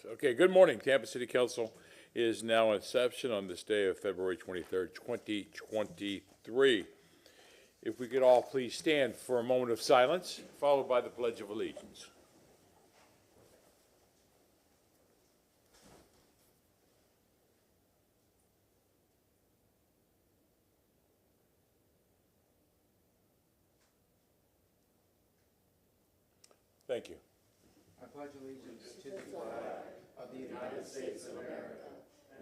Okay, good morning. Tampa City Council is now in session on this day of February 23rd, 2023. If we could all please stand for a moment of silence, followed by the Pledge of Allegiance. Thank you. I pledge allegiance to the flag of the United States of America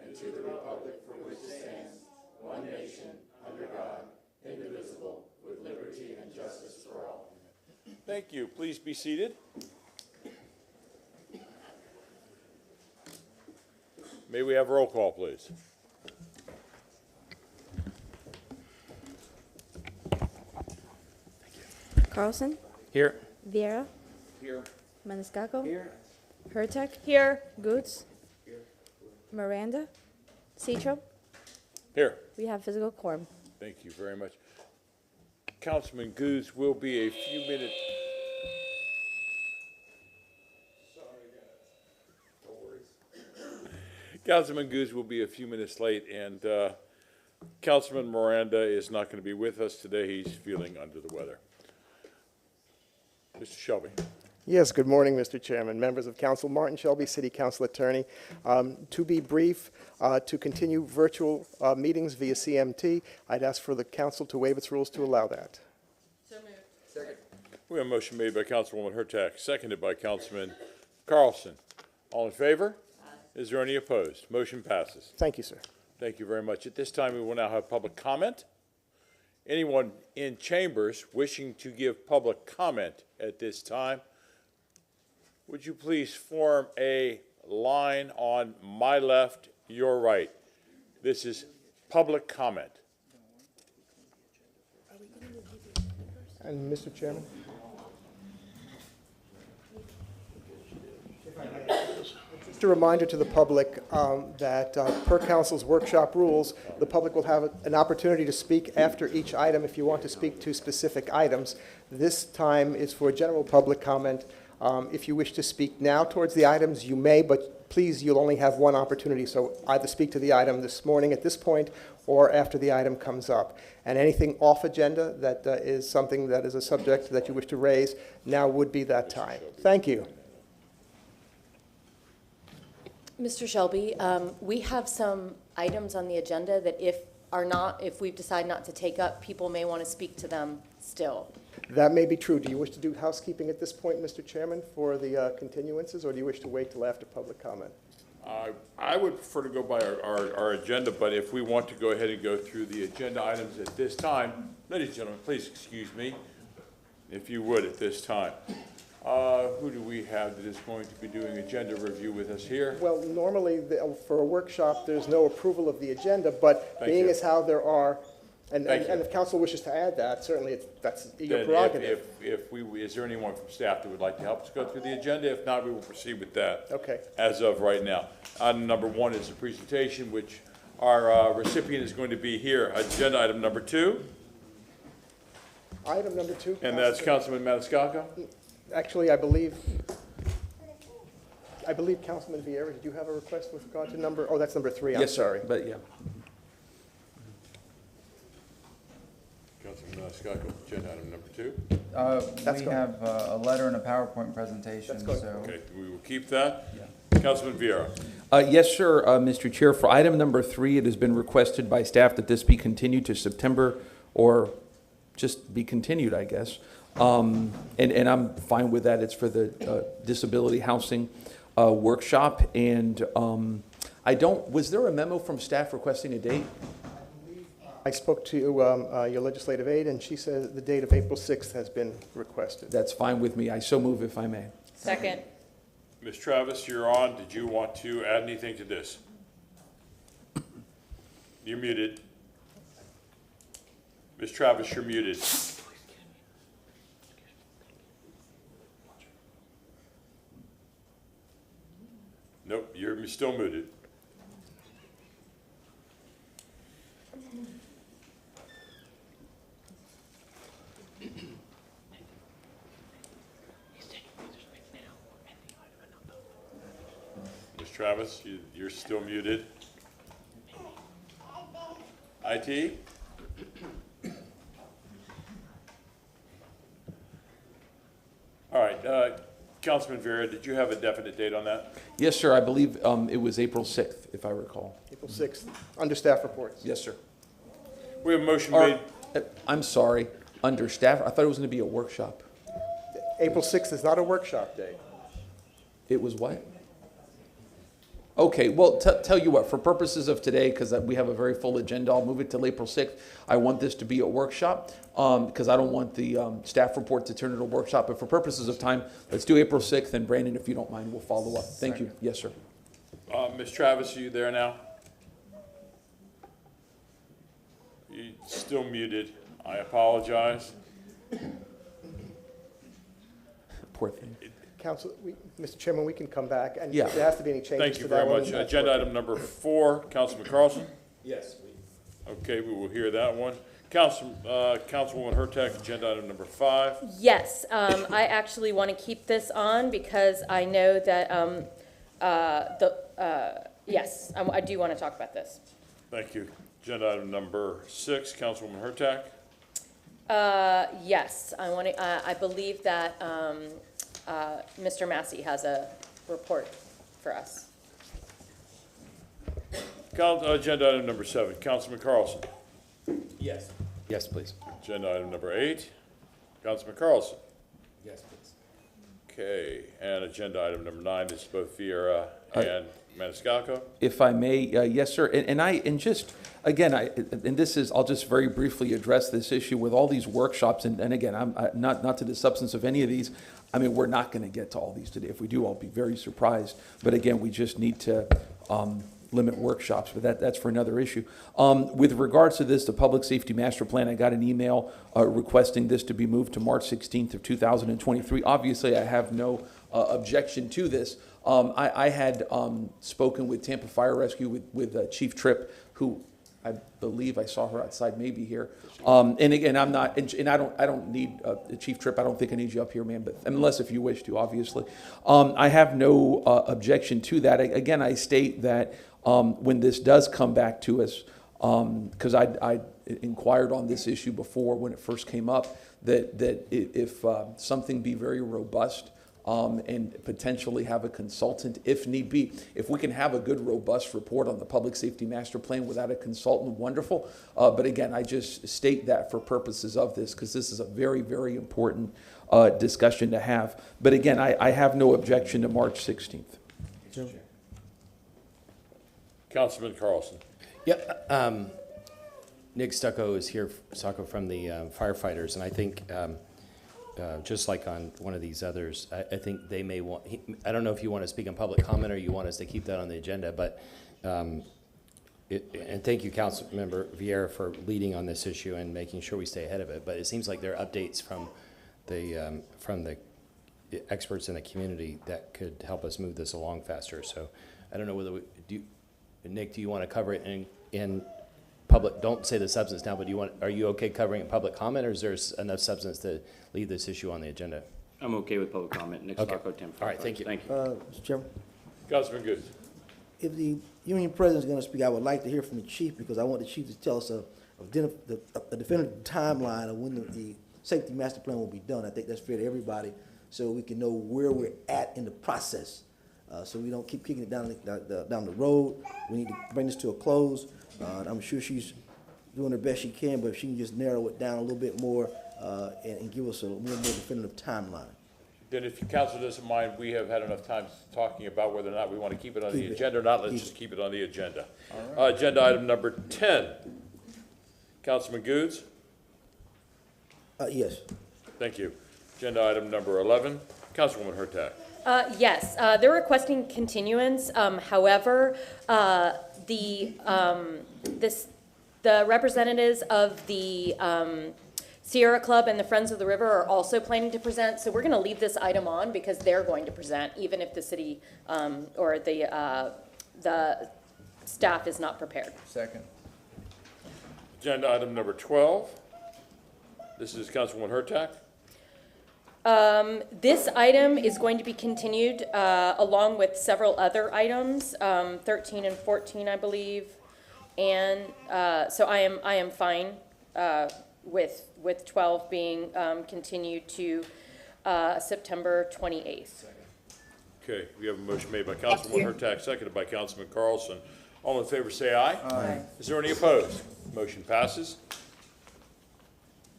and to the republic for which it stands, one nation, under God, indivisible, with liberty and justice for all. Thank you. Please be seated. May we have roll call, please? Carlson, Here. Vieira, Here. Maniscalco, Here. Hurtak, here, Goots, Miranda, Citro. Here. We have physical quorum. Thank you very much. Councilman Goose will be a few minutes. Councilman Goose will be a few minutes late, and Councilman Miranda is not going to be with us today. He's feeling under the weather. Mr. Shelby. Yes, good morning, Mr. Chairman, members of council. Martin Shelby, City Council Attorney. To be brief, to continue virtual meetings via CMT, I'd ask for the council to waive its rules to allow that. So moved. Second. We have a motion made by Councilwoman Hurtak, seconded by Councilman Carlson. All in favor? Aye. Is there any opposed? Motion passes. Thank you, sir. Thank you very much. At this time, we will now have public comment. Anyone in chambers wishing to give public comment at this time, would you please form a line on my left, your right? This is public comment. And Mr. Chairman? Just a reminder to the public that per council's workshop rules, the public will have an opportunity to speak after each item if you want to speak to specific items. This time is for general public comment. If you wish to speak now towards the items, you may, but please, you'll only have one opportunity. So either speak to the item this morning at this point or after the item comes up. And anything off agenda that is something that is a subject that you wish to raise, now would be that time. Thank you. Mr. Shelby, we have some items on the agenda that if we decide not to take up, people may want to speak to them still. That may be true. Do you wish to do housekeeping at this point, Mr. Chairman, for the continuances, or do you wish to wait till after public comment? I would prefer to go by our agenda, but if we want to go ahead and go through the agenda items at this time, ladies and gentlemen, please excuse me, if you would, at this time. Who do we have that is going to be doing agenda review with us here? Well, normally, for a workshop, there's no approval of the agenda, but Thank being you. as how there are, and Thank you. if council wishes to add that, certainly that's your Then prerogative. is there anyone from staff that would like to help us go through the agenda? If not, we will proceed with that. Okay. As of right now. Item number one is the presentation, which our recipient is going to be here. Agenda item number 2, Item number 2. and that's Councilman Maniscalco. Actually, I believe Councilman Vieira, did you have a request with regard to number, oh, that's number 3, I'm Yes, sir, sorry. but yeah. Councilman Maniscalco, agenda item number 2. That's We good. have a letter and a PowerPoint presentation, That's good. so. Okay, we will keep that. Yeah. Councilman Vieira. Yes, sir, Mr. Chair. For item number 3, it has been requested by staff that this be continued to September, or just be continued, I guess. And I'm fine with that. It's for the disability housing workshop. And was there a memo from staff requesting a date? I spoke to your legislative aide, and she said the date of April 6th has been requested. That's fine with me. I so move if I may. Second. Ms. Travis, you're on. Did you want to add anything to this? You're muted. Ms. Travis, you're muted. Nope, you're still muted. Travis, you're still muted. IT? All right, Councilman Vera, did you have a definite date on that? Yes, sir, I believe it was April 6th, if I recall. April 6th, under staff reports. Yes, sir. We have a motion Or, made. I'm sorry, under staff, I thought it was going to be a workshop. April 6th is not a workshop day. It was what? Okay, well, tell you what, for purposes of today, because we have a very full agenda, I'll move it till April 6th. I want this to be a workshop, because I don't want the staff report to turn into a workshop. But for purposes of time, let's do April 6th, and Brandon, if you don't mind, we'll follow up. Thank you. Yes, sir. Ms. Travis, are you there now? You're still muted. I apologize. Poor thing. Council, Mr. Chairman, we can come back, and Yeah. if there has to be any changes Thank to you that very one, much. that's Agenda what- item number 4, Councilman Carlson? Yes, please. Okay, we will hear that one. Councilwoman Hurtak, agenda item number 5. Yes, I actually want to keep this on because I know that, yes, I do want to talk about this. Thank you. Agenda item number 6, Councilwoman Hurtak. Yes, I believe that Mr. Massey has a report for us. Agenda item number 7, Councilman Carlson. Yes. Yes, please. Agenda item number 8, Councilman Carlson. Yes, please. Okay, and agenda item number 9 is both Vieira and Maniscalco. If I may, yes, sir. And just, again, and this is, I'll just very briefly address this issue with all these workshops. And again, I'm not to the substance of any of these. I mean, we're not going to get to all these today. If we do, I'll be very surprised. But again, we just need to limit workshops, but that's for another issue. With regards to this, the Public Safety Master Plan, I got an email requesting this to be moved to March 16th of 2023. Obviously, I have no objection to this. I had spoken with Tampa Fire Rescue with Chief Tripp, who I believe I saw her outside, maybe here. And again, I'm not, and I don't need Chief Tripp. I don't think I need you up here, man. But unless if you wish to, obviously, I have no objection to that. Again, I state that when this does come back to us, because I inquired on this issue before when it first came up, that if something be very robust. And potentially have a consultant if need be. If we can have a good, robust report on the Public Safety Master Plan without a consultant, wonderful. But again, I just state that for purposes of this, because this is a very, very important discussion to have. But again, I have no objection to March 16th. Councilman Carlson. Yeah, Nick Stucco is here, Stucco from the firefighters, and I think just like on one of these others, I think they may want, I don't know if you want to speak on public comment or you want us to keep that on the agenda, but, and thank you, Councilmember Vieira, for leading on this issue and making sure we stay ahead of it. But it seems like there are updates from the experts in the community that could help us move this along faster. So I don't know whether Nick, do you want to cover it in public? Don't say the substance now, but are you okay covering it in public comment, or is there enough substance to leave this issue on the agenda? I'm okay with public comment. Nick Okay. Stucco, Tampa. All right, thank you. Thank you. Mr. Chairman, Councilman Goods. if the union president is going to speak, I would like to hear from the chief, because I want the chief to tell us a definitive timeline of when the safety master plan will be done. I think that's fair to everybody, so we can know where we're at in the process, so we don't keep kicking it down the road. We need to bring this to a close. I'm sure she's doing her best she can, but if she can just narrow it down a little bit more and give us a more definitive timeline. Then if the council doesn't mind, we have had enough time talking about whether or not we want to keep it on the agenda or not. Let's just keep it on the agenda. Agenda item number 10. Councilman Goods. Yes. Thank you. Agenda item number 11. Councilwoman Hurtak. Yes, they're requesting continuance. However, the representatives of the Sierra Club and the Friends of the River are also planning to present. So we're going to leave this item on because they're going to present, even if the city or the staff is not prepared. Second. Agenda item number 12. This is Councilwoman Hurtak. This item is going to be continued, along with several other items, 13 and 14, I believe. And, so I am fine, with 12 being, continued to, September 28th. Okay, we have a motion made by Councilwoman Hurtak, seconded by Councilman Carlson. All in favor say aye. Aye. Is there any opposed? Motion passes.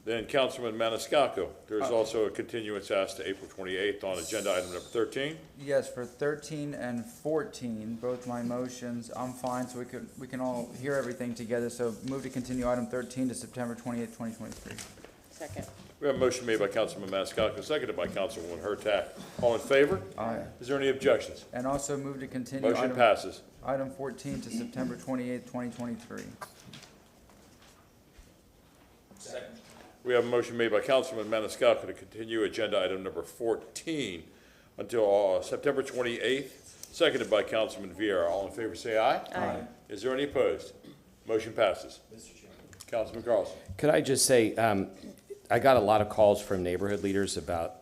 Then Councilman Maniscalco, there's also a continuance asked to April 28th on agenda item number 13. Yes, for 13 and 14, both my motions, I'm fine, so we can all hear everything together. So move to continue item 13 to September 28th, 2023. Second. We have a motion made by Councilman Maniscalco, seconded by Councilwoman Hurtak. All in favor? Aye. Is there any objections? And also move to continue Motion passes. item 14 to September 28th, 2023. We have a motion made by Councilman Maniscalco to continue agenda item number 14 until September 28th, seconded by Councilman Vieira. All in favor say aye. Aye. Is there any opposed? Motion passes. Councilman Carlson. Could I just say, I got a lot of calls from neighborhood leaders about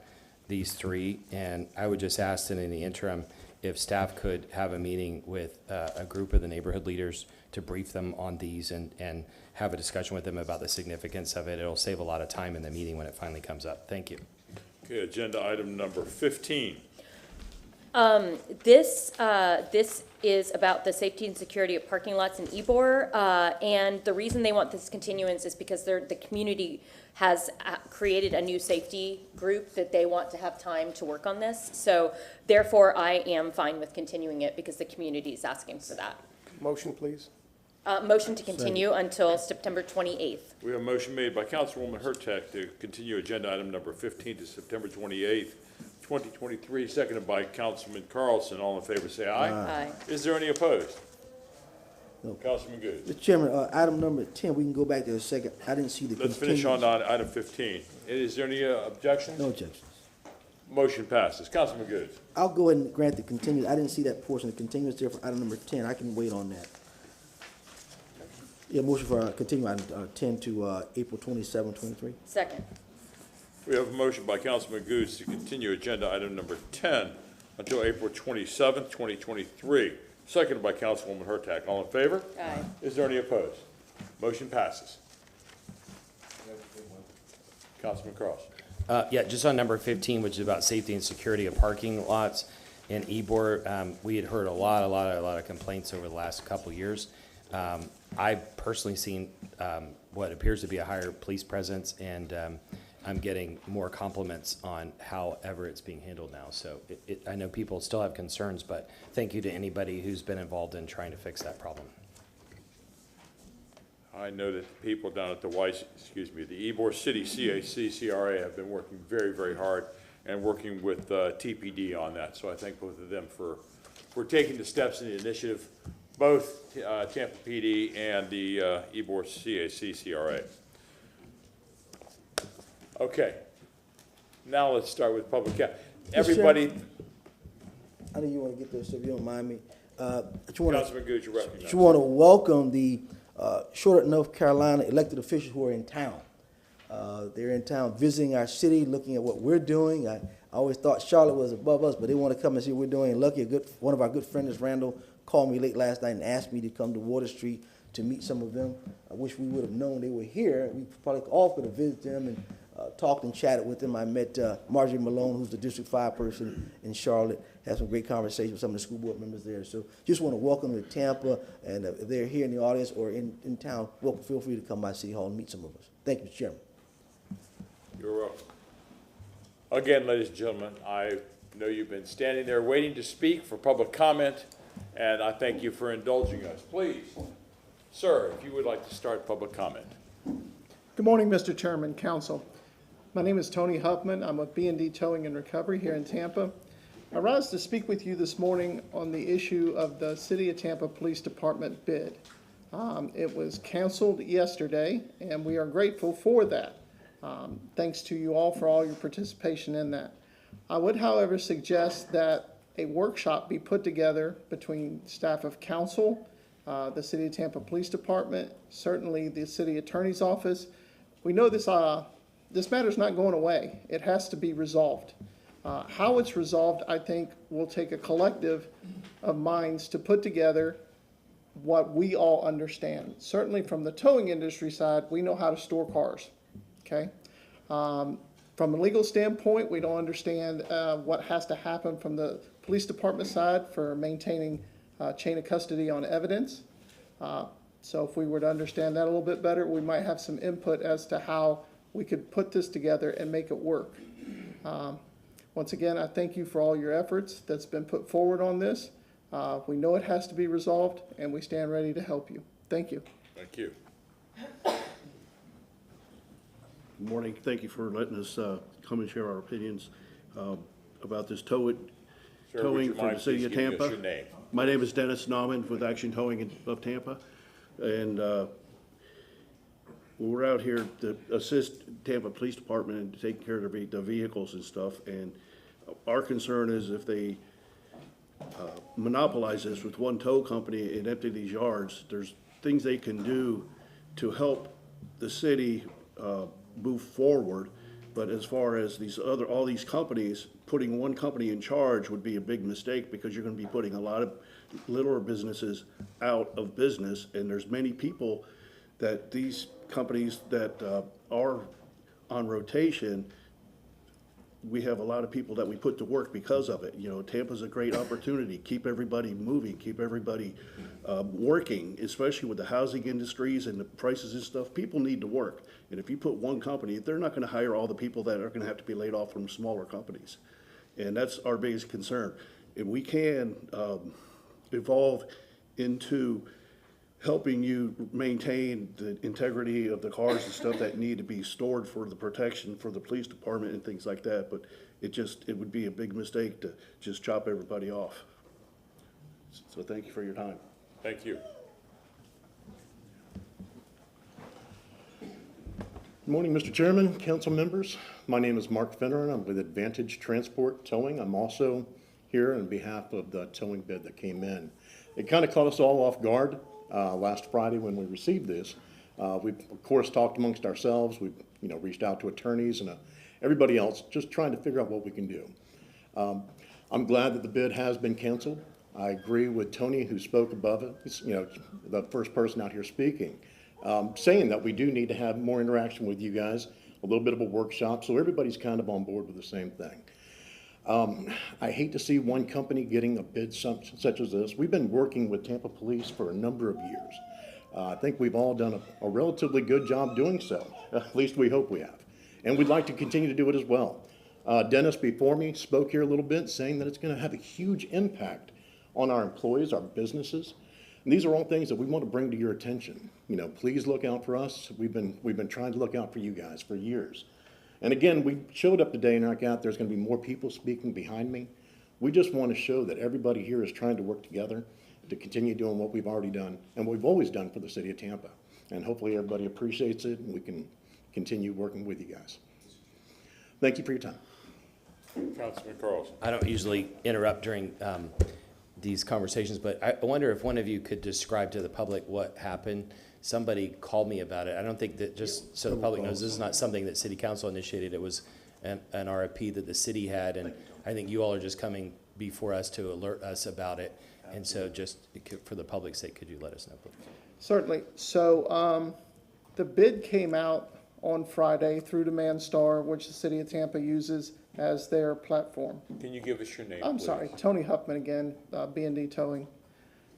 these three, and I would just ask that in the interim, if staff could have a meeting with a group of the neighborhood leaders to brief them on these and have a discussion with them about the significance of it. It'll save a lot of time in the meeting when it finally comes up. Thank you. Okay, agenda item number 15. This is about the safety and security of parking lots in Ybor, and the reason they want this continuance is because the community has created a new safety group that they want to have time to work on this. So therefore, I am fine with continuing it because the community is asking for that. Motion, please. Motion to continue until September 28th. We have a motion made by Councilwoman Hurtak to continue agenda item number 15 to September 28th, 2023, seconded by Councilman Carlson. All in favor say aye. Aye. Is there any opposed? No. Councilman Good. Mr. Chairman, item number 10, we can go back there a second. I didn't see the Let's finish on continuance. item 15. Is there any objections? No objections. Motion passes. Councilman Good. I'll go ahead and grant the continuance. I didn't see that portion of the continuance there for item number 10. I can wait on that. Yeah, motion for continue item 10 to April 27, 23. Second. We have a motion by Councilman Goose to continue agenda item number 10 until April 27th, 2023, seconded by Councilwoman Hurtak. All in favor? Aye. Is there any opposed? Motion passes. Councilman Carlson. Yeah, just on number 15, which is about safety and security of parking lots in Ybor, we had heard a lot of complaints over the last couple of years. I've personally seen what appears to be a higher police presence, and I'm getting more compliments on however it's being handled now. So I know people still have concerns, but thank you to anybody who's been involved in trying to fix that problem. I know that the people down at the the Ybor City CAC CRA have been working very, very hard and working with TPD on that. So I thank both of them for taking the steps in the initiative, both Tampa PD and the Ybor CAC CRA. Okay, now let's start with public comment. Everybody, I know you want to get there, so if you don't mind me. Councilman Good, you're recognized. Just want to welcome the Charlotte, North Carolina elected officials who are in town. They're in town visiting our city, looking at what we're doing. I always thought Charlotte was above us, but they want to come and see what we're doing. Lucky, one of our good friends, Randall, called me late last night and asked me to come to Water Street to meet some of them. I wish we would have known they were here. We probably all could have visited them and talked and chatted with them. I met Marjorie Malone, who's the District 5 person in Charlotte, had some great conversations with some of the school board members there. So just want to welcome them to Tampa, and if they're here in the audience or in town, feel free to come by City Hall and meet some of us. Thank you, Mr. Chairman. You're welcome. Again, ladies and gentlemen, I know you've been standing there waiting to speak for public comment, and I thank you for indulging us. Please, sir, if you would like to start public comment. Good morning, Mr. Chairman, Council. My name is Tony Huffman. I'm with B&D Towing and Recovery here in Tampa. I rise to speak with you this morning on the issue of the City of Tampa Police Department bid. It was canceled yesterday, and we are grateful for that. Thanks to you all for all your participation in that. I would, however, suggest that a workshop be put together between staff of council, the City of Tampa Police Department, certainly the City Attorney's Office. We know this this matter's not going away. It has to be resolved. How it's resolved, I think, will take a collective of minds to put together what we all understand. Certainly from the towing industry side, we know how to store cars, okay? From a legal standpoint, we don't understand what has to happen from the police department side for maintaining chain of custody on evidence. So if we were to understand that a little bit better, we might have some input as to how we could put this together and make it work. Once again, I thank you for all your efforts that's been put forward on this. We know it has to be resolved, and we stand ready to help you. Thank you. Thank you. Good morning. Thank you for letting us come and share our opinions about this Sir, would towing you for mind the city please of giving us Tampa. your name? My name is Dennis Nauman with Action Towing of Tampa. And we're out here to assist Tampa Police Department in taking care of the vehicles and stuff. And our concern is if they monopolize this with one tow company and empty these yards, there's things they can do to help the city move forward. But as far as all these companies, putting one company in charge would be a big mistake, because you're gonna be putting a lot of littler businesses out of business. And there's many people that these companies that are on rotation, we have a lot of people that we put to work because of it. You know, Tampa's a great opportunity. Keep everybody moving, keep everybody working, especially with the housing industries and the prices and stuff. People need to work. And if you put one company, they're not gonna hire all the people that are gonna have to be laid off from smaller companies. And that's our biggest concern. If we can evolve into helping you maintain the integrity of the cars and stuff that need to be stored for the protection for the police department and things like that, but it would be a big mistake to just chop everybody off. So thank you for your time. Thank you. Good morning, Mr. Chairman, council members. My name is Mark Fenner, and I'm with Advantage Transport Towing. I'm also here on behalf of the towing bid that came in. It kind of caught us all off guard last Friday when we received this. We've, of course, talked amongst ourselves. We've reached out to attorneys and everybody else, just trying to figure out what we can do. I'm glad that the bid has been canceled. I agree with Tony, who spoke above it. He's, the first person out here speaking, saying that we do need to have more interaction with you guys, a little bit of a workshop, so everybody's kind of on board with the same thing. I hate to see one company getting a bid such as this. We've been working with Tampa Police for a number of years. I think we've all done a relatively good job doing so. At least we hope we have. And we'd like to continue to do it as well. Dennis before me spoke here a little bit, saying that it's going to have a huge impact on our employees, our businesses. And these are all things that we want to bring to your attention. Please look out for us. We've been trying to look out for you guys for years. And again, we showed up today and I got there's going to be more people speaking behind me. We just want to show that everybody here is trying to work together to continue doing what we've already done and what we've always done for the city of Tampa. And hopefully everybody appreciates it and we can continue working with you guys. Thank you for your time. Councilman Carlson. I don't usually interrupt during these conversations, but I wonder if one of you could describe to the public what happened. Somebody called me about it. I don't think that, just so the public knows, this is not something that city council initiated. It was an RFP that the city had, and I think you all are just coming before us to alert us about it. And so just for the public's sake, could you let us know, please? Certainly. So the bid came out on Friday through Demand Star, which the city of Tampa uses as their platform. Can you give us your name, I'm please? sorry, Tony Huffman again, B&D Towing.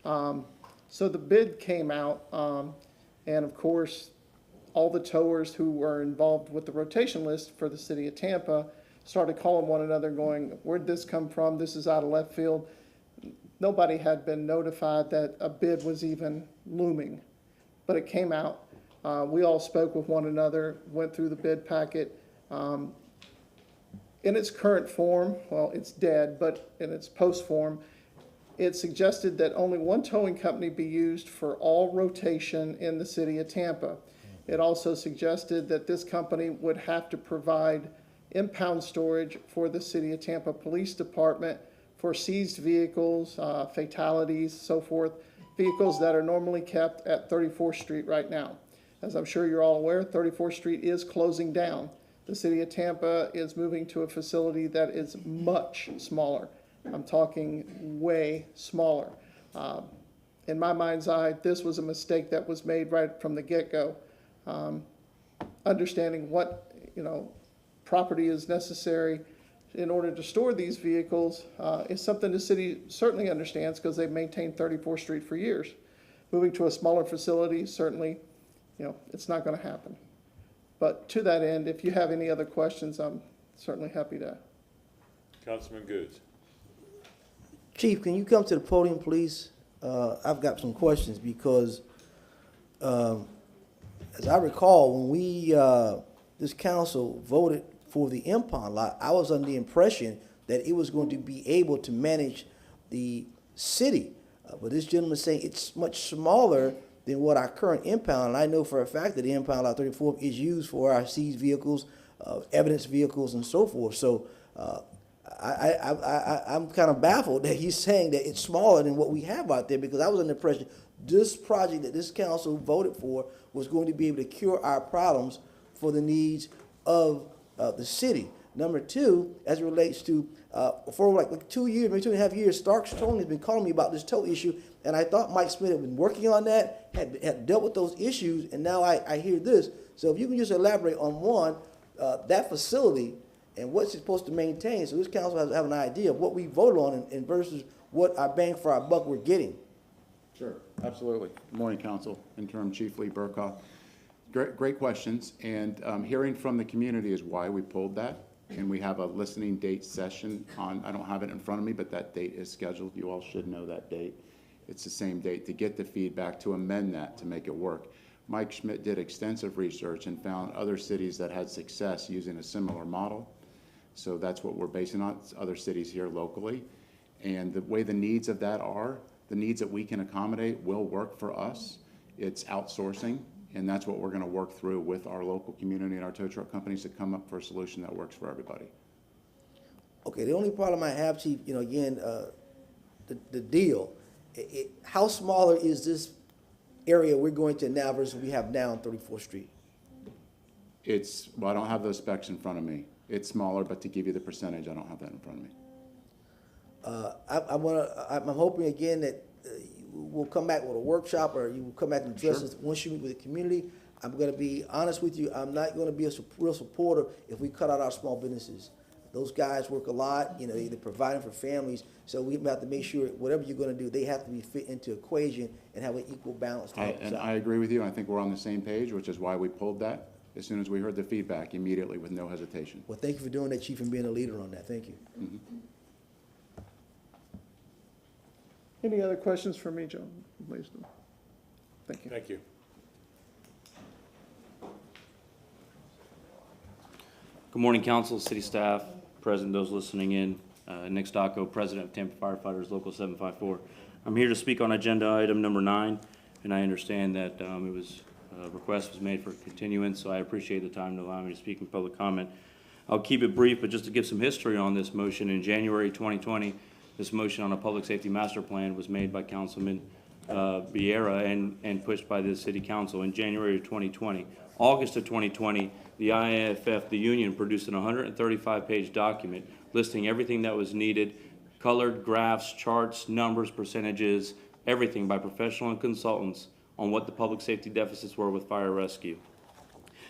So the bid came out, and of course, all the towers who were involved with the rotation list for the city of Tampa started calling one another going, where'd this come from? This is out of left field. Nobody had been notified that a bid was even looming, but it came out. We all spoke with one another, went through the bid packet. In its current form, well, it's dead, but in its post form, it suggested that only one towing company be used for all rotation in the city of Tampa. It also suggested that this company would have to provide impound storage for the city of Tampa Police Department for seized vehicles, fatalities, so forth, vehicles that are normally kept at 34th Street right now. As I'm sure you're all aware, 34th Street is closing down. The city of Tampa is moving to a facility that is much smaller. I'm talking way smaller. In my mind's eye, this was a mistake that was made right from the get-go. Understanding what, property is necessary in order to store these vehicles is something the city certainly understands because they've maintained 34th Street for years. Moving to a smaller facility, certainly, it's not going to happen. But to that end, if you have any other questions, I'm certainly happy to. Councilman Goods. Chief, can you come to the podium, please? I've got some questions because, as I recall, when we, this council voted for the impound lot, I was under the impression that it was going to be able to manage the city. But this gentleman is saying it's much smaller than what our current impound. And I know for a fact that the impound lot 34 is used for our seized vehicles, evidence vehicles, and so forth. So I'm kind of baffled that he's saying that it's smaller than what we have out there, because I was under the impression this project that this council voted for was going to be able to cure our problems for the needs of the city. Number two, as it relates to, for like 2 years, maybe 2.5 years, Starks Towing has been calling me about this tow issue, and I thought Mike Smith had been working on that, had dealt with those issues, and now I hear this. So if you can just elaborate on one, that facility and what's it supposed to maintain, so this council has to have an idea of what we voted on and versus what our bang for our buck we're getting. Sure, absolutely. Good morning, Council. Interim Chief Lee Burkoff. Great questions, and hearing from the community is why we pulled that, and we have a listening date session on, I don't have it in front of me, but that date is scheduled. You all should know that date. It's the same date to get the feedback, to amend that, to make it work. Mike Schmidt did extensive research and found other cities that had success using a similar model. So that's what we're basing on, other cities here locally. And the way the needs of that are, the needs that we can accommodate will work for us. It's outsourcing, and that's what we're going to work through with our local community and our tow truck companies to come up for a solution that works for everybody. Okay, the only problem I have, Chief, again, the deal, how smaller is this area we're going to now versus we have now on 34th Street? Well, I don't have those specs in front of me. It's smaller, but to give you the percentage, I don't have that in front of me. I'm hoping again that we'll come back with a workshop, or you will come back and address this once you meet with the community. I'm going to be honest with you. I'm not going to be a real supporter if we cut out our small businesses. Those guys work a lot, they're providing for families. So we have to make sure whatever you're going to do, they have to be fit into equation and have an equal balance. I agree with you. I think we're on the same page, which is why we pulled that as soon as we heard the feedback, immediately with no hesitation. Well, thank you for doing that, Chief, and being a leader on that. Thank you. Mm-hmm. Any other questions for me, John? Thank you. Thank you. Good morning, Council, City staff, President, those listening in. Nick Stocco, President of Tampa Firefighters, Local 754. I'm here to speak on agenda item number 9, and I understand that a request was made for continuance, so I appreciate the time to allow me to speak in public comment. I'll keep it brief, but just to give some history on this motion, in January 2020, this motion on a public safety master plan was made by Councilman Vieira and pushed by the City Council in January of 2020. August of 2020, the IAFF, the union, produced an 135-page document listing everything that was needed, colored graphs, charts, numbers, percentages, everything by professional and consultants on what the public safety deficits were with fire rescue.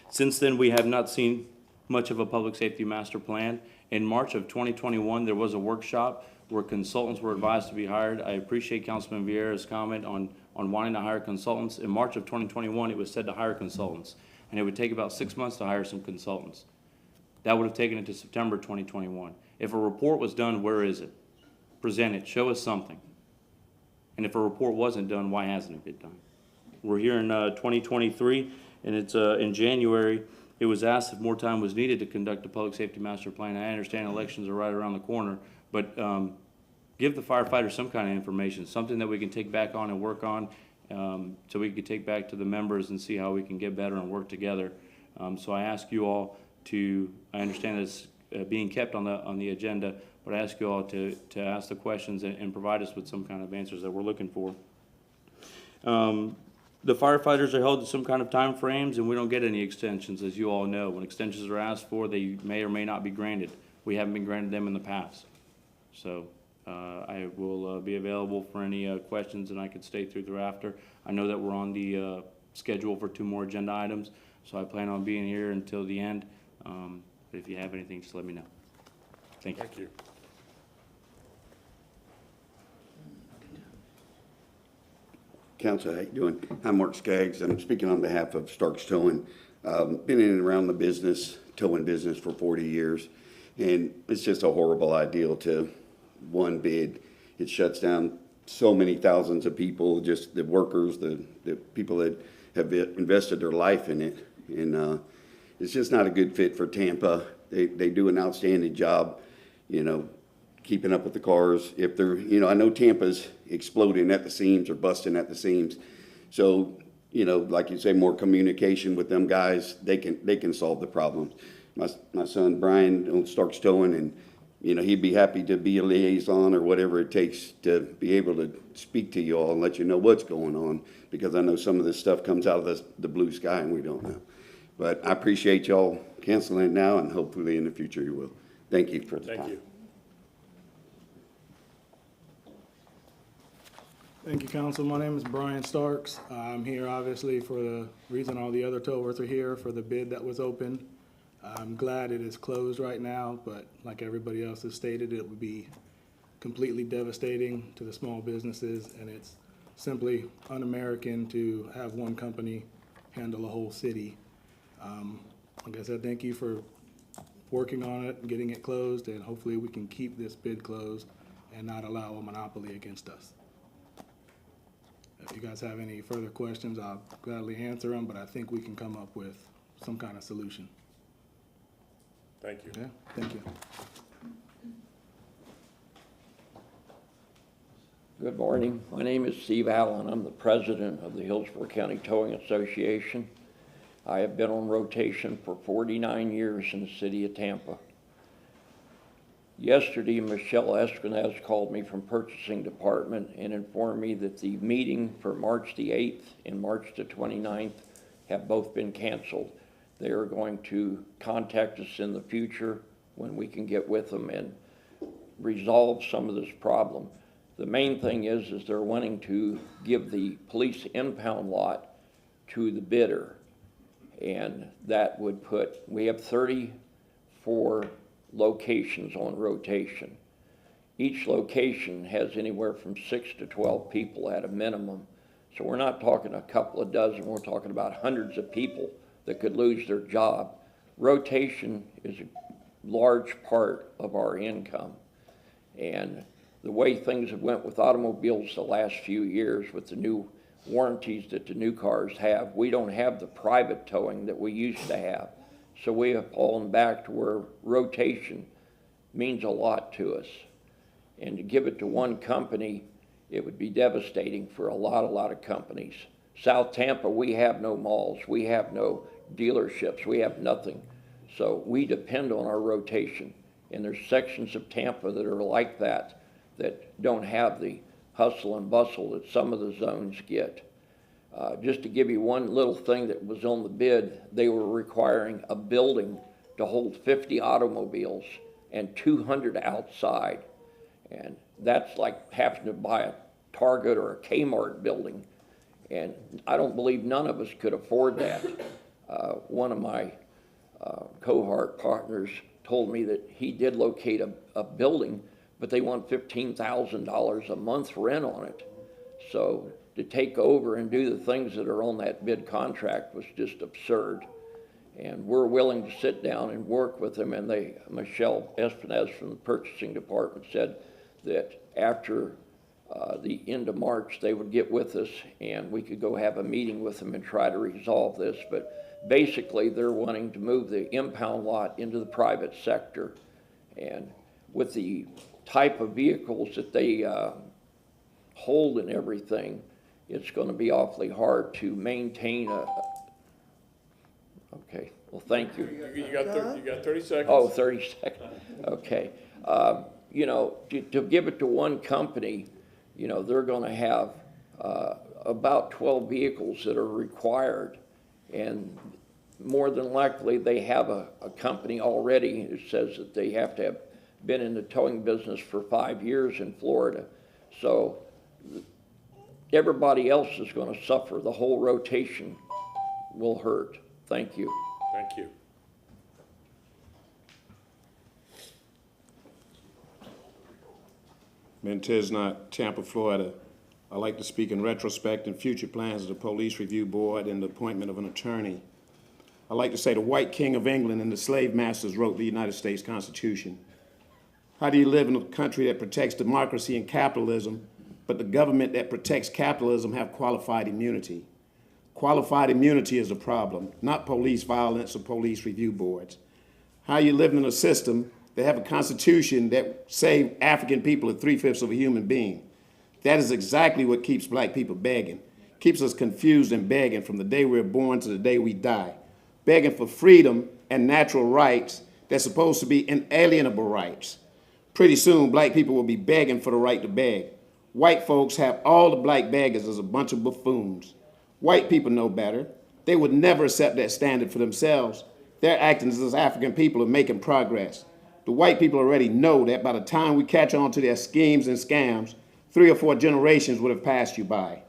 Since then, we have not seen much of a public safety master plan. In March of 2021, there was a workshop where consultants were advised to be hired. I appreciate Councilman Vieira's comment on wanting to hire consultants. In March of 2021, it was said to hire consultants, and it would take about 6 months to hire some consultants. That would have taken it to September 2021. If a report was done, where is it? Present it, show us something. And if a report wasn't done, why hasn't it been done? We're here in 2023, and it's in January, it was asked if more time was needed to conduct a public safety master plan. I understand elections are right around the corner, but give the firefighters some kind of information, something that we can take back on and work on, so we can take back to the members and see how we can get better and work together. So I ask you all to, I understand it's being kept on the agenda, but I ask you all to ask the questions and provide us with some kind of answers that we're looking for. the firefighters are held to some kind of time frames, and we don't get any extensions, as you all know. When extensions are asked for, they may or may not be granted. We haven't been granted them in the past. So I will be available for any questions, and I could stay through thereafter. I know that we're on the schedule for 2 more agenda items, so I plan on being here until the end. But if you have anything, just let me know. Thank you. Thank you. Council, how you doing? I'm Mark Skaggs. I'm speaking on behalf of Starks Towing. Been in and around the business, towing business for 40 years, and it's just a horrible ideal to one bid. It shuts down so many thousands of people, just the workers, the people that have invested their life in it, and it's just not a good fit for Tampa. They do an outstanding job, you know, keeping up with the cars. If they're, you know, I know Tampa's exploding at the seams or busting at the seams. So, you know, like you say, more communication with them guys, they can solve the problems. My son Brian owns Starks Towing, and, you know, he'd be happy to be a liaison or whatever it takes to be able to speak to you all and let you know what's going on, because I know some of this stuff comes out of the blue sky and we don't know. But I appreciate y'all canceling it now, and hopefully in the future you will. Thank you for the time. Thank you. Thank you, Council. My name is Brian Starks. I'm here obviously for the reason all the other towers are here, for the bid that was opened. I'm glad it is closed right now, but like everybody else has stated, it would be completely devastating to the small businesses, and it's simply un-American to have one company handle a whole city. Like I said, thank you for working on it and getting it closed, and hopefully we can keep this bid closed and not allow a monopoly against us. If you guys have any further questions, I'll gladly answer them, but I think we can come up with some kind of solution. Thank you. Yeah, thank you. Good morning. My name is Steve Allen. I'm the president of the Hillsborough County Towing Association. I have been on rotation for 49 years in the city of Tampa. Yesterday, Michelle Esquinez called me from purchasing department and informed me that the meeting for March the 8th and March the 29th have both been canceled. They are going to contact us in the future when we can get with them and resolve some of this problem. The main thing is they're wanting to give the police impound lot to the bidder. And that would put, we have 34 locations on rotation. Each location has anywhere from 6 to 12 people at a minimum. So we're not talking a couple of dozen, we're talking about hundreds of people that could lose their job. Rotation is a large part of our income. And the way things have went with automobiles the last few years with the new warranties that the new cars have, we don't have the private towing that we used to have. So we have fallen back to where rotation means a lot to us. And to give it to one company, it would be devastating for a lot of companies. South Tampa, we have no malls, we have no dealerships, we have nothing. So we depend on our rotation. And there's sections of Tampa that are like that don't have the hustle and bustle that some of the zones get. Just to give you one little thing that was on the bid, they were requiring a building to hold 50 automobiles and 200 outside. And that's like having to buy a Target or a Kmart building. And I don't believe none of us could afford that. One of my cohort partners told me that he did locate a building, but they want $15,000 a month rent on it. So to take over and do the things that are on that bid contract was just absurd. And we're willing to sit down and work with them. And Michelle Esquinez from the purchasing department said that after the end of March, they would get with us and we could go have a meeting with them and try to resolve this. But basically, they're wanting to move the impound lot into the private sector. And with the type of vehicles that they hold and everything, it's going to be awfully hard to maintain okay, well, thank you. You got 30 seconds. Oh, 30 seconds. Okay. You know, to give it to one company, you know, they're going to have about 12 vehicles that are required. And more than likely, they have a company already who says that they have to have been in the towing business for 5 years in Florida. So everybody else is going to suffer. The whole rotation will hurt. Thank you. Thank you. Mentes, not Tampa, Florida. I'd like to speak in retrospect and future plans of the Police Review Board and the appointment of an attorney. I'd like to say the white king of England and the slave masters wrote the United States Constitution. How do you live in a country that protects democracy and capitalism, but the government that protects capitalism have qualified immunity? Qualified immunity is a problem, not police violence or police review boards. How you live in a system that have a constitution that say African people are 3/5 of a human being. That is exactly what keeps black people begging, keeps us confused and begging from the day we're born to the day we die, begging for freedom and natural rights that's supposed to be inalienable rights. Pretty soon, black people will be begging for the right to beg. White folks have all the black beggars as a bunch of buffoons. White people know better. They would never accept that standard for themselves. They're acting as African people are making progress. The white people already know that by the time we catch on to their schemes and scams, 3 or 4 generations would have passed you by.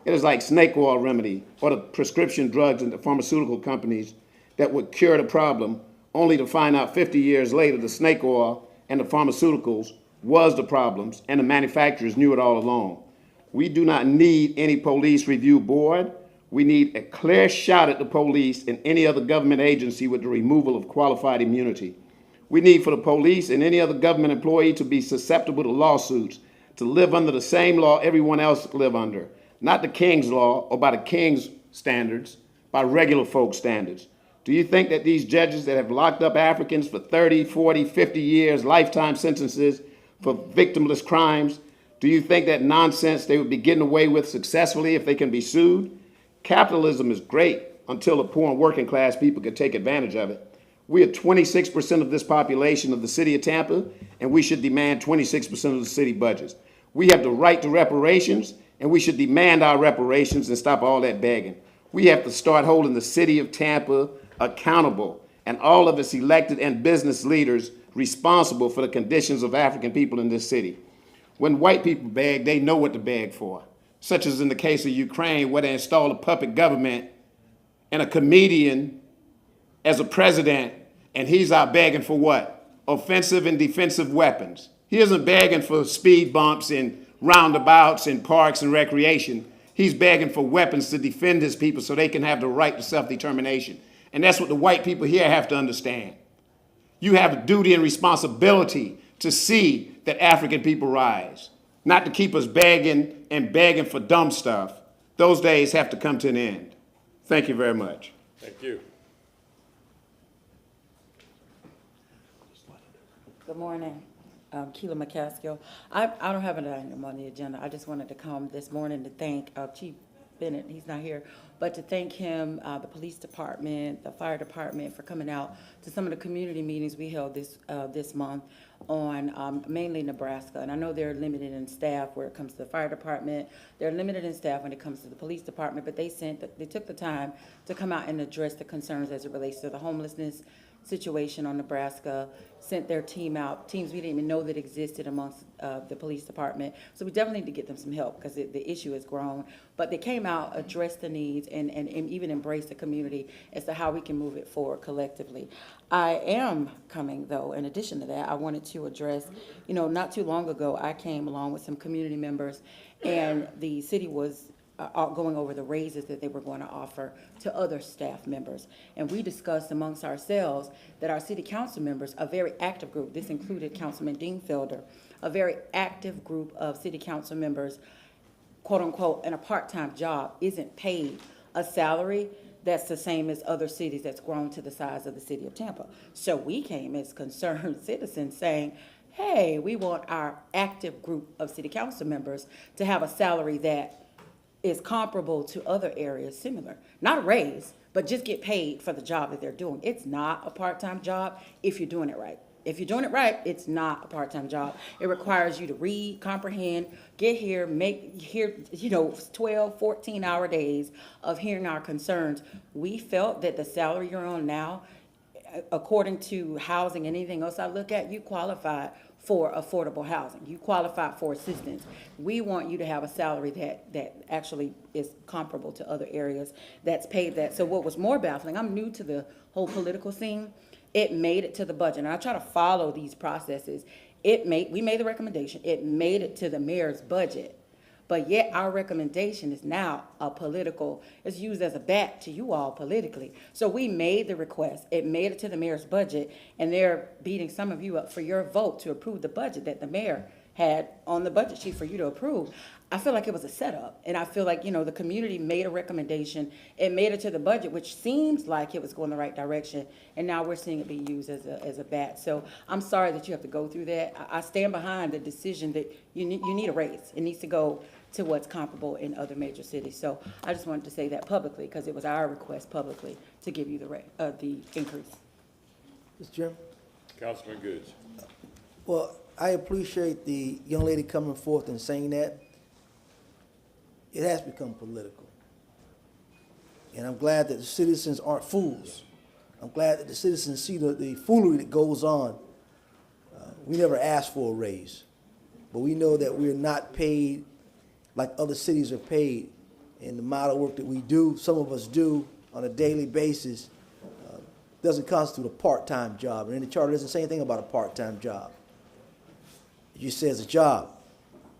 It is like snake oil remedy or the prescription drugs and the pharmaceutical companies that would cure the problem, only to find out 50 years later the snake oil and the pharmaceuticals was the problems and the manufacturers knew it all along. We do not need any police review board. We need a clear shot at the police and any other government agency with the removal of qualified immunity. We need for the police and any other government employee to be susceptible to lawsuits, to live under the same law everyone else live under, not the king's law or by the king's standards, by regular folk standards. Do you think that these judges that have locked up Africans for 30, 40, 50 years, lifetime sentences for victimless crimes, do you think that nonsense they would be getting away with successfully if they can be sued? Capitalism is great until the poor and working class people can take advantage of it. We are 26% of this population of the city of Tampa, and we should demand 26% of the city budgets. We have the right to reparations, and we should demand our reparations and stop all that begging. We have to start holding the city of Tampa accountable and all of its elected and business leaders responsible for the conditions of African people in this city. When white people beg, they know what to beg for, such as in the case of Ukraine, where they installed a puppet government and a comedian as a president, and he's out begging for what? Offensive and defensive weapons. He isn't begging for speed bumps and roundabouts and parks and recreation. He's begging for weapons to defend his people so they can have the right to self-determination. And that's what the white people here have to understand. You have a duty and responsibility to see that African people rise, not to keep us begging and begging for dumb stuff. Those days have to come to an end. Thank you very much. Thank you. Good morning. Keela McCaskill. I don't have an item on the agenda. I just wanted to come this morning to thank Chief Bennett, he's not here, but to thank him, the police department, the fire department for coming out to some of the community meetings we held this month on mainly Nebraska. And I know they're limited in staff where it comes to the fire department. They're limited in staff when it comes to the police department, but they took the time to come out and address the concerns as it relates to the homelessness situation on Nebraska, sent their team out, teams we didn't even know that existed amongst the police department. So we definitely need to get them some help because the issue has grown. But they came out, addressed the needs, and even embraced the community as to how we can move it forward collectively. I am coming, though, in addition to that, I wanted to address, not too long ago, I came along with some community members, and the city was going over the raises that they were going to offer to other staff members. And we discussed amongst ourselves that our city council members, a very active group, this included Councilman Dingfelder, a very active group of city council members, quote unquote, in a part-time job, isn't paid a salary that's the same as other cities that's grown to the size of the city of Tampa. So we came as concerned citizens saying, hey, we want our active group of city council members to have a salary that is comparable to other areas similar. Not a raise, but just get paid for the job that they're doing. It's not a part-time job if you're doing it right. If you're doing it right, it's not a part-time job. It requires you to read, comprehend, get here, make, hear, 12, 14-hour days of hearing our concerns. We felt that the salary you're on now, according to housing and anything else I look at, you qualify for affordable housing. You qualify for assistance. We want you to have a salary that actually is comparable to other areas that's paid that. So what was more baffling, I'm new to the whole political thing, it made it to the budget. And I try to follow these processes. We made the recommendation. It made it to the mayor's budget. But yet our recommendation is now it's used as a bat to you all politically. So we made the request. It made it to the mayor's budget, and they're beating some of you up for your vote to approve the budget that the mayor had on the budget sheet for you to approve. I feel like it was a setup, and I feel like, the community made a recommendation. It made it to the budget, which seems like it was going the right direction, and now we're seeing it be used as a bat. So I'm sorry that you have to go through that. I stand behind the decision that you need a raise. It needs to go to what's comparable in other major cities. So I just wanted to say that publicly, because it was our request publicly to give you the increase. Mr. Chairman? Councilman Goods. Well, I appreciate the young lady coming forth and saying that. It has become political. And I'm glad that the citizens aren't fools. I'm glad that the citizens see the foolery that goes on. We never asked for a raise, but we know that we're not paid like other cities are paid. And the amount of work that we do, some of us do on a daily basis, doesn't constitute a part-time job. And the charter doesn't say anything about a part-time job. It just says a job.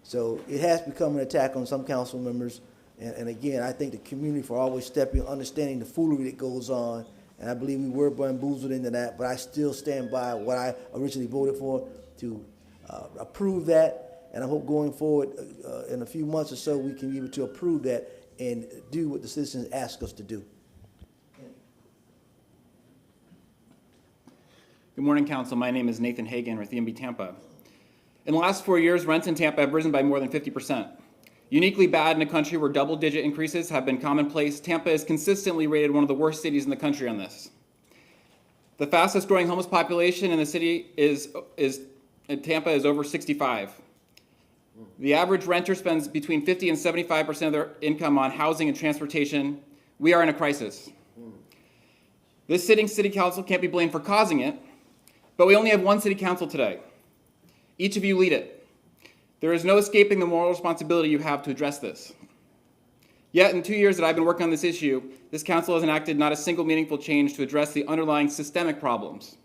So it has become an attack on some council members. And again, I thank the community for always stepping, understanding the foolery that goes on. And I believe we were bamboozled into that, but I still stand by what I originally voted for, to approve that. And I hope going forward, in a few months or so, we can be able to approve that and do what the citizens ask us to do. Good morning, Council. My name is Nathan Hagan with EMB Tampa. In the last 4 years, rents in Tampa have risen by more than 50%. Uniquely bad in a country where double-digit increases have been commonplace, Tampa is consistently rated one of the worst cities in the country on this. The fastest growing homeless population in the city in Tampa is over 65. The average renter spends between 50 and 75% of their income on housing and transportation. We are in a crisis. This sitting city council can't be blamed for causing it, but we only have one city council today. Each of you lead it. There is no escaping the moral responsibility you have to address this. Yet in 2 years that I've been working on this issue, this council has enacted not a single meaningful change to address the underlying systemic problems.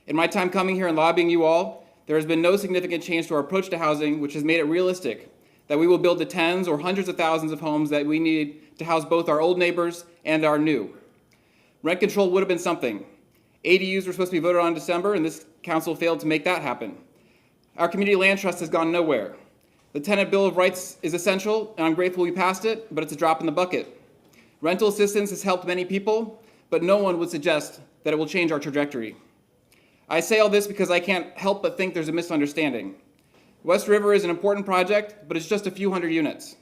In my time coming here and lobbying you all, there has been no significant change to our approach to housing, which has made it realistic that we will build the tens or hundreds of thousands of homes that we need to house both our old neighbors and our new. Rent control would have been something. ADUs were supposed to be voted on in December, and this council failed to make that happen. Our community land trust has gone nowhere. The Tenant Bill of Rights is essential, and I'm grateful we passed it, but it's a drop in the bucket. Rental assistance has helped many people, but no one would suggest that it will change our trajectory. I say all this because I can't help but think there's a misunderstanding. West River is an important project, but it's just a few hundred units.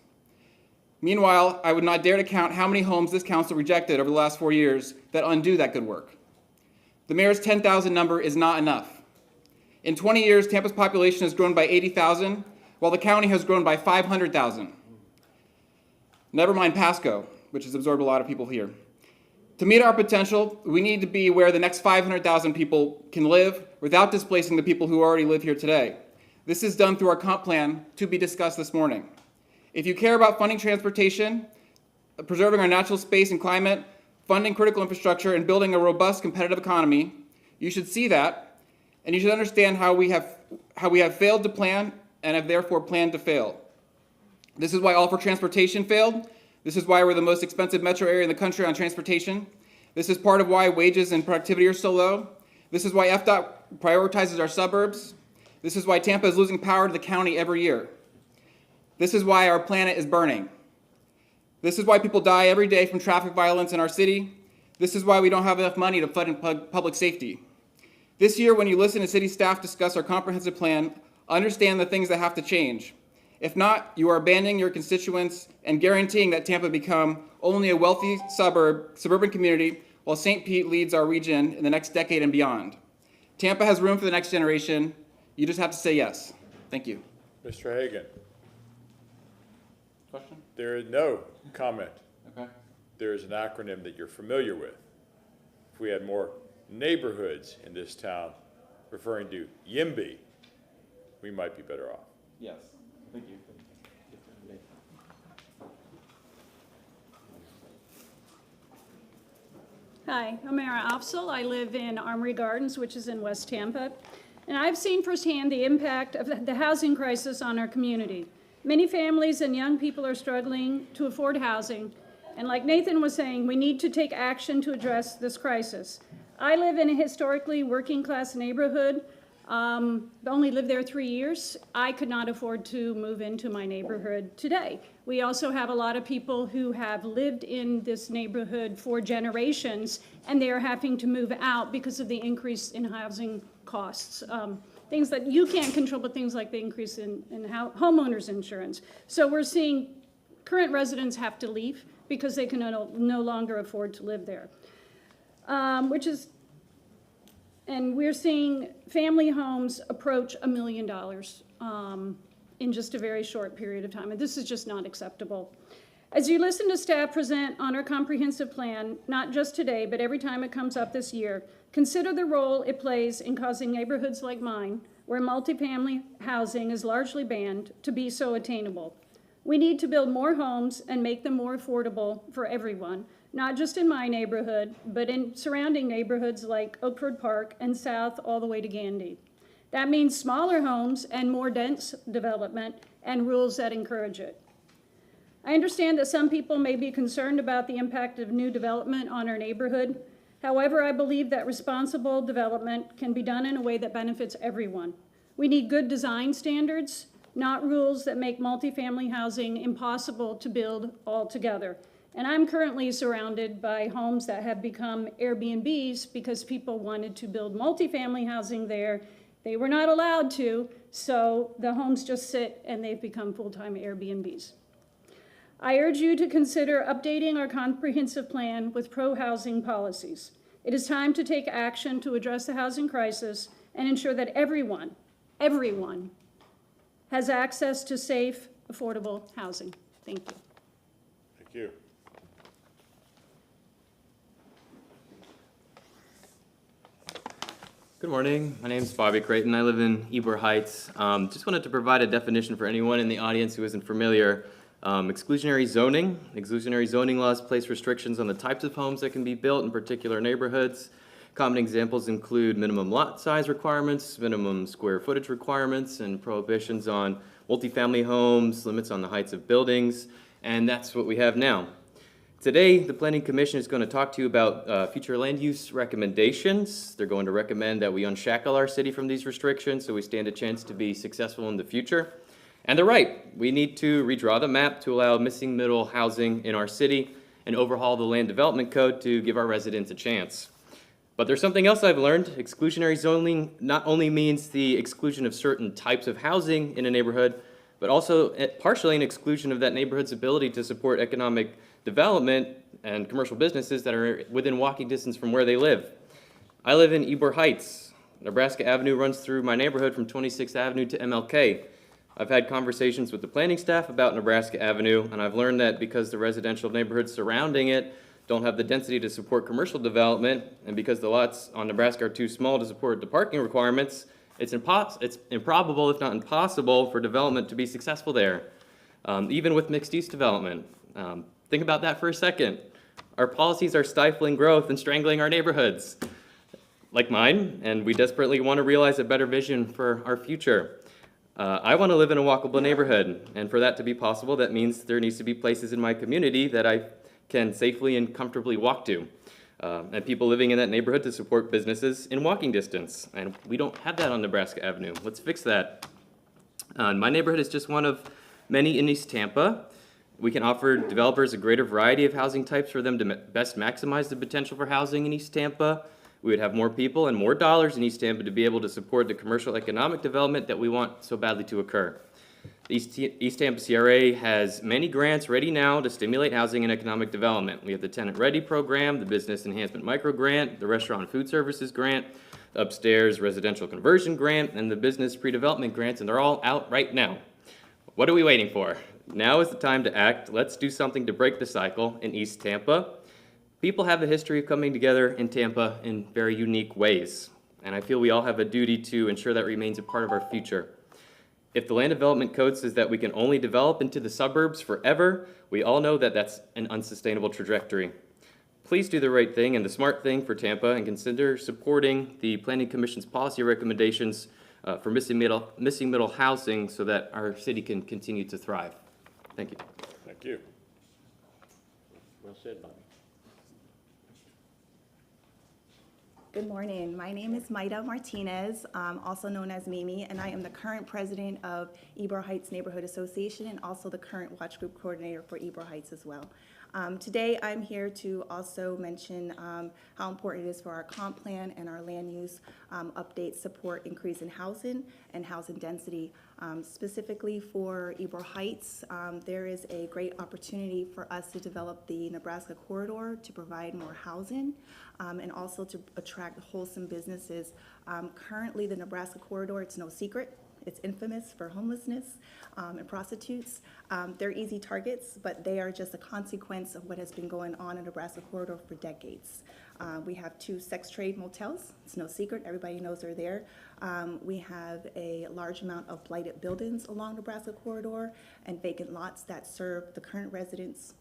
Meanwhile, I would not dare to count how many homes this council rejected over the last 4 years that undo that good work. The mayor's 10,000 number is not enough. In 20 years, Tampa's population has grown by 80,000, while the county has grown by 500,000. Never mind Pasco, which has absorbed a lot of people here. To meet our potential, we need to be where the next 500,000 people can live without displacing the people who already live here today. This is done through our comp plan to be discussed this morning. If you care about funding transportation, preserving our natural space and climate, funding critical infrastructure, and building a robust competitive economy, you should see that, and you should understand how we have failed to plan and have therefore planned to fail. This is why All for Transportation failed. This is why we're the most expensive metro area in the country on transportation. This is part of why wages and productivity are so low. This is why FDOT prioritizes our suburbs. This is why Tampa is losing power to the county every year. This is why our planet is burning. This is why people die every day from traffic violence in our city. This is why we don't have enough money to fund public safety. This year, when you listen to city staff discuss our comprehensive plan, understand the things that have to change. If not, you are abandoning your constituents and guaranteeing that Tampa become only a wealthy suburban community while St. Pete leads our region in the next decade and beyond. Tampa has room for the next generation. You just have to say yes. Thank you. Mr. Hagan, Question? there is no comment. Okay. There is an acronym that you're familiar with. If we had more neighborhoods in this town referring to YIMBY, we might be better off. Yes. Thank you. Hi, I'm Mara Afzal. I live in Armory Gardens, which is in West Tampa, and I've seen firsthand the impact of the housing crisis on our community. Many families and young people are struggling to afford housing, and like Nathan was saying, we need to take action to address this crisis. I live in a historically working-class neighborhood. Only lived there 3 years. I could not afford to move into my neighborhood today. We also have a lot of people who have lived in this neighborhood for generations, and they are having to move out because of the increase in housing costs. Things that you can't control, but things like the increase in homeowners insurance. So we're seeing current residents have to leave because they can no longer afford to live there, and we're seeing family homes approach $1 million in just a very short period of time, and this is just not acceptable. As you listen to staff present on our comprehensive plan, not just today, but every time it comes up this year, consider the role it plays in causing neighborhoods like mine, where multifamily housing is largely banned, to be so attainable. We need to build more homes and make them more affordable for everyone, not just in my neighborhood, but in surrounding neighborhoods like Oakford Park and south all the way to Gandy. That means smaller homes and more dense development and rules that encourage it. I understand that some people may be concerned about the impact of new development on our neighborhood. However, I believe that responsible development can be done in a way that benefits everyone. We need good design standards, not rules that make multifamily housing impossible to build altogether. And I'm currently surrounded by homes that have become Airbnbs because people wanted to build multifamily housing there. They were not allowed to, so the homes just sit and they've become full-time Airbnbs. I urge you to consider updating our comprehensive plan with pro-housing policies. It is time to take action to address the housing crisis and ensure that everyone has access to safe, affordable housing. Thank you. Thank you. Good morning. My name is Bobby Creighton. I live in Ybor Heights. Just wanted to provide a definition for anyone in the audience who isn't familiar. Exclusionary zoning. Exclusionary zoning laws place restrictions on the types of homes that can be built in particular neighborhoods. Common examples include minimum lot size requirements, minimum square footage requirements, and prohibitions on multifamily homes, limits on the heights of buildings, and that's what we have now. Today, the Planning Commission is going to talk to you about future land use recommendations. They're going to recommend that we unshackle our city from these restrictions so we stand a chance to be successful in the future. And they're right. We need to redraw the map to allow missing middle housing in our city and overhaul the land development code to give our residents a chance. But there's something else I've learned. Exclusionary zoning not only means the exclusion of certain types of housing in a neighborhood, but also partially an exclusion of that neighborhood's ability to support economic development and commercial businesses that are within walking distance from where they live. I live in Ybor Heights. Nebraska Avenue runs through my neighborhood from 26th Avenue to MLK. I've had conversations with the planning staff about Nebraska Avenue, and I've learned that because the residential neighborhoods surrounding it don't have the density to support commercial development, and because the lots on Nebraska are too small to support the parking requirements, it's improbable, if not impossible, for development to be successful there, even with mixed-use development. Think about that for a second. Our policies are stifling growth and strangling our neighborhoods, like mine, and we desperately want to realize a better vision for our future. I want to live in a walkable neighborhood, and for that to be possible, that means there needs to be places in my community that I can safely and comfortably walk to, and people living in that neighborhood to support businesses in walking distance. And we don't have that on Nebraska Avenue. Let's fix that. My neighborhood is just one of many in East Tampa. We can offer developers a greater variety of housing types for them to best maximize the potential for housing in East Tampa. We would have more people and more dollars in East Tampa to be able to support the commercial economic development that we want so badly to occur. The East Tampa CRA has many grants ready now to stimulate housing and economic development. We have the Tenant Ready program, the Business Enhancement Micro Grant, the Restaurant and Food Services Grant, the upstairs residential conversion grant, and the business pre-development grants, and they're all out right now. What are we waiting for? Now is the time to act. Let's do something to break the cycle in East Tampa. People have a history of coming together in Tampa in very unique ways, and I feel we all have a duty to ensure that remains a part of our future. If the land development code says that we can only develop into the suburbs forever, we all know that that's an unsustainable trajectory. Please do the right thing and the smart thing for Tampa and consider supporting the Planning Commission's policy recommendations for missing middle housing so that our city can continue to thrive. Thank you. Thank you. Well said, Bobby. Good morning. My name is Maida Martinez, also known as Mimi, and I am the current president of Ybor Heights Neighborhood Association and also the current watch group coordinator for Ybor Heights as well. Today, I'm here to also mention how important it is for our comp plan and our land use updates support increase in housing and housing density. Specifically for Ybor Heights, there is a great opportunity for us to develop the Nebraska corridor to provide more housing and also to attract wholesome businesses. Currently, the Nebraska corridor, it's no secret, it's infamous for homelessness and prostitutes. They're easy targets, but they are just a consequence of what has been going on in the Nebraska corridor for decades. We have 2 sex trade motels. It's no secret. Everybody knows they're there. We have a large amount of blighted buildings along the Nebraska corridor and vacant lots that serve the current residents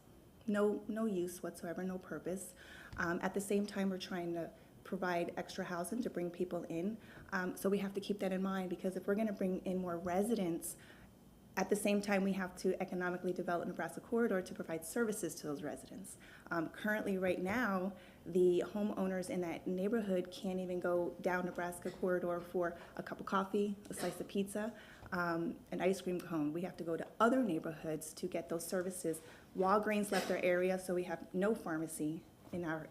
no use whatsoever, no purpose. At the same time, we're trying to provide extra housing to bring people in. So we have to keep that in mind, because if we're going to bring in more residents, at the same time, we have to economically develop Nebraska corridor to provide services to those residents. Currently, right now, the homeowners in that neighborhood can't even go down Nebraska corridor for a cup of coffee, a slice of pizza, an ice cream cone. We have to go to other neighborhoods to get those services. Walgreens left our area, so we have no pharmacy in our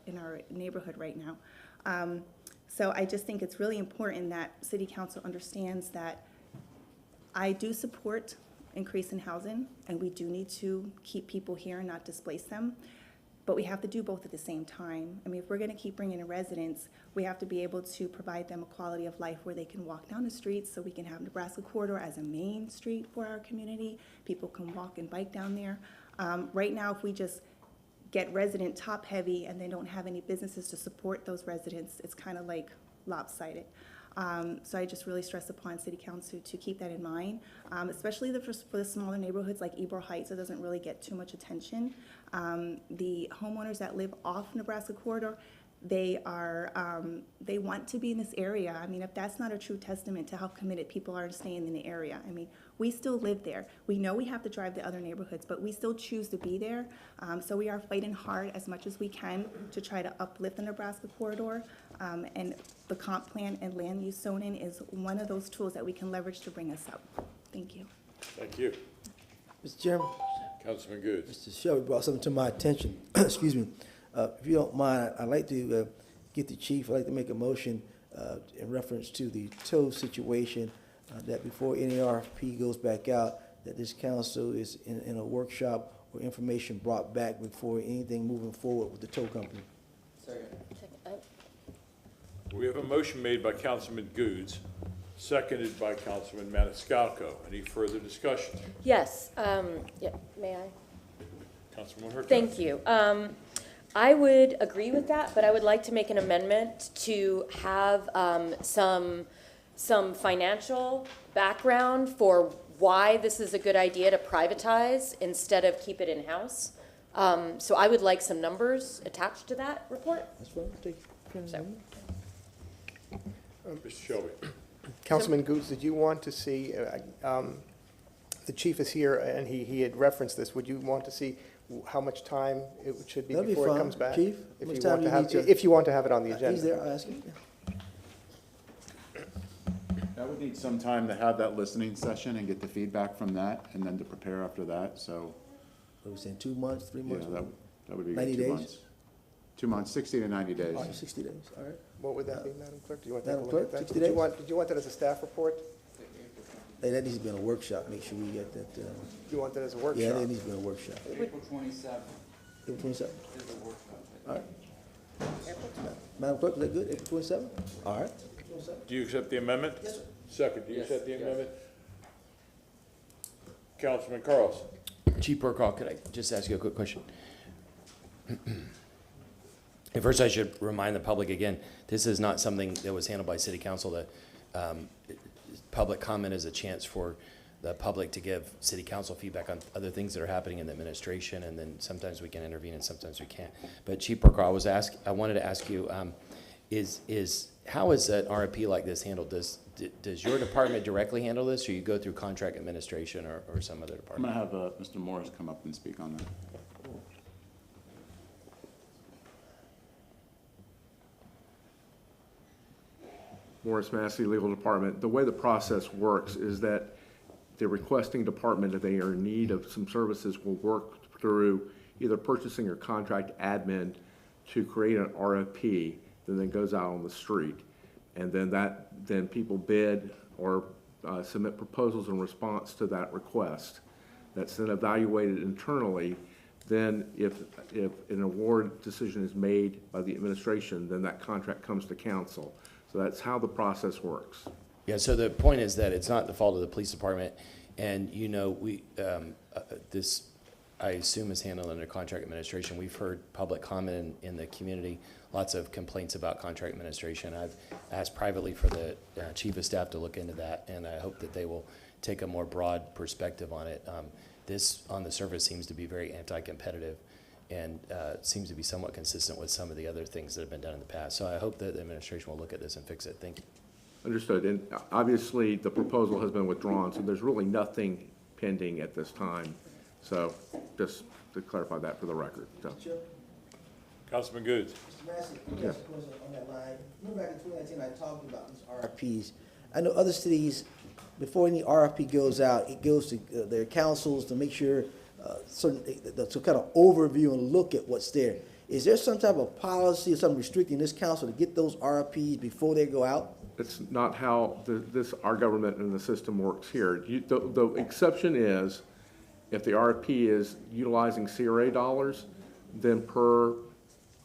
neighborhood right now. So I just think it's really important that City Council understands that I do support increase in housing, and we do need to keep people here and not displace them. But we have to do both at the same time. I mean, if we're going to keep bringing in residents, we have to be able to provide them a quality of life where they can walk down the streets, so we can have Nebraska corridor as a main street for our community. People can walk and bike down there. Right now, if we just get resident top heavy and they don't have any businesses to support those residents, it's kind of like lopsided. So I just really stress upon City Council to keep that in mind, especially for the smaller neighborhoods like Ybor Heights. It doesn't really get too much attention. The homeowners that live off Nebraska corridor, they want to be in this area. I mean, if that's not a true testament to how committed people are to staying in the area. I mean, we still live there. We know we have to drive to other neighborhoods, but we still choose to be there. So we are fighting hard as much as we can to try to uplift the Nebraska corridor. And the comp plan and land use zoning is one of those tools that we can leverage to bring us up. Thank you. Thank you. Mr. Chairman. Councilman Goods. Mr. Shelby brought something to my attention. Excuse me. If you don't mind, I'd like to get the chief, I'd like to make a motion in reference to the tow situation, that before any RFP goes back out, that this council is in a workshop or information brought back before anything moving forward with the tow company. We have a motion made by Councilman Goods, seconded by Councilman Maniscalco. Any further discussion? Yes, yeah, may I? Councilman Hurtado. Thank you. I would agree with that, but I would like to make an amendment to have some financial background for why this is a good idea to privatize instead of keep it in-house. So I would like some numbers attached to that report. That's fine. Take So. Mr. Shelby. Councilman Goods, did you want to see, the chief is here and he had referenced this, would you want to see how much time it should be That'd be before it fine. comes back? Chief, If how much you time want do to you have, need to- if you want to have it on the agenda. He's there, I'll ask him. I would need some time to have that listening session and get the feedback from that, and then to prepare after that, so. What are we saying, 2 months, 3 months? Yeah, that would be 90 good, 2 days? months. 2 months, 60 to 90 days. All right, 60 days, all right. What would that be, Madam Clerk? Do you want to take a Madam look at Clerk, that? 60 Did you days? want that as a staff report? Hey, that needs to be in a workshop, make sure we get that. You want that as a workshop? Yeah, that needs to be in a workshop. April 27th April 27th? is the workshop. All right. Madam Clerk, is that good, April 27th? All right. Do you accept the amendment? Yes, sir. Second, do you accept the amendment? Councilman Carlson. Chief Burkall, could I just ask you a quick question? And first, I should remind the public again, this is not something that was handled by City Council. The public comment is a chance for the public to give City Council feedback on other things that are happening in the administration, and then sometimes we can intervene and sometimes we can't. But Chief Burkall, I wanted to ask you, how is an RFP like this handled? Does your department directly handle this, or you go through contract administration or some other I'm department? going to have Mr. Morris come up and speak on that. Morris Massey, Legal Department. The way the process works is that the requesting department, if they are in need of some services, will work through either purchasing or contract admin to create an RFP that then goes out on the street. And then people bid or submit proposals in response to that request. That's then evaluated internally. Then if an award decision is made by the administration, then that contract comes to council. So that's how the process works. Yeah, so the point is that it's not the fault of the police department, and this, I assume, is handled under contract administration. We've heard public comment in the community, lots of complaints about contract administration. I've asked privately for the chief of staff to look into that, and I hope that they will take a more broad perspective on it. This, on the surface, seems to be very anti-competitive, and seems to be somewhat consistent with some of the other things that have been done in the past. So I hope that the administration will look at this and fix it. Thank you. Understood. And obviously, the proposal has been withdrawn, so there's really nothing pending at this time. So just to clarify that for the record. So. Councilman Goods. Mr. Massey, let me ask a question on that line. Remember back in 2019, I talked about these RFPs. I know other cities, before any RFP goes out, it goes to their councils to make sure so kind of overview and look at what's there. Is there some type of policy or something restricting this council to get those RFPs before they go out? It's not how our government and the system works here. The exception is if the RFP is utilizing CRA dollars, then per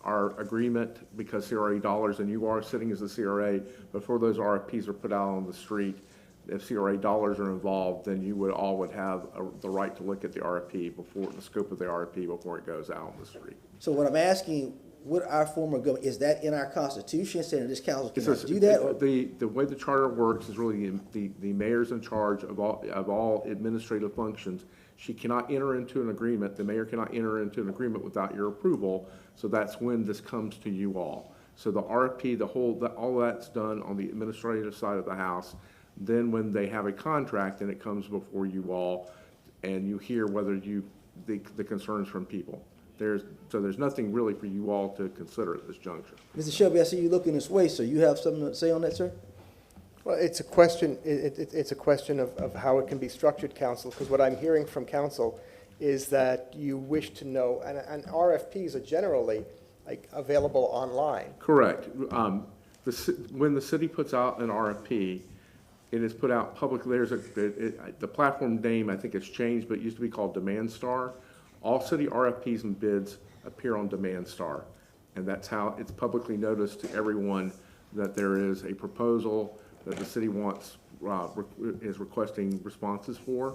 our agreement, because CRA dollars, and you are sitting as a CRA, before those RFPs are put out on the street, if CRA dollars are involved, then you would have the right to look at the RFP before the scope of the RFP before it goes out on the street. So what I'm asking, what our form of government, is that in our constitution saying this council cannot do that? Or? The way the charter works is really the mayor's in charge of all administrative functions. She cannot enter into an agreement, the mayor cannot enter into an agreement without your approval, so that's when this comes to you all. So the RFP, all that's done on the administrative side of the house. Then when they have a contract, then it comes before you all, and you hear whether the concerns from people. So there's nothing really for you all to consider at this juncture. Mr. Shelby, I see you looking this way, so you have something to say on that, sir? Well, it's a question, it's a question of how it can be structured, council, because what I'm hearing from council is that you wish to know, and RFPs are generally available online. Correct. When the city puts out an RFP, it is put out publicly. The platform name, I think, has changed, but it used to be called Demand Star. All city RFPs and bids appear on Demand Star, and that's how it's publicly noticed to everyone that there is a proposal that the city wants, is requesting responses for,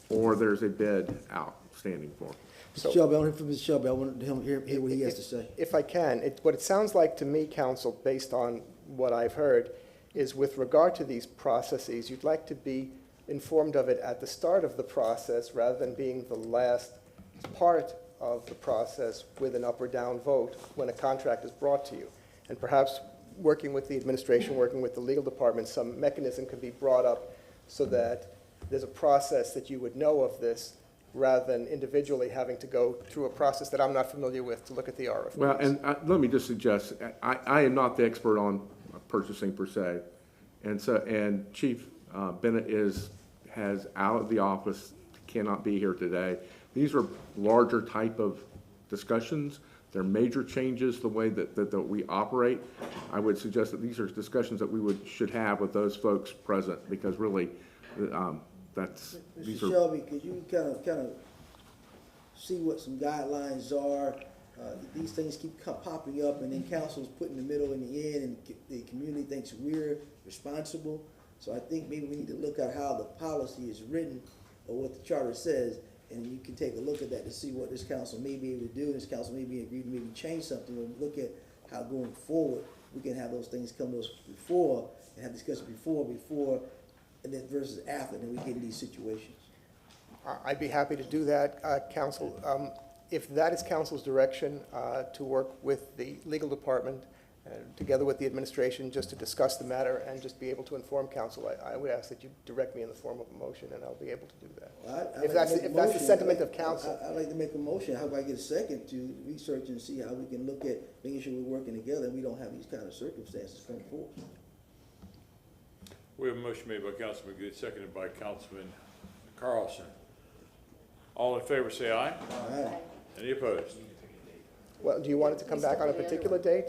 or there's a bid outstanding for. Mr. Shelby, I want to hear from Mr. Shelby. I want to hear what he has to say. If I can, what it sounds like to me, council, based on what I've heard, is with regard to these processes, you'd like to be informed of it at the start of the process rather than being the last part of the process with an up or down vote when a contract is brought to you. And perhaps working with the administration, working with the legal department, some mechanism could be brought up so that there's a process that you would know of this rather than individually having to go through a process that I'm not familiar with to look at the RFPs. Well, and let me just suggest, I am not the expert on purchasing per se, and Chief Bennett has out of the office, cannot be here today. These are larger type of discussions. They're major changes the way that we operate. I would suggest that these are discussions that we should have with those folks present, because really, Mr. Shelby, could you kind of see what some guidelines are These things keep popping up, and then council's put in the middle in the end, and the community thinks we're responsible. So I think maybe we need to look at how the policy is written, or what the charter says, and you can take a look at that to see what this council may be able to do. This council may be agreed to maybe change something, or look at how going forward, we can have those things come to us before, and have discussion before, and then versus after, then we get in these situations. I'd be happy to do that, council. If that is council's direction, to work with the legal department, together with the administration, just to discuss the matter and just be able to inform council, I would ask that you direct me in the form of a motion, and I'll be able to do that. Well, If that's the sentiment of council. I'd like to make a motion. How about I get a second to research and see how we can look at making sure we're working together and we don't have these kind of circumstances come forward. We have a motion made by Councilman Good, seconded by Councilman Carlson. All in favor say aye. Aye. Any opposed? Well, do you want it to come back on a particular date?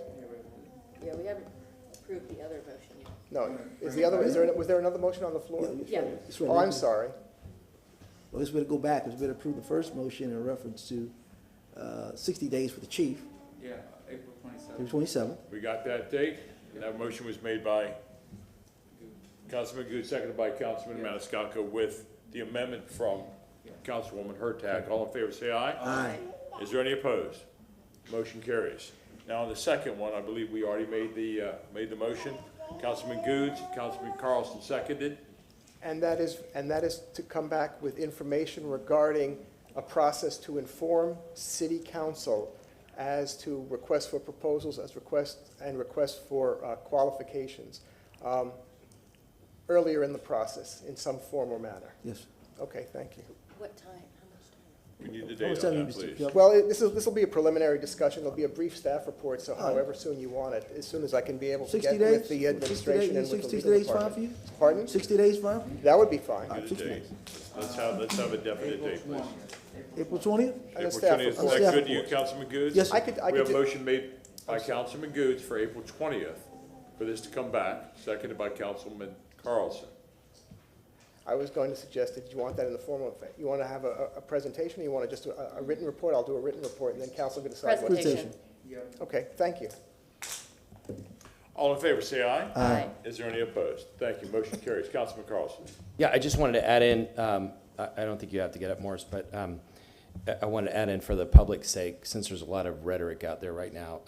Yeah, we haven't approved the other motion yet. No. Was there another motion on the floor? Yeah. Oh, I'm sorry. Well, let's better go back. Let's better approve the first motion in reference to 60 days for the chief. Yeah, April 27th. April 27th. We got that date. That motion was made by Councilman Good, seconded by Councilman Maniscalco, with the amendment from Councilwoman Hurtak. All in favor say aye. Aye. Is there any opposed? Motion carries. Now on the second one, I believe we already made the motion. Councilman Goods, Councilman Carlson seconded. And that is to come back with information regarding a process to inform city council as to requests for proposals, requests for qualifications earlier in the process, in some form or manner. Yes. Okay, thank you. What time? How much time? We need the date on that, please. Well, this will be a preliminary discussion. It'll be a brief staff report, so however soon you want it, as soon as I can be able to 60 get days? with the administration and with the 60 legal days fine department. for you? Pardon? 60 days fine for you? That would be fine. Get a date. Let's have a definite date, please. April 20th? April 20th, is that good to you, Councilman Goods? Yes, I could We have a do- motion made by Councilman Goods for April 20th for this to come back, seconded by Councilman Carlson. I was going to suggest that you want that in the form of, you want to have a presentation, or you want to just do a written report? I'll do a written report, and then council can decide what. Presentation. Okay, thank you. All in favor, say aye. Aye. Is there any opposed? Thank you. Motion carries. Councilman Carlson. Yeah, I just wanted to add in, I don't think you have to get up, Morris, but I wanted to add in for the public's sake, since there's a lot of rhetoric out there right now,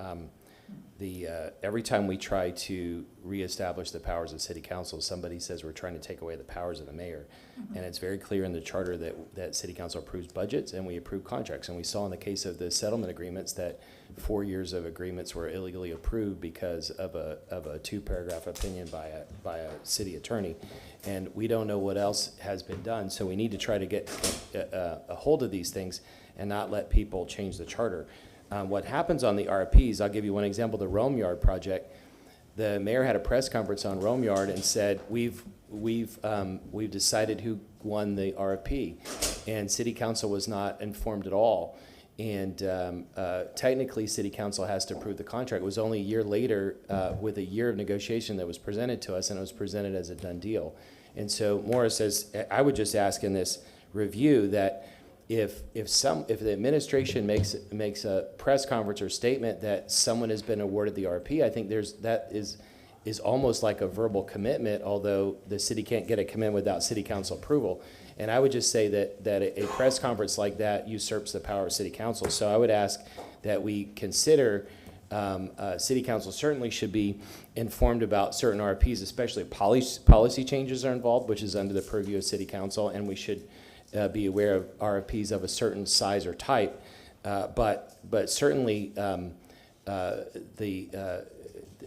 every time we try to reestablish the powers of city council, somebody says we're trying to take away the powers of the mayor. And it's very clear in the charter that city council approves budgets and we approve contracts. And we saw in the case of the settlement agreements that 4 years of agreements were illegally approved because of a 2-paragraph opinion by a city attorney. And we don't know what else has been done. So we need to try to get a hold of these things and not let people change the charter. What happens on the RFPs, I'll give you one example, the Rome Yard project. The mayor had a press conference on Rome Yard and said, we've decided who won the RFP. And city council was not informed at all. And technically, city council has to approve the contract. It was only a year later, with a year of negotiation, that was presented to us, and it was presented as a done deal. And so Morris says, I would just ask in this review that if the administration makes a press conference or statement that someone has been awarded the RFP, I think that is almost like a verbal commitment, although the city can't get a commitment without city council approval. And I would just say that a press conference like that usurps the power of city council. So I would ask that we consider city council certainly should be informed about certain RFPs, especially if policy changes are involved, which is under the purview of city council, and we should be aware of RFPs of a certain size or type, but certainly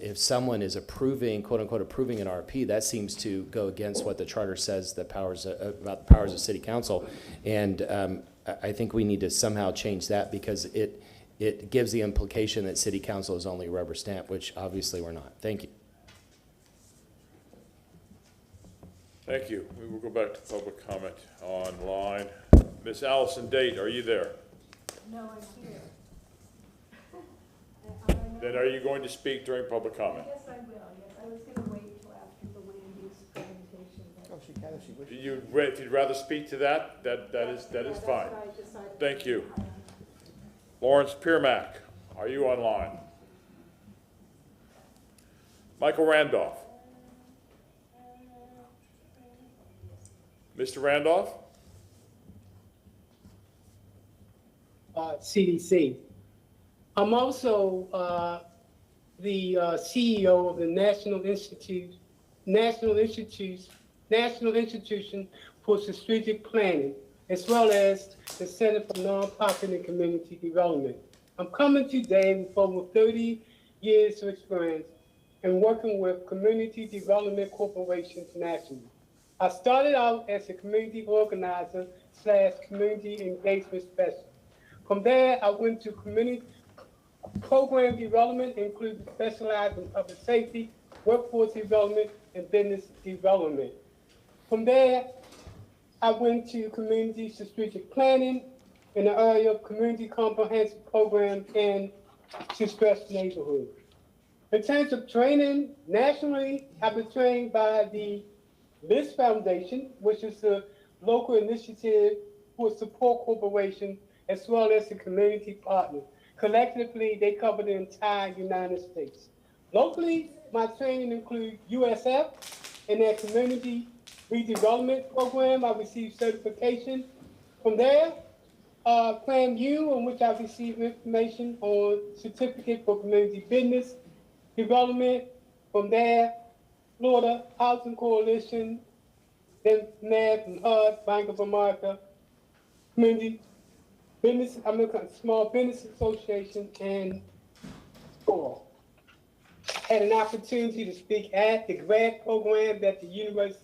if someone is approving, quote unquote, approving an RFP, that seems to go against what the charter says about the powers of city council, and I think we need to somehow change that because it gives the implication that city council is only a rubber stamp, which obviously we're not. Thank you. Thank you. We will go back to public comment online. Miss Allison Date, are you there? No, I'm here. Then are you going to speak during public comment? Yes, I will. Yes, I was going to wait till after the land use presentation. Oh, she can if she wishes. If you'd rather speak to that is fine. Thank you. Lawrence Piermack, are you online? Michael Randolph. Mr. Randolph? CDC. I'm also the CEO of the National Institution for Strategic Planning, as well as the Center for Nonprofit and Community Development. I'm coming today with over 30 years of experience in working with community development corporations nationally. I started out as a community organizer / community engagement specialist. From there, I went to community program development, including specialized in public safety, workforce development, and business development. From there, I went to community strategic planning in the area of community comprehensive programs in distressed neighborhoods. In terms of training, nationally, I've been trained by the LIST Foundation, which is the local initiative for support corporation, as well as the community partners. Collectively, they cover the entire United States. Locally, my training includes USF and their community redevelopment program. I received certification. From there, Plan U, in which I received information on certificate for community business development. From there, Florida Housing Coalition, then NAB and HUD, Bank of America, Community Business, Small Business Association, and SCORE. Had an opportunity to speak at the grad program at the University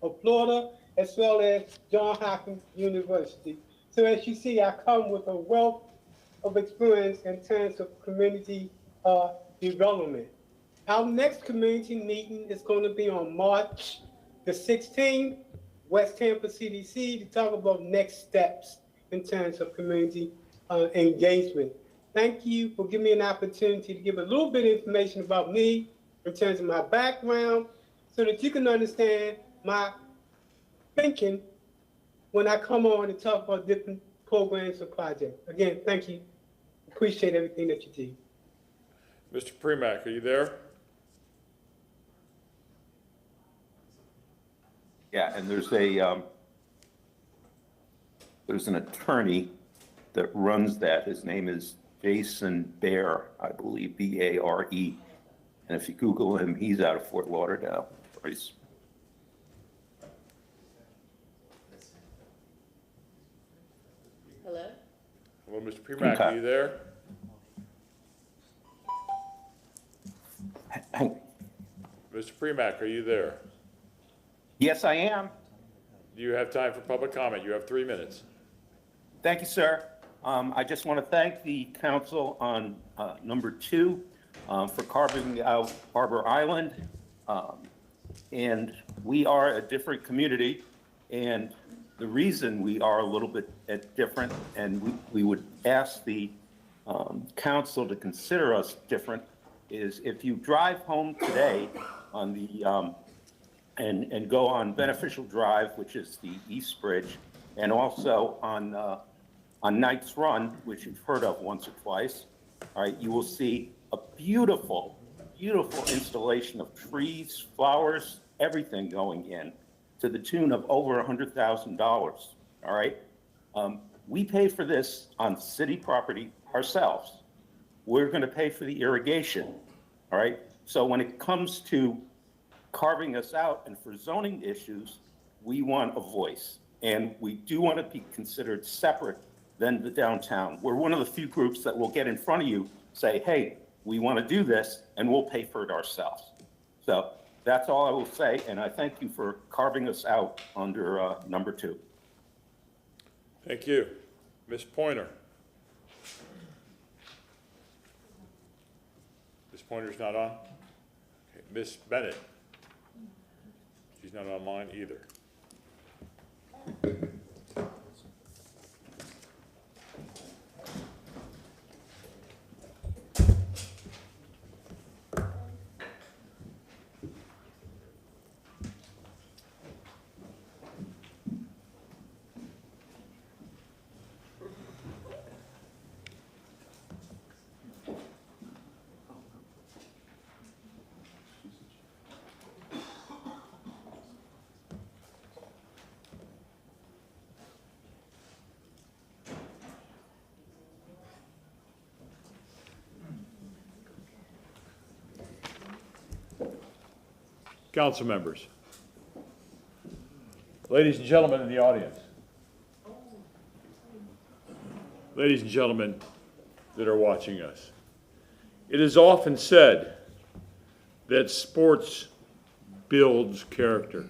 of Florida, as well as Johns Hopkins University. So as you see, I come with a wealth of experience in terms of community development. Our next community meeting is going to be on March the 16th, West Tampa CDC, to talk about next steps in terms of community engagement. Thank you for giving me an opportunity to give a little bit of information about me in terms of my background, so that you can understand my thinking when I come on and talk about different programs or projects. Again, thank you. Appreciate everything that you do. Mr. Premack, are you there? Yeah, and there's an attorney that runs that. His name is Jason Bear, I believe, B-A-R-E. And if you Google him, he's out of Fort Lauderdale. Hello? Hello, Mr. Premack, are you there? Mr. Premack, are you there? Yes, I am. Do you have time for public comment? You have 3 minutes. Thank you, sir. I just want to thank the council on number 2 for carving out Harbor Island. And we are a different community, and the reason we are a little bit different, and we would ask the council to consider us different, is if you drive home today on the and go on Beneficial Drive, which is the East Bridge, and also on Knight's Run, which you've heard of once or twice, all right, you will see a beautiful, beautiful installation of trees, flowers, everything going in to the tune of over $100,000, all right? We pay for this on city property ourselves. We're gonna pay for the irrigation, all right? So when it comes to carving us out and for zoning issues, we want a voice. And we do want to be considered separate than the downtown. We're one of the few groups that will get in front of you, say, hey, we want to do this, and we'll pay for it ourselves. So that's all I will say, and I thank you for carving us out under number 2. Thank you. Ms. Pointer. Ms. Pointer's not on? Okay. Ms. Bennett. She's not online either. council members, ladies and gentlemen in the audience, ladies and gentlemen that are watching us, it is often said that sports builds character.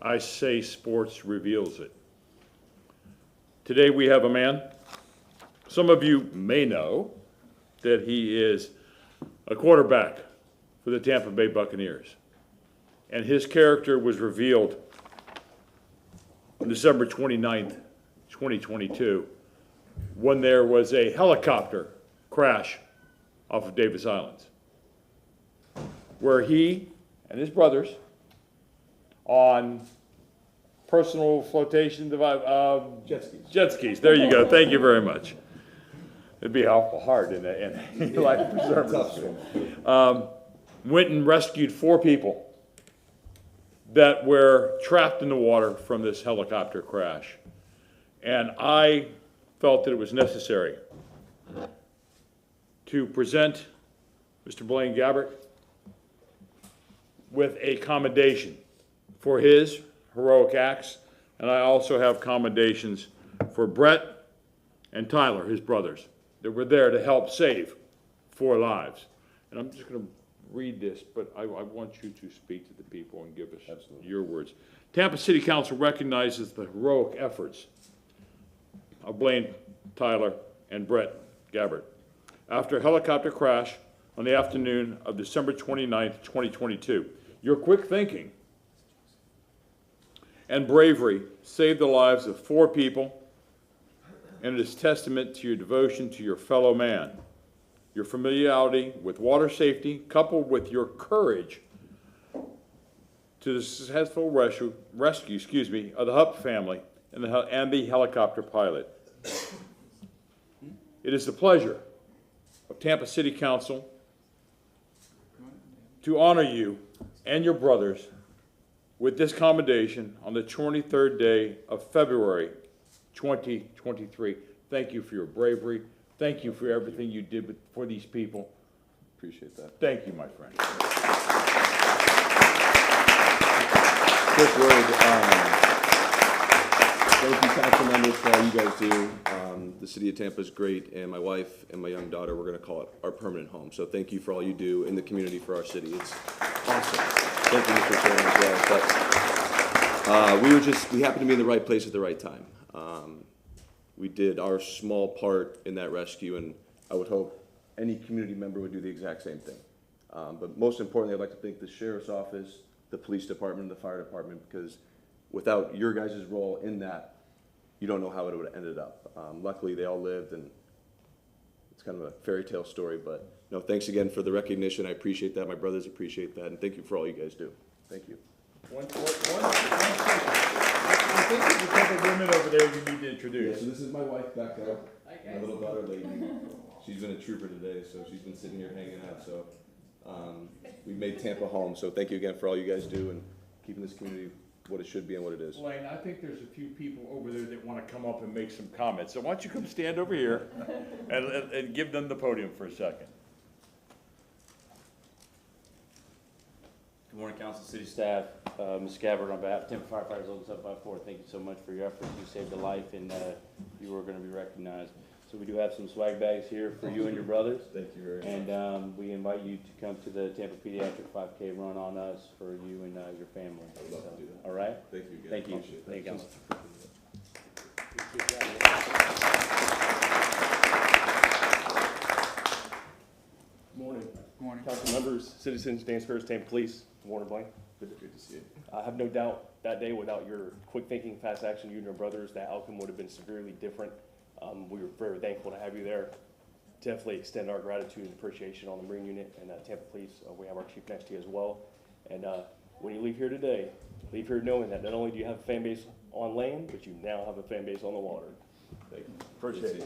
I say sports reveals it. Today we have a man, some of you may know that he is a quarterback for the Tampa Bay Buccaneers. And his character was revealed on December 29th, 2022, when there was a helicopter crash off of Davis Islands, where he and his brothers, on personal flotation device, jet skis, there you go, thank you very much. It'd be awful hard in life preservers. Went and rescued 4 people that were trapped in the water from this helicopter crash. And I felt that it was necessary to present Mr. Blaine Gabbert with a commendation for his heroic acts, and I also have commendations for Brett and Tyler, his brothers, that were there to help save 4 lives. And I'm just going to read this, but I want you to speak to the people and give us your words. Tampa City Council recognizes the heroic efforts of Blaine, Tyler, and Brett Gabbert after a helicopter crash on the afternoon of December 29th, 2022. Your quick thinking and bravery saved the lives of 4 people, and it is testament to your devotion to your fellow man. Your familiarity with water safety, coupled with your courage to the successful rescue of the Hupp family and the helicopter pilot. It is the pleasure of Tampa City Council to honor you and your brothers with this commendation on the 23rd day of February 2023. Thank you for your bravery. Thank you for everything you did for these people. Appreciate that. Thank you, my friend. Quick word. Thank you, council members, for all you guys do. The city of Tampa is great, and my wife and my young daughter, we're going to call it our permanent home. So thank you for all you do in the community for our city. It's awesome. Thank you, Mr. Chairman, as well. But we happened to be in the right place at the right time. We did our small part in that rescue, and I would hope any community member would do the exact same thing. But most importantly, I'd like to thank the Sheriff's Office, the Police Department, and the Fire Department, because without your guys' role in that, you don't know how it would have ended up. Luckily, they all lived, and it's kind of a fairy tale story, but no, thanks again for the recognition. I appreciate that. My brothers appreciate that, and thank you for all you guys do. Thank you. I think there's a couple of women over there you need to introduce. Yeah, so this is my wife, Becca, my little daughter, Lady. She's been a trooper today, so she's been sitting here hanging out. So we've made Tampa home. So thank you again for all you guys do and keeping this community what it should be and what it is. Blaine, I think there's a few people over there that want to come up and make some comments. So why don't you come stand over here and give them the podium for a second. Good morning, council, city staff. Ms. Gabbard, on behalf of Tampa Firefighters Local 754, thank you so much for your efforts. You saved a life, and you are going to be recognized. So we do have some swag bags here for you and your brothers. Thank you very much. And we invite you to come to the Tampa Pediatric 5K run on us for you and your family. I would love to do that. All right? Thank you again. Thank you. Appreciate it. Thank you, council. Morning. Morning. Council members, citizens, Dansville, Tampa Police, Warner Blaine. Good to see you. I have no doubt that day, without your quick thinking, fast action, you and your brothers, that outcome would have been severely different. We were very thankful to have you there. Definitely extend our gratitude and appreciation on the Marine Unit and Tampa Police. We have our chief next to you as well. And when you leave here today, leave here knowing that not only do you have a fan base on land, but you now have a fan base on the water. Thank you. Appreciate it.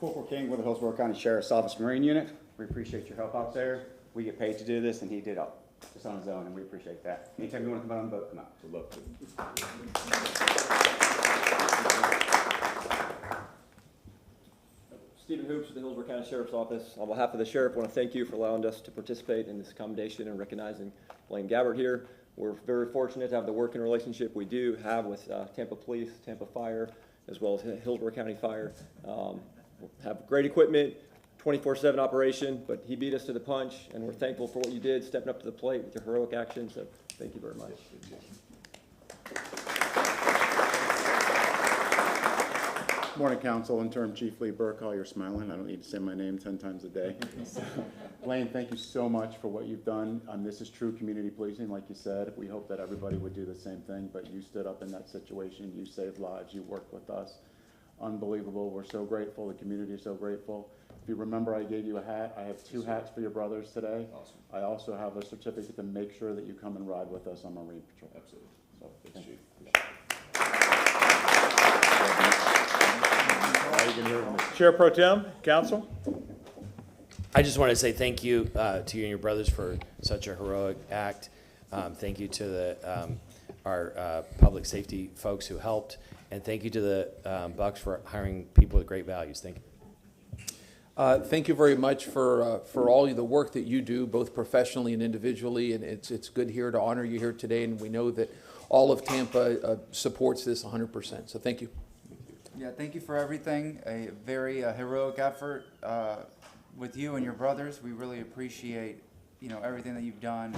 Corporal King with the Hillsborough County Sheriff's Office Marine Unit. We appreciate your help out there. We get paid to do this, and he did it just on his own, and we appreciate that. Anytime you want to come out on the boat, come out. Would love to. Stephen Hoops, Bruce with the Hillsborough County Sheriff's Office. On behalf of the sheriff, I want to thank you for allowing us to participate in this accommodation and recognizing Blaine Gabbert here. We're very fortunate to have the working relationship we do have with Tampa Police, Tampa Fire, as well as Hillsborough County Fire. Have great equipment, 24/7 operation, but he beat us to the punch, and we're thankful for what you did, stepping up to the plate with your heroic action, so thank you very much. Morning, Council. Interim Chief Lee Burkall, you're smiling. I don't need to say my name 10 times a day. Blaine, thank you so much for what you've done. This is true community policing, like you said. We hope that everybody would do the same thing, but you stood up in that situation. You saved lives. You worked with us. Unbelievable. We're so grateful. The community is so grateful. If you remember, I gave you a hat. I have 2 hats for your brothers today. Awesome. I also have a certificate to make sure that you come and ride with us on Marine Patrol. Absolutely. So, thank you. Chair Pro Tem, Council. I just want to say thank you to you and your brothers for such a heroic act. Thank you to our public safety folks who helped, and thank you to the Bucks for hiring people with great values. Thank you. Thank you very much for all the work that you do, both professionally and individually, and it's good here to honor you here today, and we know that all of Tampa supports this 100%, so thank you. Yeah, thank you for everything. A very heroic effort with you and your brothers. We really appreciate, everything that you've done,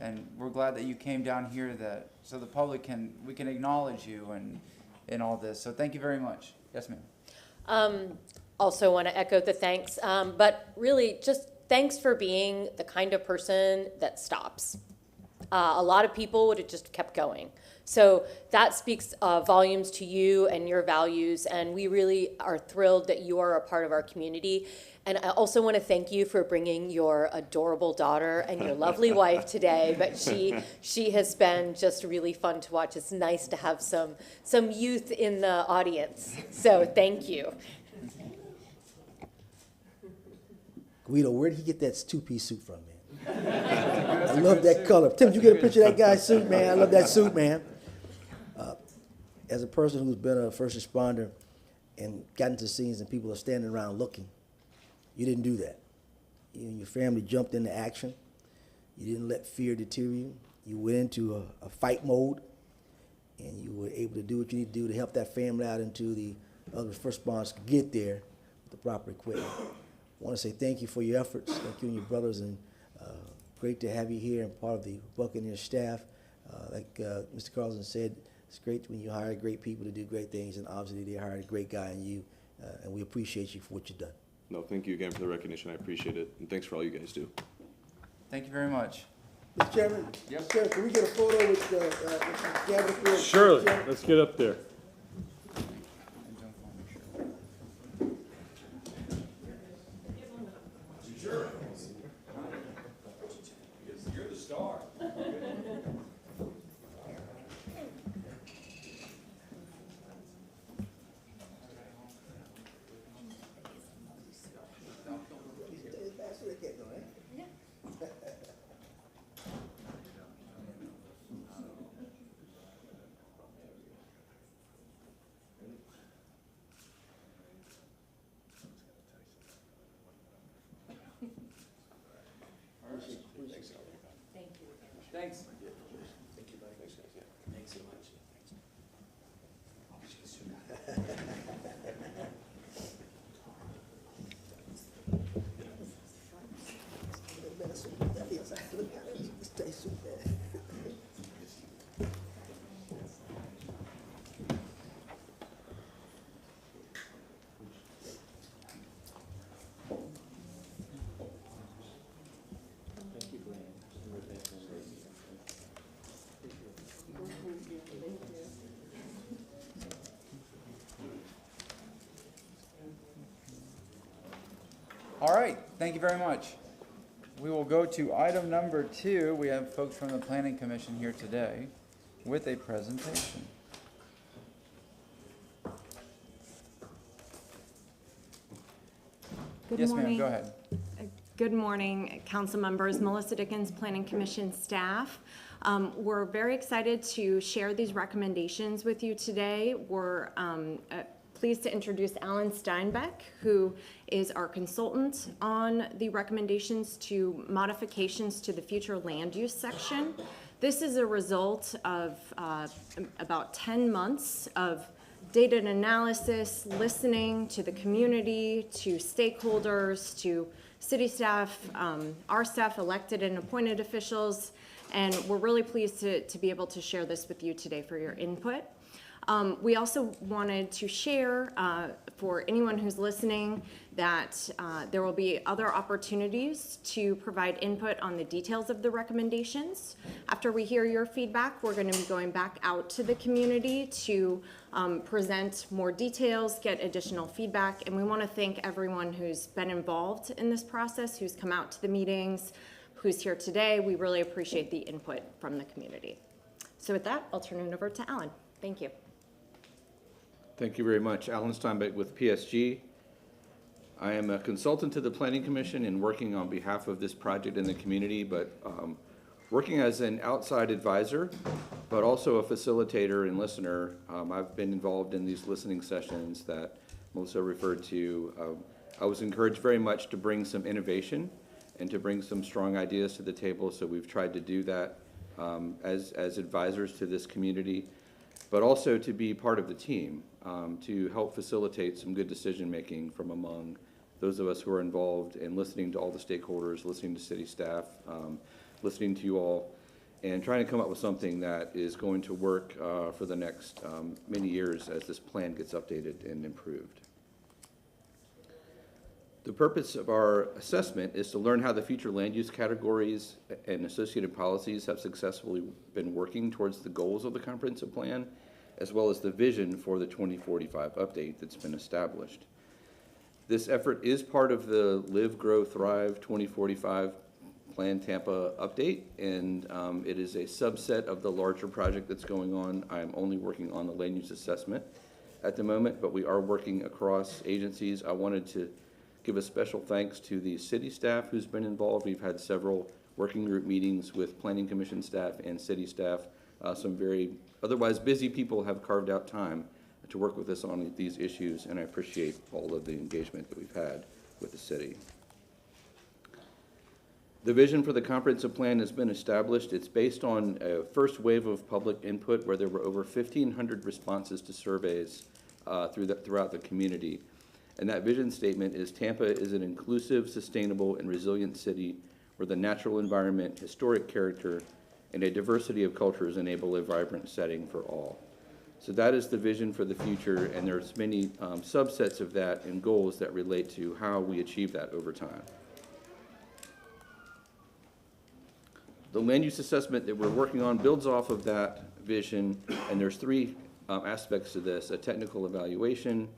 and we're glad that you came down here so the public we can acknowledge you and all this. So thank you very much. Yes, ma'am. Also want to echo the thanks, but really just thanks for being the kind of person that stops. A lot of people would have just kept going. So that speaks volumes to you and your values, and we really are thrilled that you are a part of our community. And I also want to thank you for bringing your adorable daughter and your lovely wife today, but she has been just really fun to watch. It's nice to have some youth in the audience, so thank you. Guido, where did he get that 2-piece suit from, man? I love that color. Tim, did you get a picture of that guy's suit, man? I love that suit, man. As a person who's been a first responder and gotten to scenes and people are standing around looking, you didn't do that. You and your family jumped into action. You didn't let fear deter you. You went into a fight mode, and you were able to do what you need to do to help that family out until the other first responders could get there with the proper equipment. I want to say thank you for your efforts. Thank you and your brothers, and great to have you here and part of the Buccaneer staff. Like Mr. Carlson said, it's great when you hire great people to do great things, and obviously they hired a great guy in you, and we appreciate you for what you've done. No, thank you again for the recognition. I appreciate it, and thanks for all you guys do. Thank you very much. Mr. Chairman, Mr. Chairman, can we get a photo with Mr. Gabbert? Surely, let's get up there. You're the star. Thanks. Thank you, buddy. Thanks so much. All right, thank you very much. We will go to item number 2. We have folks from the Planning Commission here today with a presentation. Good Yes, morning. ma'am, go ahead. Good morning, council members, Melissa Dickens, Planning Commission staff. We're very excited to share these recommendations with you today. We're pleased to introduce Alan Steinbeck, who is our consultant on the recommendations to modifications to the future land use section. This is a result of about 10 months of data and analysis, listening to the community, to stakeholders, to city staff, our staff, elected and appointed officials, and we're really pleased to be able to share this with you today for your input. We also wanted to share for anyone who's listening that there will be other opportunities to provide input on the details of the recommendations. After we hear your feedback, we're going to be going back out to the community to present more details, get additional feedback, and we want to thank everyone who's been involved in this process, who's come out to the meetings, who's here today. We really appreciate the input from the community. So with that, I'll turn it over to Alan. Thank you. Thank you very much. Alan Steinbeck with PSG. I am a consultant to the Planning Commission and working on behalf of this project in the community, but working as an outside advisor, but also a facilitator and listener. I've been involved in these listening sessions that Melissa referred to. I was encouraged very much to bring some innovation and to bring some strong ideas to the table, so we've tried to do that as advisors to this community, but also to be part of the team, to help facilitate some good decision-making from among those of us who are involved in listening to all the stakeholders, listening to city staff, listening to you all, and trying to come up with something that is going to work for the next many years as this plan gets updated and improved. The purpose of our assessment is to learn how the future land use categories and associated policies have successfully been working towards the goals of the comprehensive plan, as well as the vision for the 2045 update that's been established. This effort is part of the Live, Grow, Thrive 2045 Plan Tampa update, and it is a subset of the larger project that's going on. I'm only working on the land use assessment at the moment, but we are working across agencies. I wanted to give a special thanks to the city staff who's been involved. We've had several working group meetings with Planning Commission staff and city staff. Some very otherwise busy people have carved out time to work with us on these issues, and I appreciate all of the engagement that we've had with the city. The vision for the comprehensive plan has been established. It's based on a first wave of public input where there were over 1,500 responses to surveys throughout the community. And that vision statement is Tampa is an inclusive, sustainable, and resilient city where the natural environment, historic character, and a diversity of cultures enable a vibrant setting for all. So that is the vision for the future, and there's many subsets of that and goals that relate to how we achieve that over time. The land use assessment that we're working on builds off of that vision, and there's three aspects to this: a technical evaluation,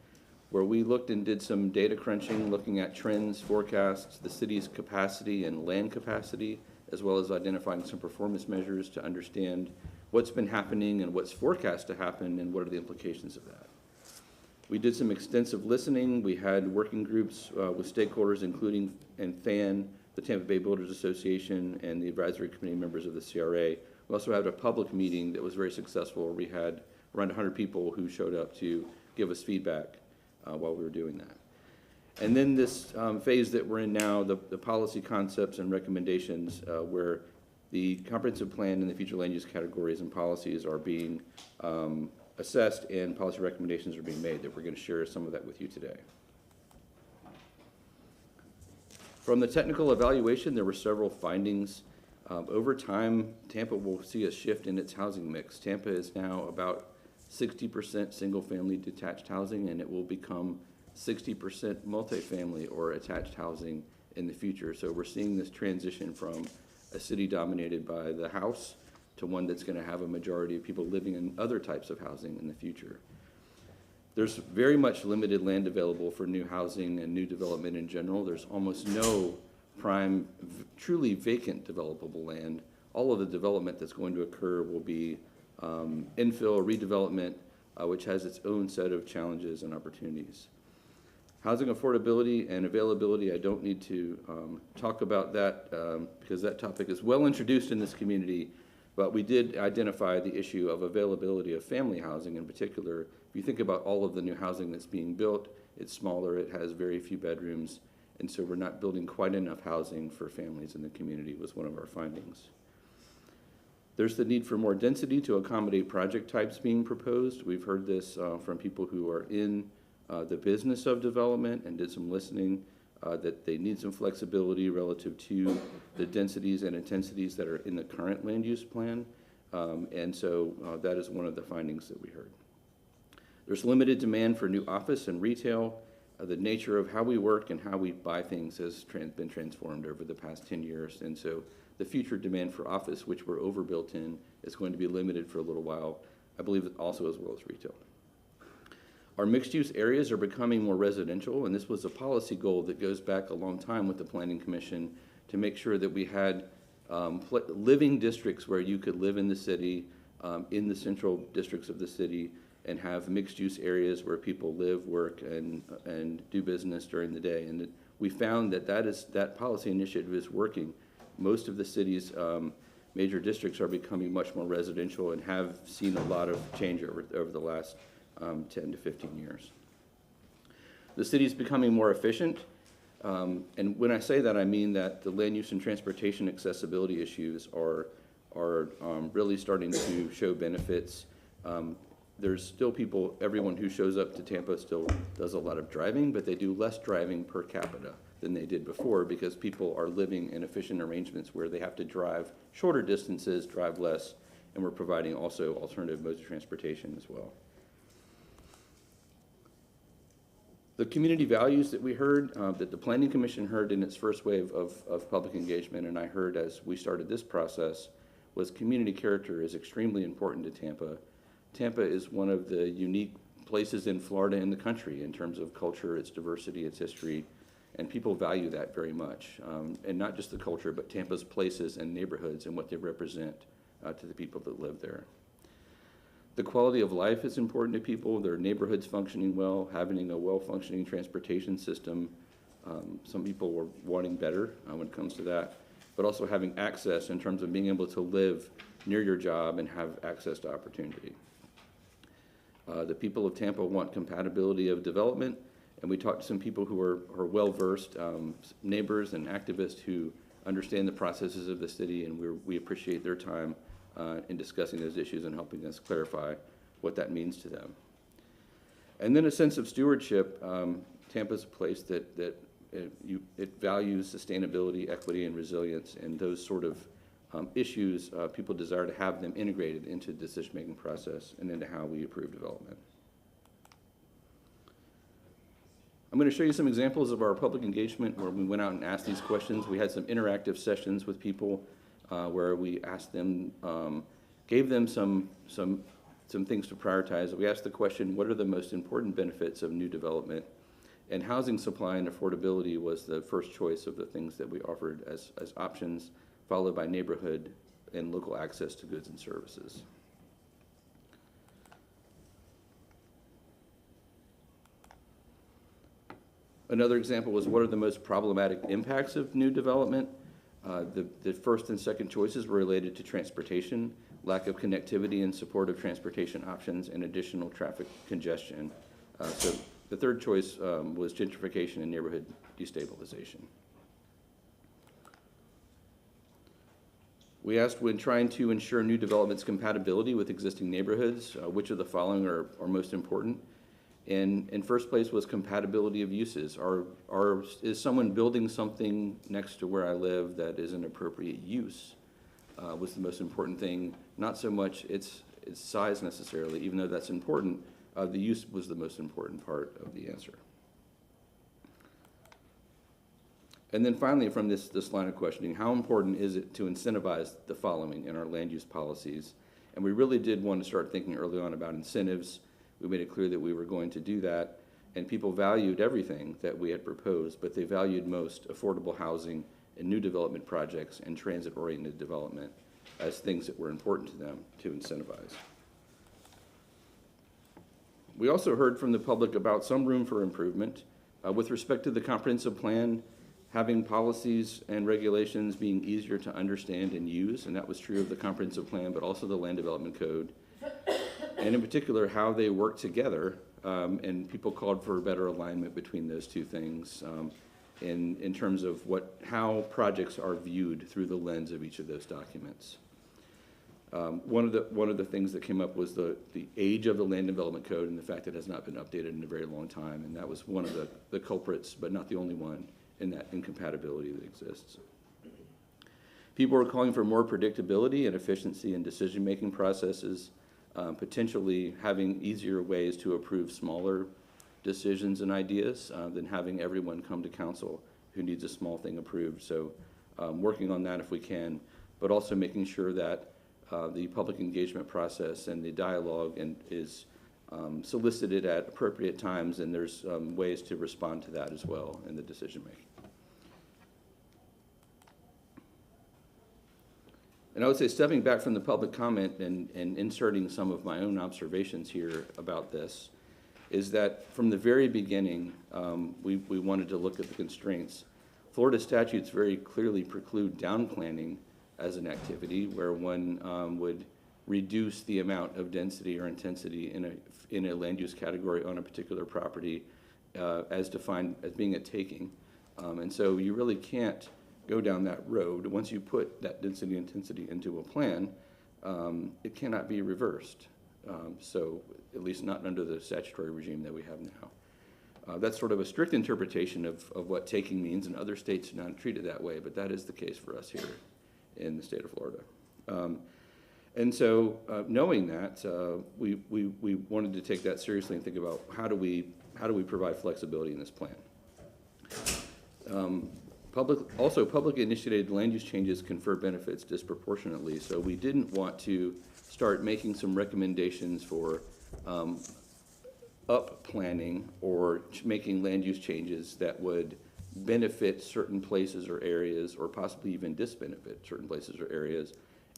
where we looked and did some data crunching, looking at trends, forecasts, the city's capacity and land capacity, as well as identifying some performance measures to understand what's been happening and what's forecast to happen and what are the implications of that. We did some extensive listening. We had working groups with stakeholders, including and FAN, the Tampa Bay Builders Association, and the advisory committee members of the CRA. We also had a public meeting that was very successful, where we had around 100 people who showed up to give us feedback while we were doing that. And then this phase that we're in now, the policy concepts and recommendations, where the comprehensive plan and the future land use categories and policies are being assessed and policy recommendations are being made, that we're going to share some of that with you today. From the technical evaluation, there were several findings. Over time, Tampa will see a shift in its housing mix. Tampa is now about 60% single-family detached housing, and it will become 60% multifamily or attached housing in the future. So we're seeing this transition from a city dominated by the house to one that's going to have a majority of people living in other types of housing in the future. There's very much limited land available for new housing and new development in general. There's almost no prime, truly vacant developable land. All of the development that's going to occur will be infill, redevelopment, which has its own set of challenges and opportunities. Housing affordability and availability, I don't need to talk about that because that topic is well introduced in this community, but we did identify the issue of availability of family housing in particular If you think about all of the new housing that's being built, it's smaller, it has very few bedrooms, and so we're not building quite enough housing for families in the community, was one of our findings. There's the need for more density to accommodate project types being proposed. We've heard this from people who are in the business of development and did some listening, that they need some flexibility relative to the densities and intensities that are in the current land use plan. And so that is one of the findings that we heard. There's limited demand for new office and retail. The nature of how we work and how we buy things has been transformed over the past 10 years. And so the future demand for office, which we're overbuilt in, is going to be limited for a little while, I believe also as well as retail. Our mixed-use areas are becoming more residential, and this was a policy goal that goes back a long time with the Planning Commission to make sure that we had living districts where you could live in the city, in the central districts of the city, and have mixed-use areas where people live, work, and do business during the day. And we found that that policy initiative is working. Most of the city's major districts are becoming much more residential and have seen a lot of change over the last 10 to 15 years. The city is becoming more efficient, and when I say that, I mean that the land use and transportation accessibility issues are really starting to show benefits. There's still people, everyone who shows up to Tampa still does a lot of driving, but they do less driving per capita than they did before because people are living in efficient arrangements where they have to drive shorter distances, drive less, and we're providing also alternative modes of transportation as well. The community values that we heard, that the Planning Commission heard in its first wave of public engagement, and I heard as we started this process, was community character is extremely important to Tampa. Tampa is one of the unique places in Florida in the country in terms of culture, its diversity, its history, and people value that very much. And not just the culture, but Tampa's places and neighborhoods and what they represent to the people that live there. The quality of life is important to people, their neighborhoods functioning well, having a well-functioning transportation system. Some people were wanting better when it comes to that, but also having access in terms of being able to live near your job and have access to opportunity. The people of Tampa want compatibility of development, and we talked to some people who are well-versed, neighbors and activists who understand the processes of the city, and we appreciate their time in discussing those issues and helping us clarify what that means to them. And then a sense of stewardship. Tampa's a place that it values sustainability, equity, and resilience, and those sort of issues, people desire to have them integrated into the decision-making process and into how we approve development. I'm going to show you some examples of our public engagement where we went out and asked these questions. We had some interactive sessions with people where we asked them, gave them some things to prioritize. We asked the question, what are the most important benefits of new development? And housing supply and affordability was the first choice of the things that we offered as options, followed by neighborhood and local access to goods and services. Another example was what are the most problematic impacts of new development? The first and second choices were related to transportation, lack of connectivity and supportive transportation options, and additional traffic congestion. So the third choice was gentrification and neighborhood destabilization. We asked, when trying to ensure new development's compatibility with existing neighborhoods, which of the following are most important? And in first place was compatibility of uses. Is someone building something next to where I live that is an appropriate use? Was the most important thing. Not so much its size necessarily, even though that's important. The use was the most important part of the answer. And then finally, from this line of questioning, how important is it to incentivize the following in our land use policies? And we really did want to start thinking early on about incentives. We made it clear that we were going to do that, and people valued everything that we had proposed, but they valued most affordable housing and new development projects and transit-oriented development as things that were important to them to incentivize. We also heard from the public about some room for improvement. With respect to the comprehensive plan, having policies and regulations being easier to understand and use, and that was true of the comprehensive plan, but also the land development code. and in particular, how they work together. And people called for better alignment between those two things in terms of how projects are viewed through the lens of each of those documents. One of the things that came up was the age of the land development code and the fact that it has not been updated in a very long time, and that was one of the culprits, but not the only one, in that incompatibility that exists. People are calling for more predictability and efficiency in decision-making processes, potentially having easier ways to approve smaller decisions and ideas than having everyone come to council who needs a small thing approved. So working on that if we can, but also making sure that the public engagement process and the dialogue is solicited at appropriate times, and there's ways to respond to that as well in the decision making. And I would say, stepping back from the public comment and inserting some of my own observations here about this, is that from the very beginning, we wanted to look at the constraints. Florida statutes very clearly preclude down planning as an activity where one would reduce the amount of density or intensity in a land use category on a particular property as defined as being a taking. And so you really can't go down that road. Once you put that density intensity into a plan, it cannot be reversed. So at least not under the statutory regime that we have now. That's sort of a strict interpretation of what taking means, and other states do not treat it that way, but that is the case for us here in the state of Florida. And so knowing that, we wanted to take that seriously and think about how do we provide flexibility in this plan. Public initiated land use changes confer benefits disproportionately, so we didn't want to start making some recommendations for up planning or making land use changes that would benefit certain places or areas, or possibly even disbenefit certain places or areas,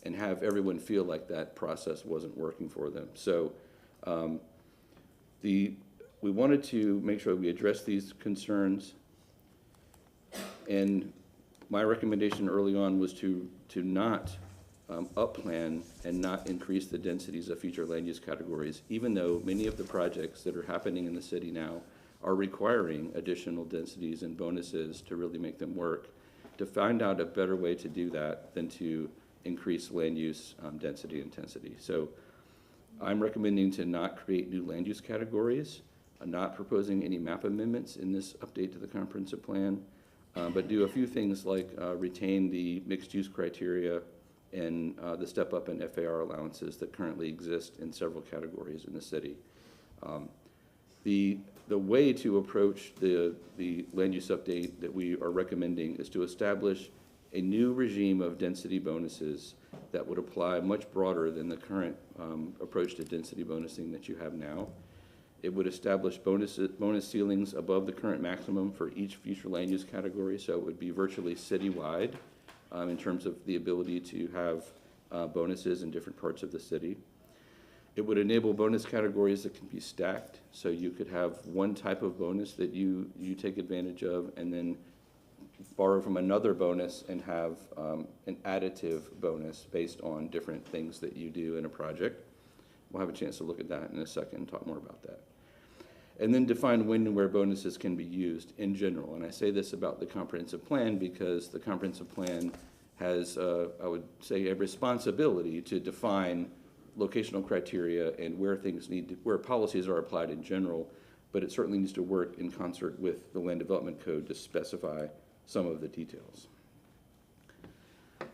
and have everyone feel like that process wasn't working for them. So we wanted to make sure we address these concerns. And my recommendation early on was to not up-plan and not increase the densities of future land use categories, even though many of the projects that are happening in the city now are requiring additional densities and bonuses to really make them work, to find out a better way to do that than to increase land use density intensity. So I'm recommending to not create new land use categories, not proposing any map amendments in this update to the comprehensive plan, but do a few things like retain the mixed use criteria and the step up in FAR allowances that currently exist in several categories in the city. The way to approach the land use update that we are recommending is to establish a new regime of density bonuses that would apply much broader than the current approach to density bonusing that you have now. It would establish bonus ceilings above the current maximum for each future land use category, so it would be virtually citywide in terms of the ability to have bonuses in different parts of the city. It would enable bonus categories that can be stacked, so you could have one type of bonus that you take advantage of and then borrow from another bonus and have an additive bonus based on different things that you do in a project. We'll have a chance to look at that in a second and talk more about that. And then define when and where bonuses can be used in general. And I say this about the comprehensive plan because the comprehensive plan has, I would say, a responsibility to define locational criteria and where things where policies are applied in general, but it certainly needs to work in concert with the land development code to specify some of the details.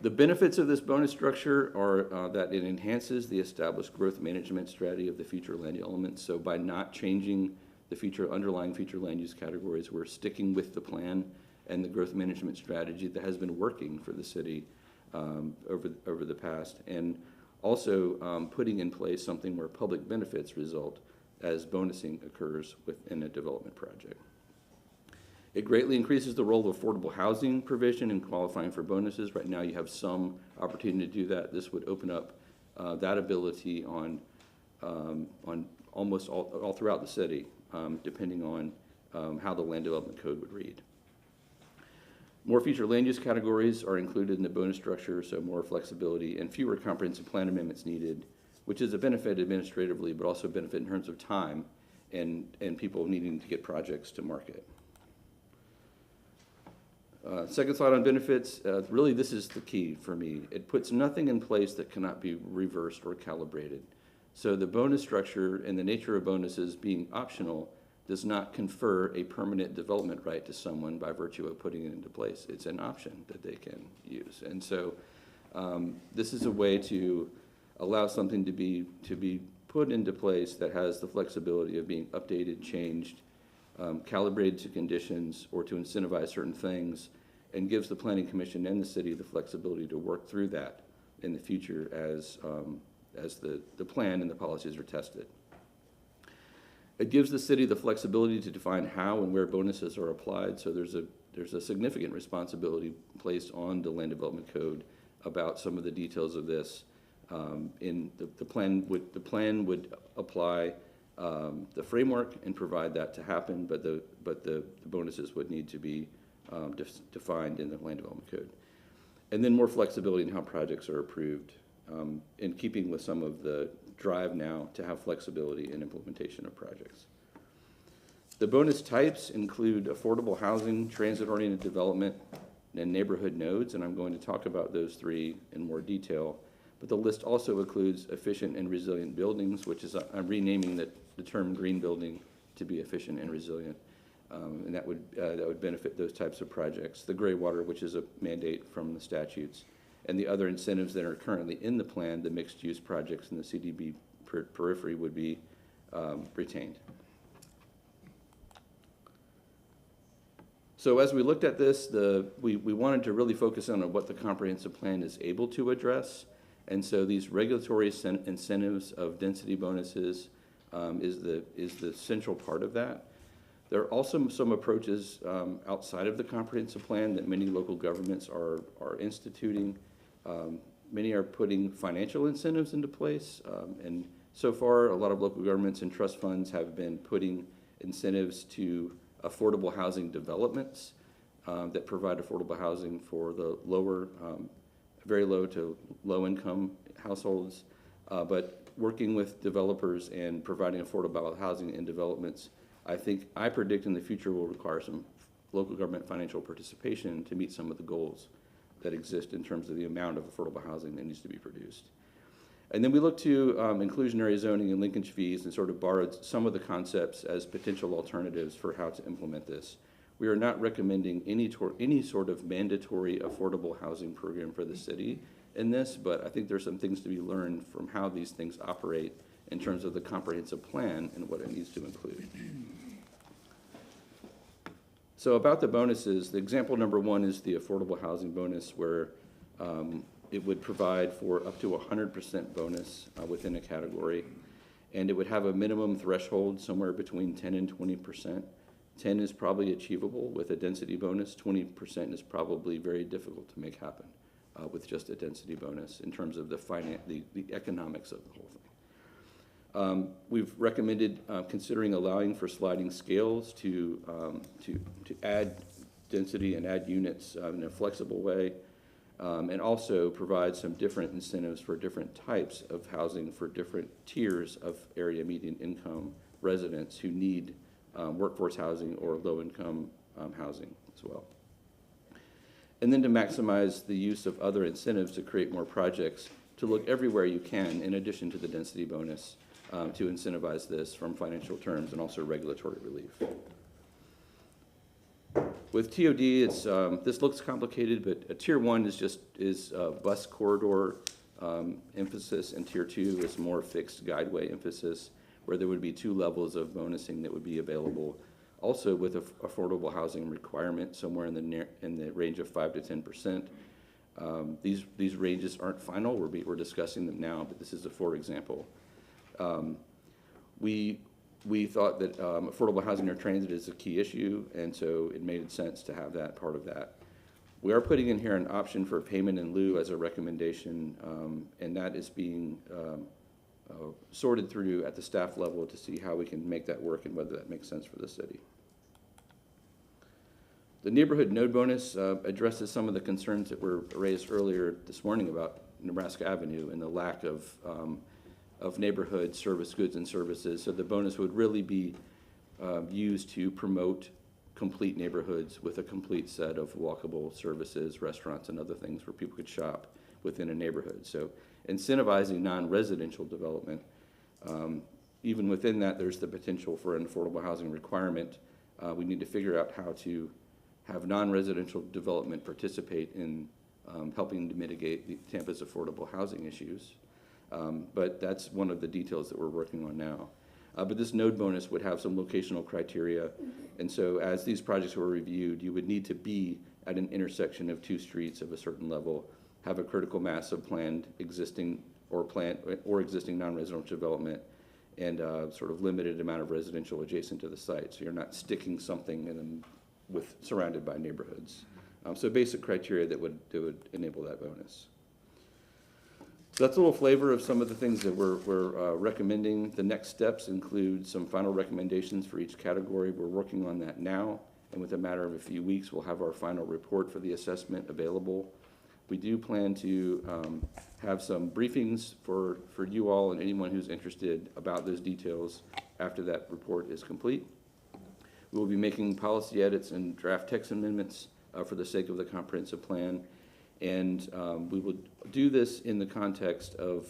The benefits of this bonus structure are that it enhances the established growth management strategy of the future land elements. So by not changing the underlying future land use categories, we're sticking with the plan and the growth management strategy that has been working for the city over the past, and also putting in place something where public benefits result as bonusing occurs within a development project. It greatly increases the role of affordable housing provision in qualifying for bonuses. Right now you have some opportunity to do that. This would open up that ability on almost all throughout the city, depending on how the land development code would read. More future land use categories are included in the bonus structure, so more flexibility and fewer comprehensive plan amendments needed which is a benefit administratively, but also a benefit in terms of time and people needing to get projects to market. Second slide on benefits, really this is the key for me. It puts nothing in place that cannot be reversed or calibrated. So the bonus structure and the nature of bonuses being optional does not confer a permanent development right to someone by virtue of putting it into place. It's an option that they can use. And so this is a way to allow something to be put into place that has the flexibility of being updated, changed, calibrated to conditions or to incentivize certain things, and gives the Planning Commission and the city the flexibility to work through that in the future as the plan and the policies are tested. It gives the city the flexibility to define how and where bonuses are applied, so there's a significant responsibility placed on the Land Development Code about some of the details of this. The plan would apply the framework and provide that to happen, but the bonuses would need to be defined in the Land Development Code. And then more flexibility in how projects are approved, in keeping with some of the drive now to have flexibility in implementation of projects. The bonus types include affordable housing, transit-oriented development, and neighborhood nodes, and I'm going to talk about those three in more detail. But the list also includes efficient and resilient buildings, which is, I'm renaming the term green building to be efficient and resilient. And that would benefit those types of projects. The gray water, which is a mandate from the statutes, and the other incentives that are currently in the plan, the mixed-use projects in the CDB periphery would be retained. So as we looked at this, we wanted to really focus on what the comprehensive plan is able to address. And so these regulatory incentives of density bonuses is the central part of that. There are also some approaches outside of the comprehensive plan that many local governments are instituting. Many are putting financial incentives into place. And so far, a lot of local governments and trust funds have been putting incentives to affordable housing developments that provide affordable housing for the lower, very low to low income households, but working with developers and providing affordable housing in developments, I predict in the future will require some local government financial participation to meet some of the goals that exist in terms of the amount of affordable housing that needs to be produced. And then we look to inclusionary zoning and linkage fees and sort of borrowed some of the concepts as potential alternatives for how to implement this. We are not recommending any sort of mandatory affordable housing program for the city in this, but I think there's some things to be learned from how these things operate in terms of the comprehensive plan and what it needs to include. So about the bonuses, the example number one is the affordable housing bonus, where it would provide for up to 100% bonus within a category, and it would have a minimum threshold somewhere between 10 and 20%. 10 is probably achievable with a density bonus. 20% is probably very difficult to make happen with just a density bonus in terms of the economics of the whole thing. We've recommended considering allowing for sliding scales to add density and add units in a flexible way, and also provide some different incentives for different types of housing for different tiers of area median income residents who need workforce housing or low-income housing as well. And then to maximize the use of other incentives to create more projects, to look everywhere you can, in addition to the density bonus, to incentivize this from financial terms and also regulatory relief. With TOD, this looks complicated, but a tier one is bus corridor emphasis, and tier two is more fixed guideway emphasis, where there would be 2 levels of bonusing that would be available, also with affordable housing requirement somewhere in the range of 5 to 10%. These ranges aren't final. We're discussing them now, but this is a for example. We thought that affordable housing or transit is a key issue, and so it made sense to have that part of that. We are putting in here an option for payment in lieu as a recommendation, and that is being sorted through at the staff level to see how we can make that work and whether that makes sense for the city. The neighborhood node bonus addresses some of the concerns that were raised earlier this morning about Nebraska Avenue and the lack of of neighborhood service goods and services. So the bonus would really be used to promote complete neighborhoods with a complete set of walkable services, restaurants, and other things where people could shop within a neighborhood. So incentivizing non-residential development. Even within that, there's the potential for an affordable housing requirement. We need to figure out how to have non-residential development participate in helping to mitigate Tampa's affordable housing issues. But that's one of the details that we're working on now. But this node bonus would have some locational criteria. And so as these projects were reviewed, you would need to be at an intersection of 2 streets of a certain level, have a critical mass of planned existing or existing non-residential development, and sort of limited amount of residential adjacent to the site. So you're not sticking something in them surrounded by neighborhoods. So basic criteria that would enable that bonus. So that's a little flavor of some of the things that we're recommending. The next steps include some final recommendations for each category. We're working on that now, and within a matter of a few weeks, we'll have our final report for the assessment available. We do plan to have some briefings for you all and anyone who's interested about those details after that report is complete. We will be making policy edits and draft text amendments for the sake of the comprehensive plan. And we will do this in the context of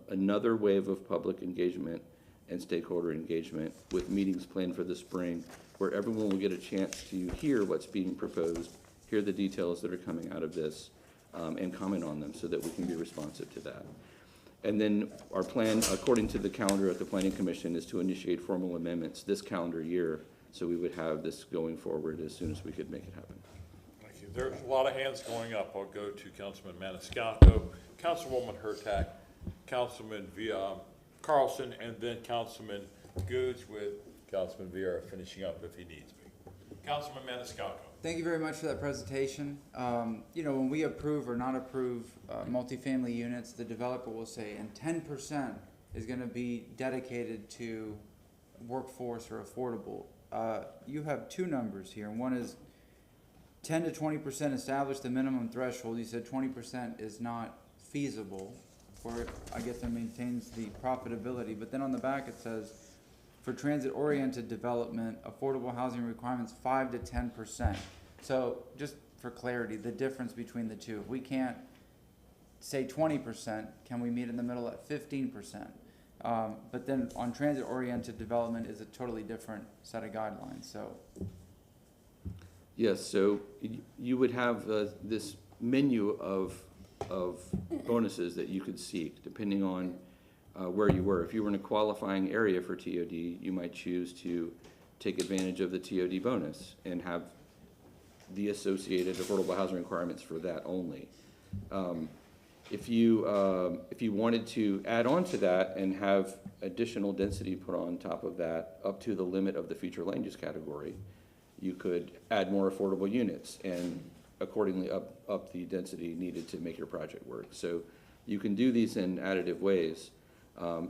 another wave of public engagement and stakeholder engagement with meetings planned for the spring, where everyone will get a chance to hear what's being proposed, hear the details that are coming out of this, and comment on them so that we can be responsive to that. And then our plan, according to the calendar at the Planning Commission, is to initiate formal amendments this calendar year, so we would have this going forward as soon as we could make it happen. Thank you. There's a lot of hands going up. I'll go to Councilman Maniscalco, Councilwoman Hurtak, Councilman Carlson, and then Councilman Goods, with Councilman Vieira finishing up if he needs me. Councilman Maniscalco. Thank you very much for that presentation. You know, when we approve or not approve multifamily units, the developer will say, and 10% is going to be dedicated to workforce or affordable. You have 2 numbers here. One is 10 to 20% establish the minimum threshold. You said 20% is not feasible, or I guess it maintains the profitability. But then on the back it says, for transit-oriented development, affordable housing requirements 5 to 10%. So just for clarity, the difference between the two. If we can't say 20%, can we meet in the middle at 15%? But then on transit-oriented development is a totally different set of guidelines. So yes, so you would have this menu of bonuses that you could seek depending on where you were. If you were in a qualifying area for TOD, you might choose to take advantage of the TOD bonus and have the associated affordable housing requirements for that only. If you wanted to add on to that and have additional density put on top of that up to the limit of the future land use category, you could add more affordable units and accordingly up the density needed to make your project work. So you can do these in additive ways.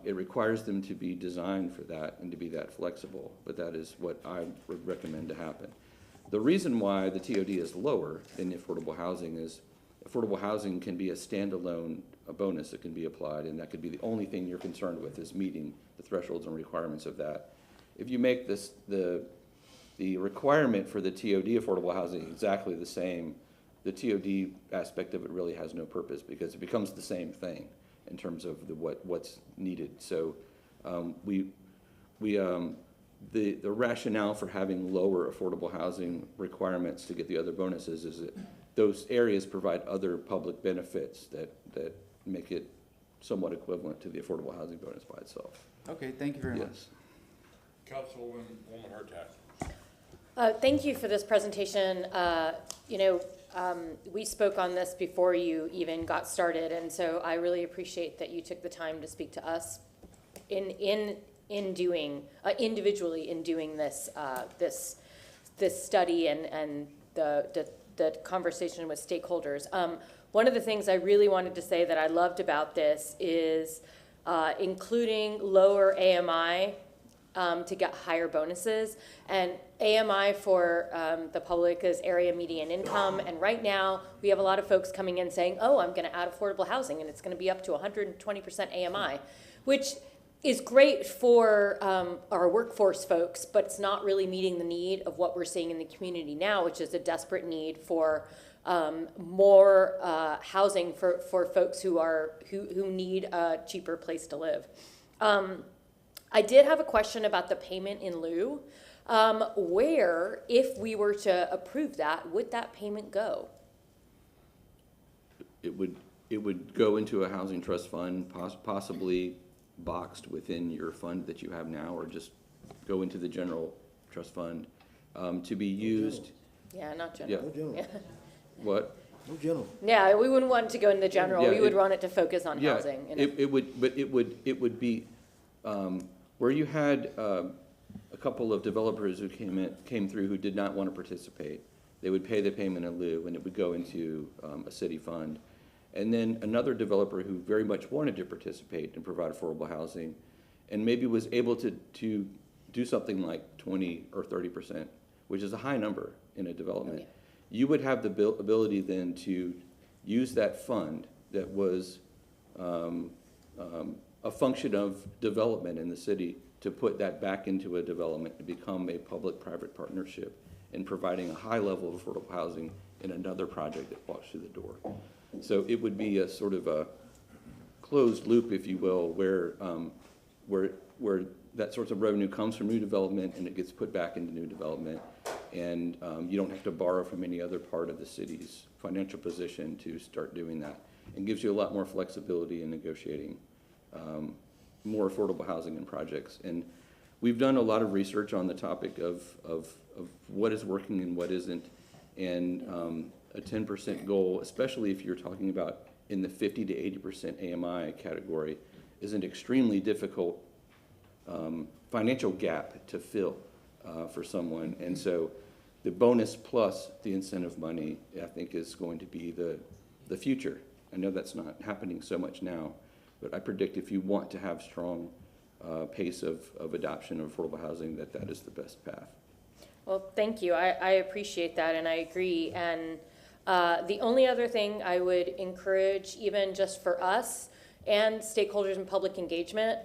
It requires them to be designed for that and to be that flexible, but that is what I would recommend to happen. The reason why the TOD is lower than affordable housing is affordable housing can be a standalone bonus that can be applied, and that could be the only thing you're concerned with is meeting the thresholds and requirements of that. If you make this the requirement for the TOD affordable housing exactly the same, the TOD aspect of it really has no purpose because it becomes the same thing in terms of what's needed. So the rationale for having lower affordable housing requirements to get the other bonuses is that those areas provide other public benefits that make it somewhat equivalent to the affordable housing bonus by itself. okay, thank you very much. Yes. Councilwoman Hurtak. Thank you for this presentation. We spoke on this before you even got started, and so I really appreciate that you took the time to speak to us in doing individually in doing this this study and the conversation with stakeholders. One of the things I really wanted to say that I loved about this is including lower AMI to get higher bonuses. And AMI for the public is area median income. And right now, we have a lot of folks coming in saying, oh, I'm going to add affordable housing, and it's going to be up to 120% AMI. which is great for our workforce folks, but it's not really meeting the need of what we're seeing in the community now, which is a desperate need for more housing for folks who need a cheaper place to live. I did have a question about the payment in lieu. Where, if we were to approve that, would that payment go? It would go into a housing trust fund, possibly boxed within your fund that you have now, or just go into the general trust fund to be used. Yeah, not general. Yeah. What? No general. Yeah, we wouldn't want it to go in the general. Yeah, We would want it to focus on Yeah, housing. And it would be, where you had a couple of developers who came through who did not want to participate. They would pay the payment in lieu, and it would go into a city fund. And then another developer who very much wanted to participate and provide affordable housing, and maybe was able to do something like 20 or 30%, which is a high number in a development. You would have the ability then to use that fund that was a function of development in the city to put that back into a development to become a public-private partnership in providing a high level of affordable housing in another project that walks through the door. So it would be a sort of a closed loop, if you will, where that source of revenue comes from new development and it gets put back into new development. And you don't have to borrow from any other part of the city's financial position to start doing that. And gives you a lot more flexibility in negotiating more affordable housing and projects. And we've done a lot of research on the topic of what is working and what isn't. And a 10% goal, especially if you're talking about in the 50 to 80% AMI category, is an extremely difficult financial gap to fill for someone. And so the bonus plus the incentive money, I think, is going to be the future. I know that's not happening so much now, but I predict if you want to have strong pace of adoption of affordable housing, that is the best path. well, thank you. I appreciate that, and I agree. And the only other thing I would encourage, even just for us and stakeholders and public engagement,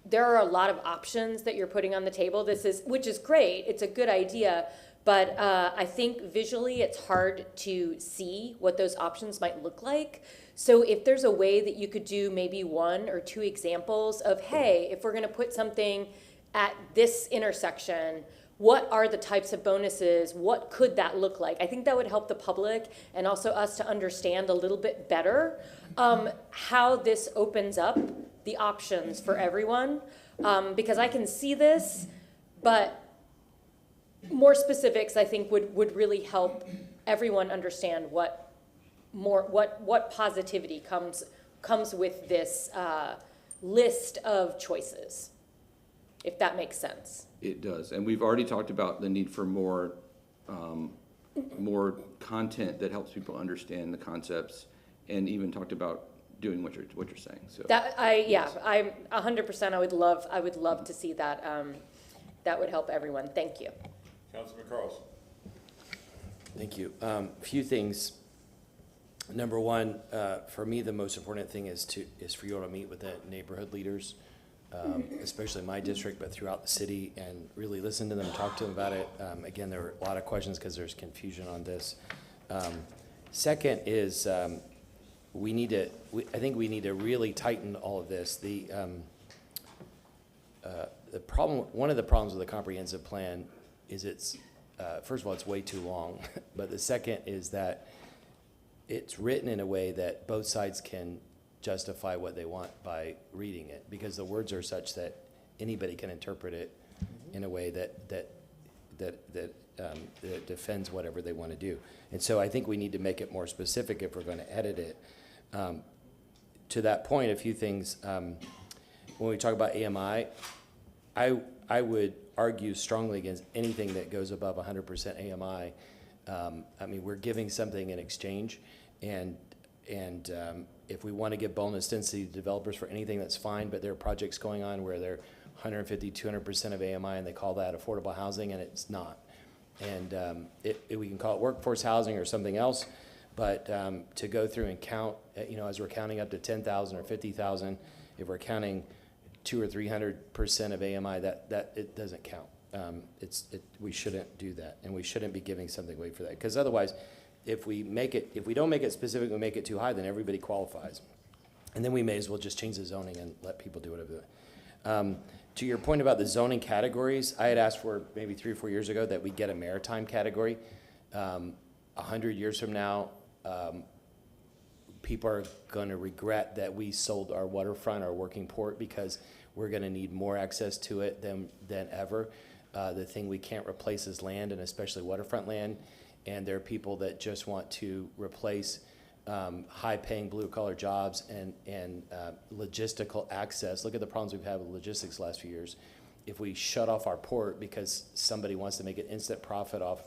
there are a lot of options that you're putting on the table. Which is great. It's a good idea. But I think visually it's hard to see what those options might look like. So if there's a way that you could do maybe 1 or 2 examples of, hey, if we're going to put something at this intersection, what are the types of bonuses? What could that look like? I think that would help the public and also us to understand a little bit better how this opens up the options for everyone. Because I can see this, but more specifics, I think, would really help everyone understand what positivity comes with this list of choices, if that makes sense. It does, and we've already talked about the need for more content that helps people understand the concepts, and even talked about doing what you're saying. So I'm 100%. I would love to see that. That would help everyone. Thank you. Councilman Carlson. Thank you. A few things. Number one, for me, the most important thing is for you all to meet with the neighborhood leaders, especially in my district, but throughout the city, and really listen to them, talk to them about it. Again, there were a lot of questions because there's confusion on this. Second is I think we need to really tighten all of this. One of the problems with the comprehensive plan is first of all, it's way too long, but the second is that it's written in a way that both sides can justify what they want by reading it, because the words are such that anybody can interpret it in a way that defends whatever they want to do. And so I think we need to make it more specific if we're going to edit it. To that point, a few things. When we talk about AMI, I would argue strongly against anything that goes above 100% AMI. I mean, we're giving something in exchange, and if we want to give bonus density to developers for anything, that's fine, but there are projects going on where they're 150, 200% of AMI, and they call that affordable housing, and it's not. And we can call it workforce housing or something else, but to go through and count, as we're counting up to 10,000 or 50,000, if we're counting 200 or 300% of AMI, that it doesn't count. We shouldn't do that, and we shouldn't be giving something away for that, because otherwise, if we don't make it specific, we make it too high, then everybody qualifies. And then we may as well just change the zoning and let people do whatever they want. To your point about the zoning categories, I had asked for maybe 3 or 4 years ago that we get a maritime category. 100 years from now, people are going to regret that we sold our waterfront, our working port, because we're going to need more access to it than ever. The thing we can't replace is land, and especially waterfront land. And there are people that just want to replace high-paying blue-collar jobs and logistical access. Look at the problems we've had with logistics the last few years. If we shut off our port because somebody wants to make an instant profit off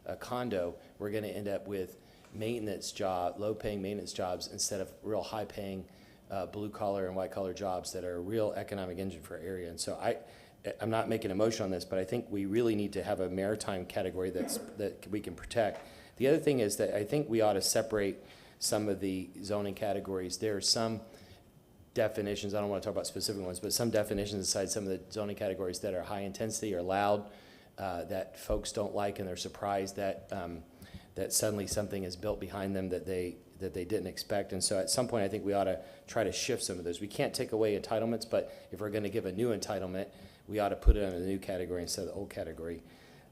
a condo, we're going to end up with low-paying maintenance jobs instead of real high-paying blue-collar and white-collar jobs that are a real economic engine for our area. And so I'm not making a motion on this, but I think we really need to have a maritime category that we can protect. The other thing is that I think we ought to separate some of the zoning categories. There are some definitions, I don't want to talk about specific ones, but some definitions inside some of the zoning categories that are high intensity or loud, that folks don't like, and they're surprised that suddenly something is built behind them that they didn't expect. And so at some point, I think we ought to try to shift some of those. We can't take away entitlements, but if we're going to give a new entitlement, we ought to put it in a new category instead of the old category.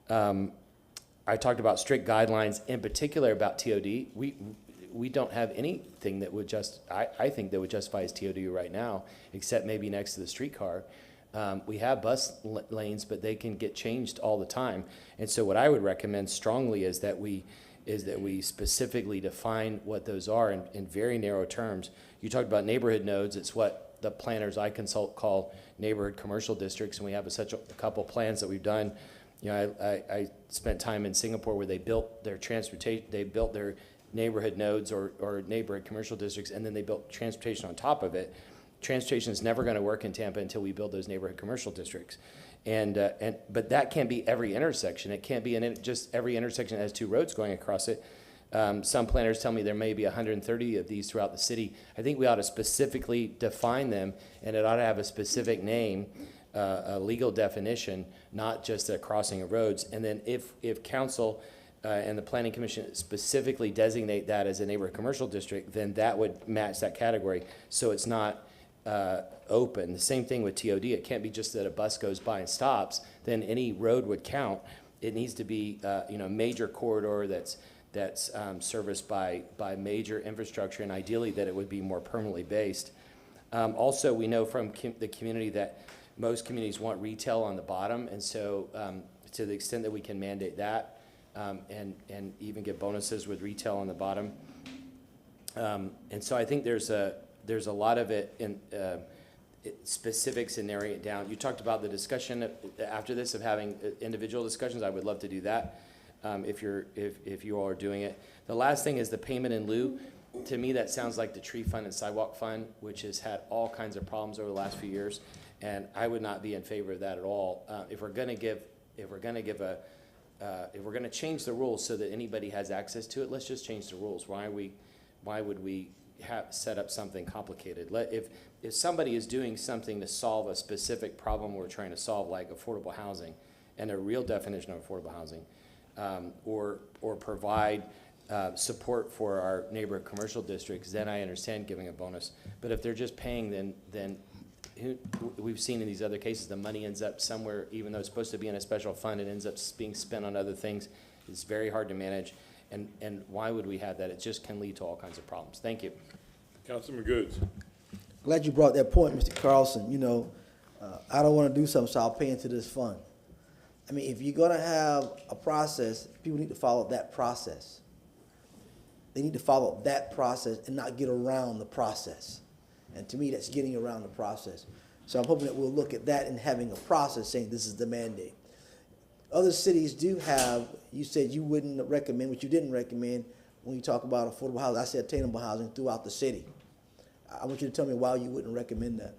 I talked about strict guidelines, in particular about TOD. We don't have anything that would I think that would justify as TOD right now, except maybe next to the streetcar. We have bus lanes, but they can get changed all the time. And so what I would recommend strongly is that we specifically define what those are in very narrow terms. You talked about neighborhood nodes. It's what the planners I consult call neighborhood commercial districts, and we have a couple plans that we've done. You know, I spent time in Singapore where they built their neighborhood nodes or neighborhood commercial districts, and then they built transportation on top of it. Transportation is never going to work in Tampa until we build those neighborhood commercial districts. But that can't be every intersection. It can't be just every intersection that has 2 roads going across it. Some planners tell me there may be 130 of these throughout the city. I think we ought to specifically define them, and it ought to have a specific name, a legal definition, not just a crossing of roads. And then if council and the planning commission specifically designate that as a neighborhood commercial district, then that would match that category. So it's not open. The same thing with TOD. It can't be just that a bus goes by and stops. Then any road would count. It needs to be major corridor that's serviced by major infrastructure, and ideally that it would be more permanently based. Also, we know from the community that most communities want retail on the bottom, and so to the extent that we can mandate that and even give bonuses with retail on the bottom. And so I think there's a lot of it in specifics and narrowing it down. You talked about the discussion after this of having individual discussions. I would love to do that if you all are doing it. The last thing is the payment in lieu. To me, that sounds like the tree fund and sidewalk fund, which has had all kinds of problems over the last few years, and I would not be in favor of that at all. If we're going to change the rules so that anybody has access to it, let's just change the rules. Why would we set up something complicated? If somebody is doing something to solve a specific problem we're trying to solve, like affordable housing, and a real definition of affordable housing, or provide support for our neighborhood commercial districts, then I understand giving a bonus. But if they're just paying, then we've seen in these other cases, the money ends up somewhere, even though it's supposed to be in a special fund, it ends up being spent on other things. It's very hard to manage. And why would we have that? It just can lead to all kinds of problems. Thank you. Councilman Goods. Glad you brought that point, Mr. Carlson. You know, I don't want to do something, so I'll pay into this fund. I mean, if you're going to have a process, people need to follow that process. They need to follow that process and not get around the process. And to me, that's getting around the process. So I'm hoping that we'll look at that and having a process saying this is the mandate. Other cities do have, you said you wouldn't recommend, what you didn't recommend when you talk about affordable housing. I said attainable housing throughout the city. I want you to tell me why you wouldn't recommend that.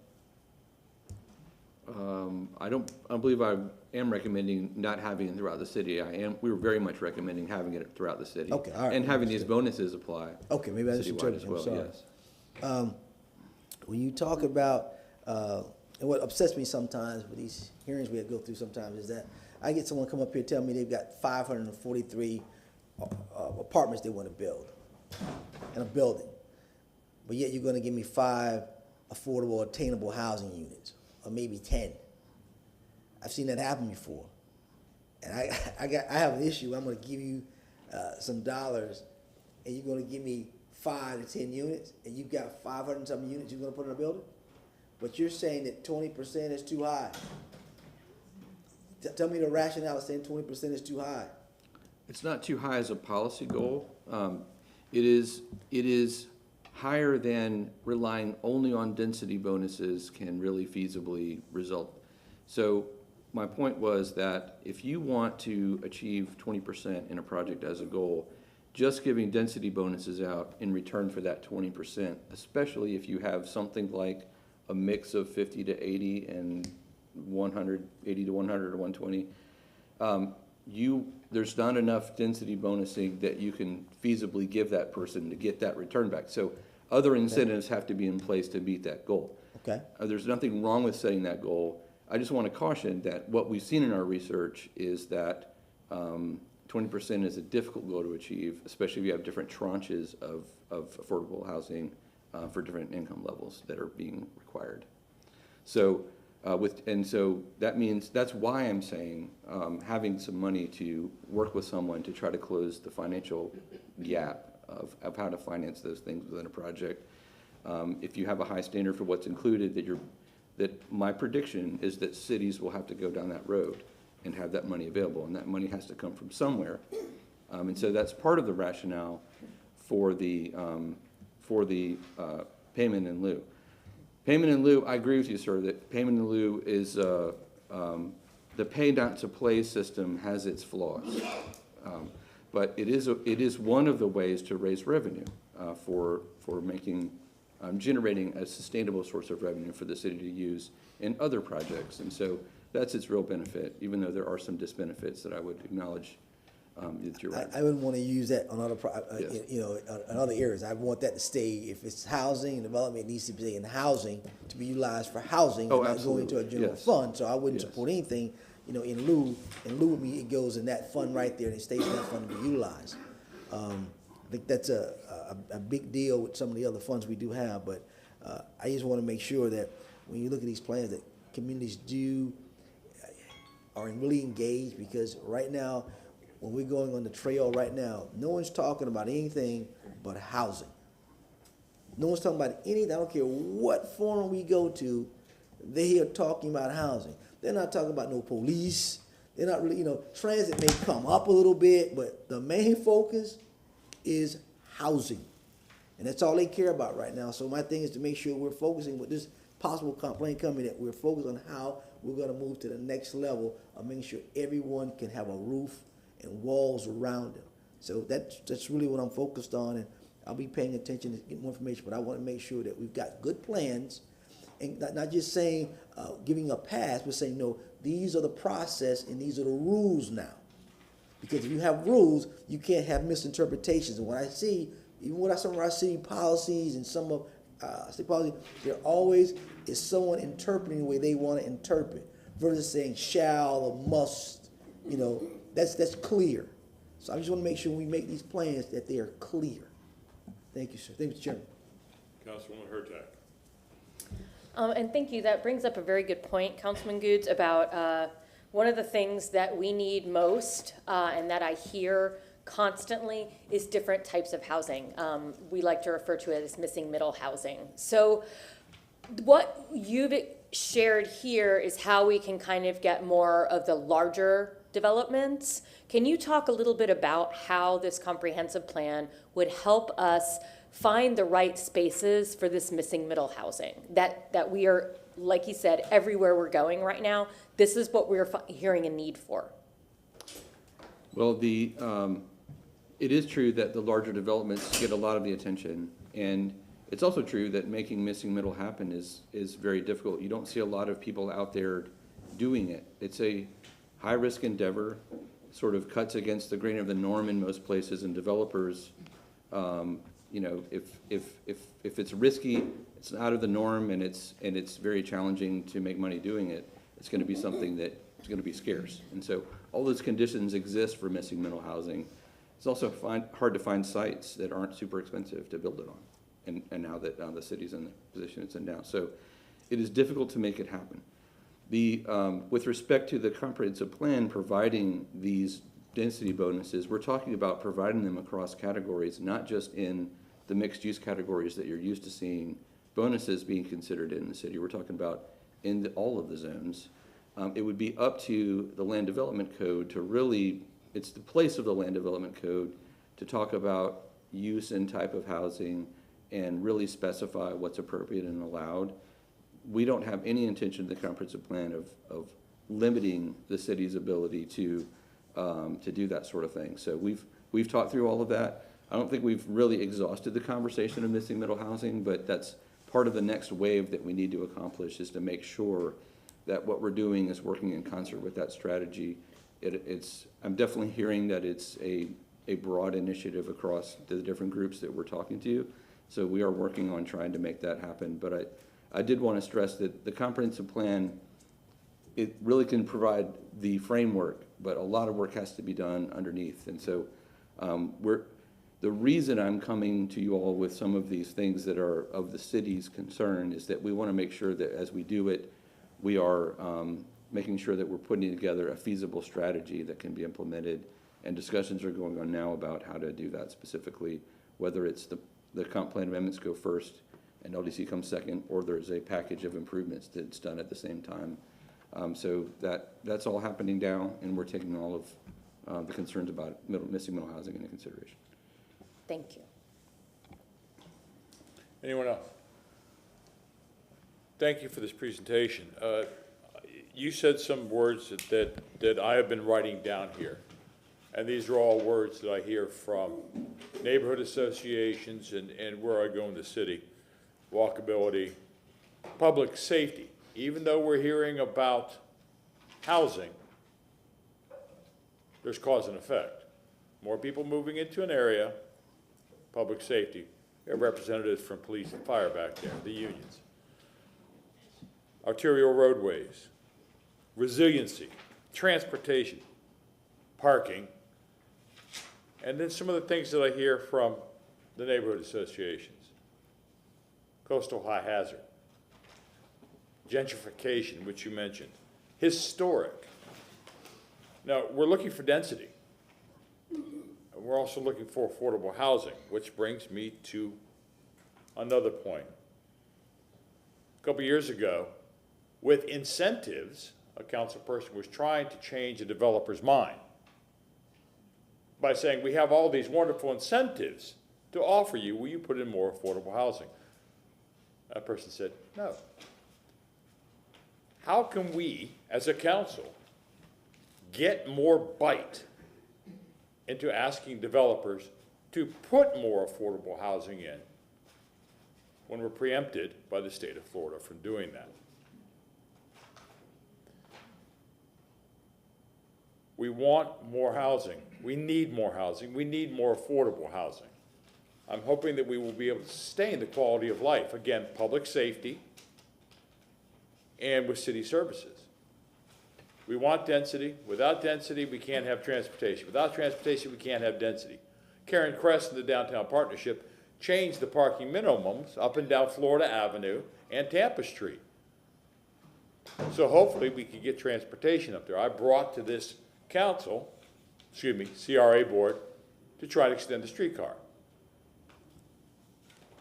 I don't believe I am recommending not having it throughout the city. We were very much recommending having it throughout the city. Okay, all right. And having these bonuses apply. Okay, maybe I just citywide interpreted as you. well, I'm sorry. yes. When you talk about And what upsets me sometimes with these hearings we have to go through sometimes is that I get someone come up here tell me they've got 543 apartments they want to build in a building, but yet you're going to give me 5 affordable, attainable housing units, or maybe 10. I've seen that happen before, and I have an issue. I'm going to give you some dollars, and you're going to give me 5 to 10 units, and you've got 500 something units you're going to put in a building. But you're saying that 20% is too high. Tell me the rationale of saying 20% is too high. It's not too high as a policy goal. It is higher than relying only on density bonuses can really feasibly result. So my point was that if you want to achieve 20% in a project as a goal, just giving density bonuses out in return for that 20%, especially if you have something like a mix of 50 to 80 and 80 to 100 or 120, there's not enough density bonusing that you can feasibly give that person to get that return back. So other incentives have to be in place to meet that goal. Okay. There's nothing wrong with setting that goal. I just want to caution that what we've seen in our research is that 20% is a difficult goal to achieve, especially if you have different tranches of affordable housing for different income levels that are being required. So so that means, that's why I'm saying having some money to work with someone to try to close the financial gap of how to finance those things within a project. If you have a high standard for what's included, that my prediction is that cities will have to go down that road and have that money available, and that money has to come from somewhere. And so that's part of the rationale for the payment in lieu. Payment in lieu, I agree with you, sir, that payment in lieu is, the pay not to play system has its flaws. But it is one of the ways to raise revenue for generating a sustainable source of revenue for the city to use in other projects. And so that's its real benefit, even though there are some disbenefits that I would acknowledge that you're right. I wouldn't want to use that on other, Yes. in other areas. I want that to stay, if it's housing and development, it needs to be in housing, to be utilized for housing, Oh, and not go absolutely. into a general Yes. fund. So I wouldn't Yes. support anything, in lieu. In lieu of me, it goes in that fund right there, and it stays in that fund to be utilized. I think that's a big deal with some of the other funds we do have, but I just want to make sure that when you look at these plans, that communities are really engaged, because right now, when we're going on the trail right now, no one's talking about anything but housing. No one's talking about anything. I don't care what forum we go to, they are talking about housing. They're not talking about no police. They're not really, transit may come up a little bit, but the main focus is housing. And that's all they care about right now. So my thing is to make sure we're focusing with this possible complaint coming, that we're focused on how we're going to move to the next level of making sure everyone can have a roof and walls around them. So that's really what I'm focused on, and I'll be paying attention to get more information, but I want to make sure that we've got good plans, and not just saying, giving a pass, but saying, no, these are the process and these are the rules now. Because if you have rules, you can't have misinterpretations. And what I see, even with some of our city policies and some of state policies, there always is someone interpreting the way they want to interpret, versus saying shall or must, that's clear. So I just want to make sure when we make these plans that they are clear. Thank you, sir. Thank you, Mr. Chairman. Councilwoman Hurtak. And thank you. That brings up a very good point, Councilman Goods, about one of the things that we need most and that I hear constantly is different types of housing. We like to refer to it as missing middle housing. So what you've shared here is how we can kind of get more of the larger developments. Can you talk a little bit about how this comprehensive plan would help us find the right spaces for this missing middle housing that we are, like you said, everywhere we're going right now, this is what we're hearing a need for? Well, it is true that the larger developments get a lot of the attention, and it's also true that making missing middle happen is very difficult. You don't see a lot of people out there doing it. It's a high-risk endeavor, sort of cuts against the grain of the norm in most places, and developers, if it's risky, it's out of the norm and it's very challenging to make money doing it, it's gonna be something that is gonna be scarce. And so all those conditions exist for missing middle housing. It's also hard to find sites that aren't super expensive to build it on. And now that the city's in the position it's in now. So it is difficult to make it happen. With respect to the comprehensive plan providing these density bonuses, we're talking about providing them across categories, not just in the mixed-use categories that you're used to seeing bonuses being considered in the city. We're talking about in all of the zones. It would be up to the land development code to really, it's the place of the land development code to talk about use and type of housing and really specify what's appropriate and allowed. We don't have any intention in the comprehensive plan of limiting the city's ability to do that sort of thing. So we've talked through all of that. I don't think we've really exhausted the conversation of missing middle housing, but that's part of the next wave that we need to accomplish, is to make sure that what we're doing is working in concert with that strategy. I'm definitely hearing that it's a broad initiative across the different groups that we're talking to. So we are working on trying to make that happen. But I did want to stress that the comprehensive plan, it really can provide the framework, but a lot of work has to be done underneath. And so the reason I'm coming to you all with some of these things that are of the city's concern is that we want to make sure that as we do it, we are making sure that we're putting together a feasible strategy that can be implemented. And discussions are going on now about how to do that specifically, whether it's the comp plan amendments go first and LDC comes second, or there's a package of improvements that's done at the same time. So that's all happening now, and we're taking all of the concerns about missing middle housing into consideration. Thank you. Anyone else? Thank you for this presentation. You said some words that I have been writing down here. And these are all words that I hear from neighborhood associations and where I go in the city. Walkability, public safety. Even though we're hearing about housing, there's cause and effect. More people moving into an area, public safety. We have representatives from police and fire back there, the unions. Arterial roadways, resiliency, transportation, parking, and then some of the things that I hear from the neighborhood associations. Coastal high hazard, gentrification, which you mentioned, historic. Now, we're looking for density. We're also looking for affordable housing, which brings me to another point. A couple years ago, with incentives, a council person was trying to change a developer's mind by saying, we have all these wonderful incentives to offer you, will you put in more affordable housing? That person said, no. How can we, as a council, get more bite into asking developers to put more affordable housing in when we're preempted by the state of Florida from doing that? We want more housing. We need more housing. We need more affordable housing. I'm hoping that we will be able to sustain the quality of life. Again, public safety and with city services. We want density. Without density, we can't have transportation. Without transportation, we can't have density. Karen Crest and the Downtown Partnership changed the parking minimums up and down Florida Avenue and Tampa Street. So hopefully we can get transportation up there. I brought to this council, CRA board, to try to extend the streetcar.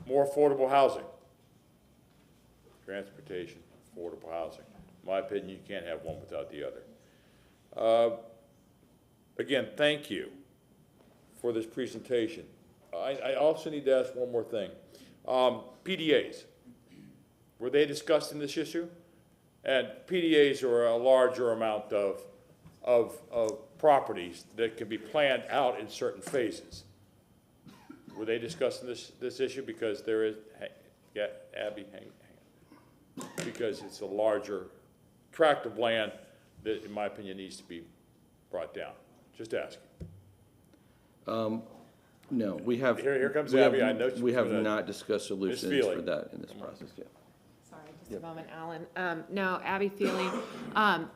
More affordable housing. Transportation, affordable housing. In my opinion, you can't have one without the other. Again, thank you for this presentation. I also need to ask one more thing. PDAs, were they discussed in this issue? And PDAs are a larger amount of properties that can be planned out in certain phases. Were they discussing this issue? Because there is, yeah, Abby, hang on. Because it's a larger tract of land that, in my opinion, needs to be brought down. Just asking. No, we have. Here comes we have- Abby. I know she's We have gonna- not discussed solutions Feely. for that in this process yet. Sorry, just a moment, Alan. No, Abby Feely.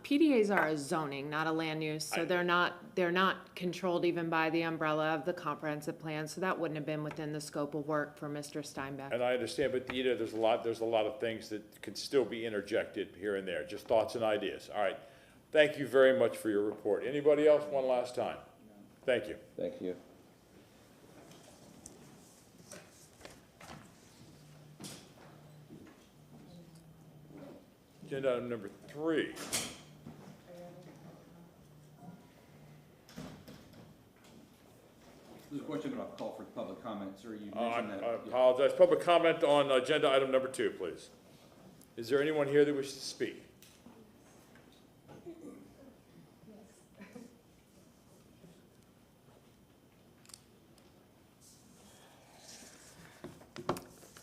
PDAs are a zoning, not a land use, so they're not controlled even by the umbrella of the comprehensive plan, so that wouldn't have been within the scope of work for Mr. Steinbeck. And I understand, but you know, there's a lot of things that can still be interjected here and there, just thoughts and ideas. All right. Thank you very much for your report. Anybody else one last time? Thank you. Thank you. Agenda item number 3. There's a question about call for public comments, or you I mentioned that. apologize. Public comment on agenda item number 2, please. Is there anyone here that wishes to speak?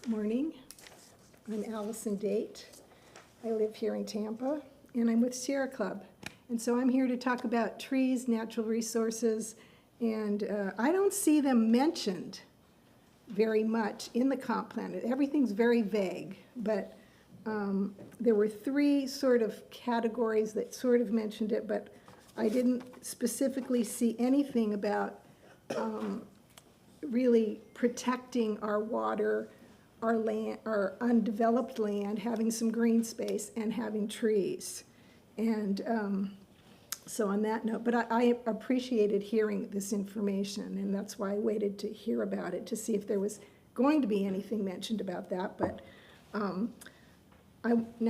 Morning. I'm Allison Date. I live here in Tampa, and I'm with Sierra Club. And so I'm here to talk about trees, natural resources, and I don't see them mentioned very much in the comp plan. Everything's very vague, but there were 3 sort of categories that sort of mentioned it, but I didn't specifically see anything about really protecting our water, our land, our undeveloped land, having some green space and having trees. And so on that note, but I appreciated hearing this information, and that's why I waited to hear about it, to see if there was going to be anything mentioned about that. But now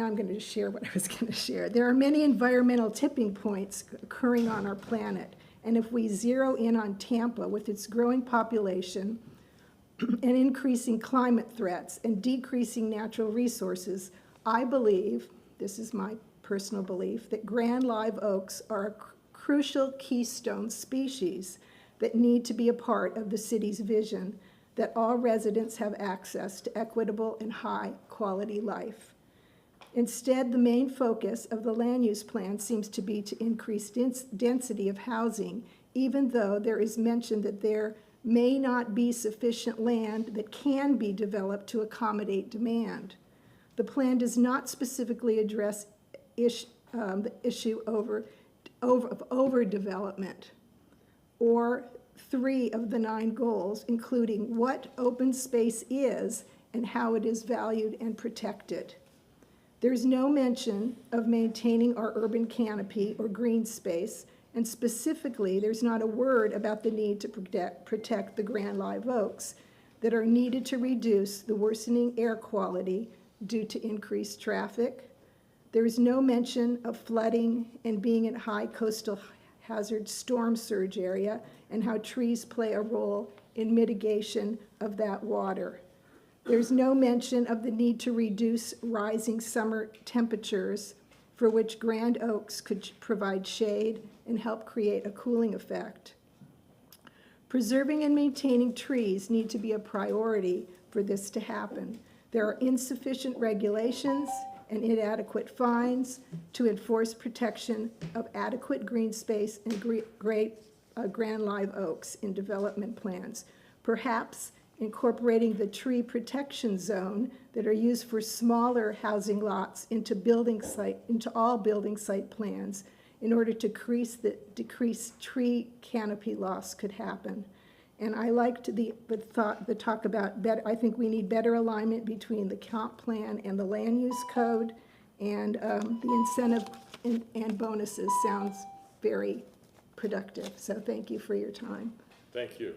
I'm going to just share what I was going to share. There are many environmental tipping points occurring on our planet, and if we zero in on Tampa with its growing population and increasing climate threats and decreasing natural resources, I believe, this is my personal belief, that grand live oaks are a crucial keystone species that need to be a part of the city's vision that all residents have access to equitable and high-quality life. Instead, the main focus of the land use plan seems to be to increase density of housing, even though there is mention that there may not be sufficient land that can be developed to accommodate demand. The plan does not specifically address the issue of overdevelopment, or 3 of the 9 goals, including what open space is and how it is valued and protected. There's no mention of maintaining our urban canopy or green space, and specifically, there's not a word about the need to protect the grand live oaks that are needed to reduce the worsening air quality due to increased traffic. There is no mention of flooding and being in high coastal hazard storm surge area and how trees play a role in mitigation of that water. There's no mention of the need to reduce rising summer temperatures, for which grand oaks could provide shade and help create a cooling effect. Preserving and maintaining trees need to be a priority for this to happen. There are insufficient regulations and inadequate fines to enforce protection of adequate green space and grand live oaks in development plans. Perhaps incorporating the tree protection zone that are used for smaller housing lots into all building site plans in order to decrease tree canopy loss could happen. And I liked the talk about better. I think we need better alignment between the comp plan and the land use code, and the incentive and bonuses sounds very productive. So thank you for your time. Thank you.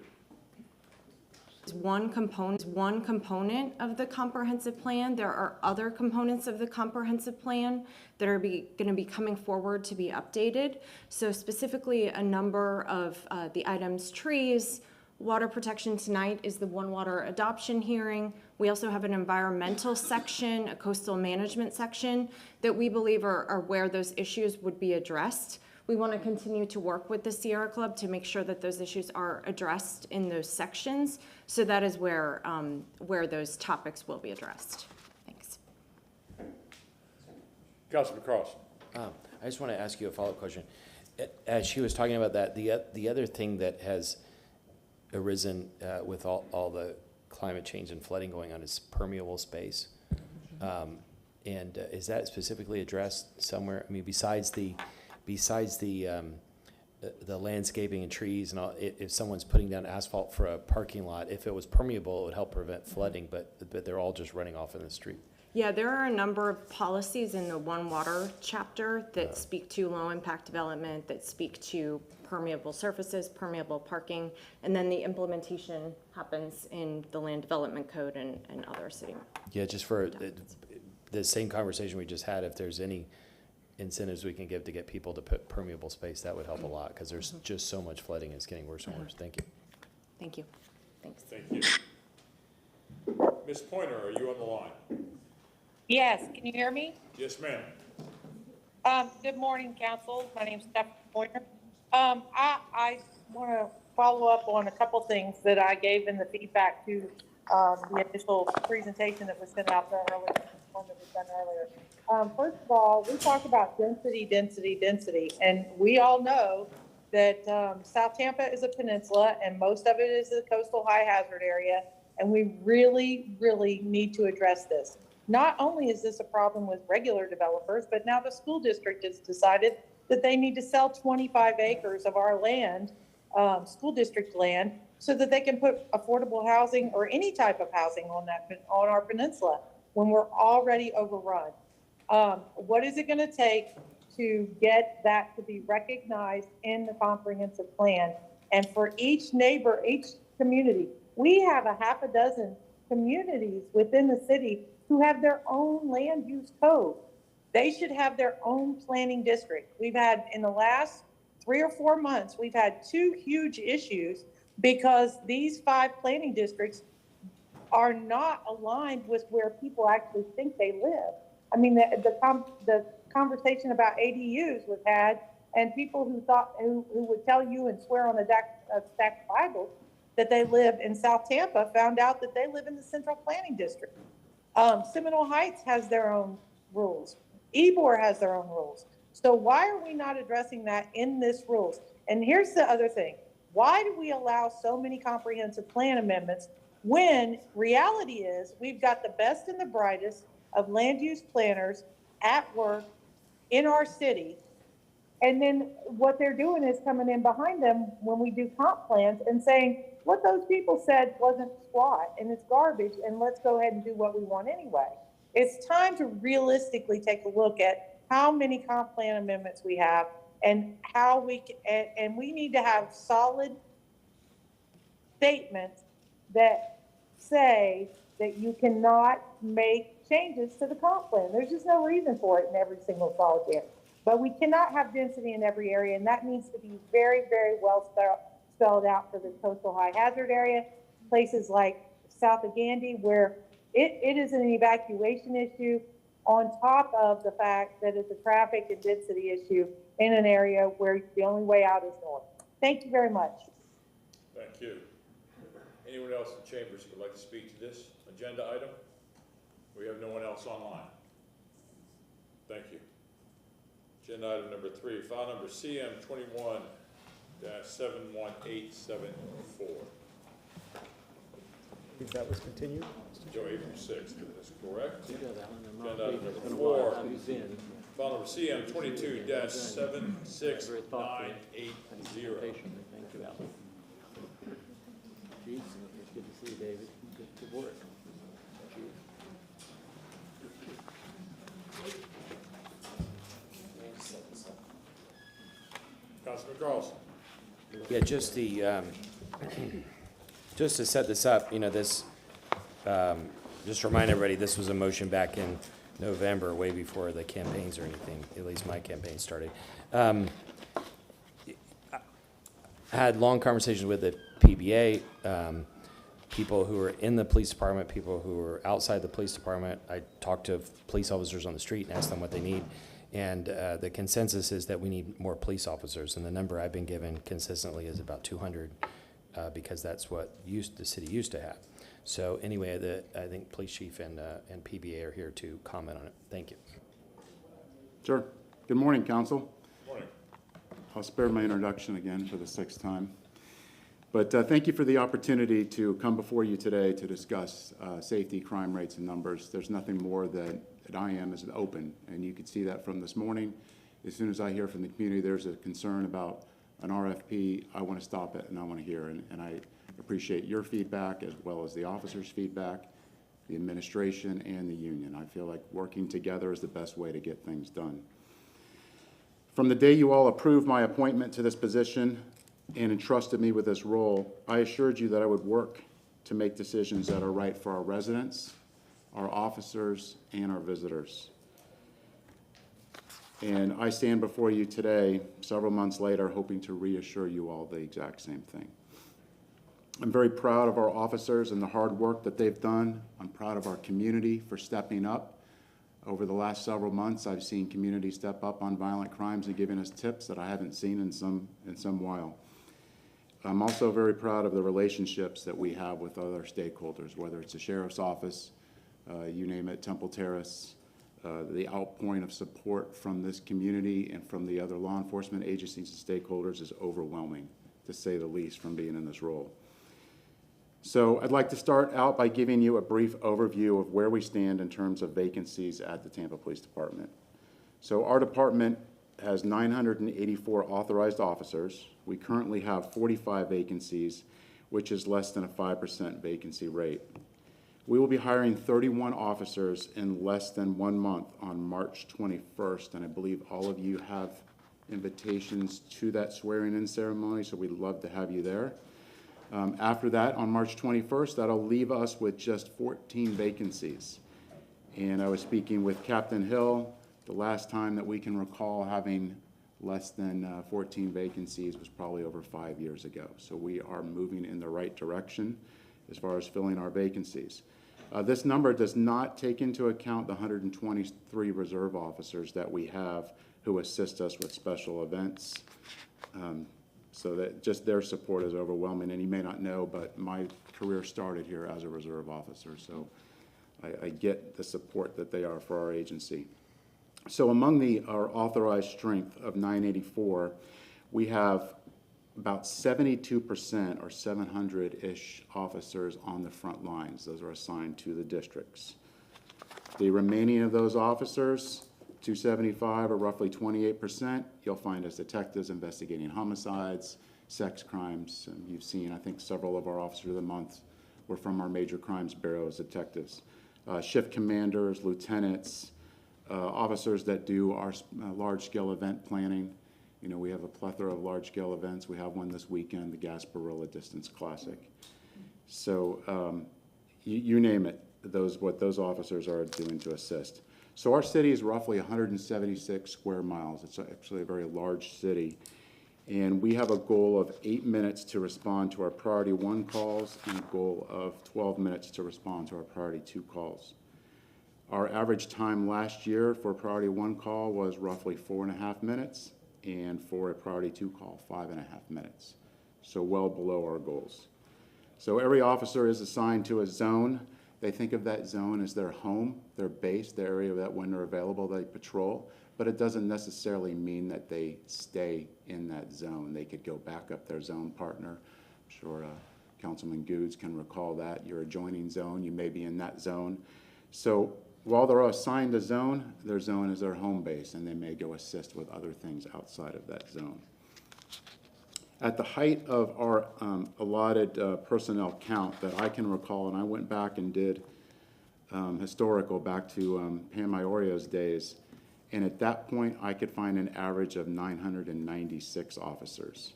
One component of the comprehensive plan. There are other components of the comprehensive plan that are going to be coming forward to be updated. So specifically, a number of the items, trees, water protection tonight is the One Water adoption hearing. We also have an environmental section, a coastal management section that we believe are where those issues would be addressed. We want to continue to work with the Sierra Club to make sure that those issues are addressed in those sections. So that is where those topics will be addressed. Thanks. Councilman Cross. I just want to ask you a follow-up question. As she was talking about that, the other thing that has arisen with all the climate change and flooding going on is permeable space. And is that specifically addressed somewhere? I mean, besides the landscaping and trees and all, if someone's putting down asphalt for a parking lot, if it was permeable, it would help prevent flooding, but they're all just running off in the street. Yeah, there are a number of policies in the One Water chapter that speak to low-impact development, that speak to permeable surfaces, permeable parking, and then the implementation happens in the Land Development Code and other city. Yeah, just for the same conversation we just had, if there's any incentives we can give to get people to put permeable space, that would help a lot, because there's just so much flooding, it's getting worse and worse. Thank you. Thank you. Thanks. Thank you. Ms. Pointer, are you on the line? Yes, can you hear me? Yes, ma'am. Good morning, council. My name's Stephanie Pointer. I want to follow up on a couple things that I gave in the feedback to the initial presentation that was sent out there earlier, one that was done earlier. First of all, we talked about density, density, density, and we all know that South Tampa is a peninsula, and most of it is a coastal high hazard area, and we really, really need to address this. Not only is this a problem with regular developers, but now the school district has decided that they need to sell 25 acres of our land, school district land, so that they can put affordable housing or any type of housing on our peninsula when we're already overrun. What is it going to take to get that to be recognized in the comprehensive plan? And for each neighbor, each community, we have a half a dozen communities within the city who have their own land use code. They should have their own planning district. We've had, in the last 3 or 4 months, we've had 2 huge issues because these 5 planning districts are not aligned with where people actually think they live. I mean, the conversation about ADUs was had, and people who would tell you and swear on a stack of Bibles that they live in South Tampa found out that they live in the Central Planning District. Seminole Heights has their own rules. Ybor has their own rules. So why are we not addressing that in this rules? And here's the other thing. Why do we allow so many comprehensive plan amendments when reality is we've got the best and the brightest of land use planners at work in our city? And then what they're doing is coming in behind them when we do comp plans and saying, what those people said wasn't squat and it's garbage, and let's go ahead and do what we want anyway. It's time to realistically take a look at how many comp plan amendments we have and how and we need to have solid statements that say that you cannot make changes to the comp plan. There's just no reason for it in every single solitary. But we cannot have density in every area, and that needs to be very, very well spelled out for the coastal high hazard area, places like south of Gandy, where it is an evacuation issue on top of the fact that it's a traffic and density issue in an area where the only way out is north. Thank you very much. Thank you. Anyone else in chambers who would like to speak to this agenda item? We have no one else online. Thank you. Agenda item number 3, file number CM 21-71874. If that was continued? Joe, April 6th, that's correct. Agenda item number 4, file number CM 22-76980. It's good to see you, David. Good work. Councilman Carlson. Yeah, just just to set this up, this, just remind everybody, this was a motion back in November, way before the campaigns or anything, at least my campaign started. I had long conversations with the PBA, people who were in the police department, people who were outside the police department. I talked to police officers on the street and asked them what they need. And the consensus is that we need more police officers. And the number I've been given consistently is about 200, because that's what the city used to have. So anyway, I think police chief and PBA are here to comment on it. Thank you. Sure. Good morning, council. Morning. I'll spare my introduction again for the 6th time. But thank you for the opportunity to come before you today to discuss safety, crime rates, and numbers. There's nothing more that I am is open, and you could see that from this morning. As soon as I hear from the community there's a concern about an RFP, I want to stop it and I want to hear. And I appreciate your feedback as well as the officers' feedback, the administration, and the union. I feel like working together is the best way to get things done. From the day you all approved my appointment to this position and entrusted me with this role, I assured you that I would work to make decisions that are right for our residents, our officers, and our visitors. And I stand before you today, several months later, hoping to reassure you all the exact same thing. I'm very proud of our officers and the hard work that they've done. I'm proud of our community for stepping up. Over the last several months, I've seen community step up on violent crimes and giving us tips that I haven't seen in some while. I'm also very proud of the relationships that we have with other stakeholders, whether it's the sheriff's office, you name it, Temple Terrace. The outpouring of support from this community and from the other law enforcement agencies and stakeholders is overwhelming, to say the least, from being in this role. So I'd like to start out by giving you a brief overview of where we stand in terms of vacancies at the Tampa Police Department. So our department has 984 authorized officers. We currently have 45 vacancies, which is less than a 5% vacancy rate. We will be hiring 31 officers in less than 1 month on March 21st, and I believe all of you have invitations to that swearing-in ceremony, so we'd love to have you there. After that, on March 21st, that'll leave us with just 14 vacancies. And I was speaking with Captain Hill. The last time that we can recall having less than 14 vacancies was probably over 5 years ago. So we are moving in the right direction as far as filling our vacancies. This number does not take into account the 123 reserve officers that we have who assist us with special events. So that just their support is overwhelming. And you may not know, but my career started here as a reserve officer. So I get the support that they are for our agency. So among our authorized strength of 984, we have about 72% or 700-ish officers on the front lines. Those are assigned to the districts. The remaining of those officers, 275 or roughly 28%, you'll find as detectives investigating homicides, sex crimes. And you've seen, I think, several of our officers of the month were from our major crimes bureau as detectives. Shift commanders, lieutenants, officers that do our large-scale event planning. You know, we have a plethora of large-scale events. We have one this weekend, the Gasparilla Distance Classic. So you name it, what those officers are doing to assist. So our city is roughly 176 square miles. It's actually a very large city. And we have a goal of 8 minutes to respond to our priority 1 calls and a goal of 12 minutes to respond to our priority 2 calls. Our average time last year for a priority 1 call was roughly 4.5 minutes, and for a priority 2 call, 5.5 minutes. So well below our goals. So every officer is assigned to a zone. They think of that zone as their home, their base, the area that when they're available they patrol, but it doesn't necessarily mean that they stay in that zone. They could go back up their zone partner. I'm sure Councilman Goods can recall that. Your adjoining zone, you may be in that zone. So while they're assigned a zone, their zone is their home base, and they may go assist with other things outside of that zone. At the height of our allotted personnel count that I can recall, and I went back and did historical back to Pam Iorio's days, and at that point I could find an average of 996 officers.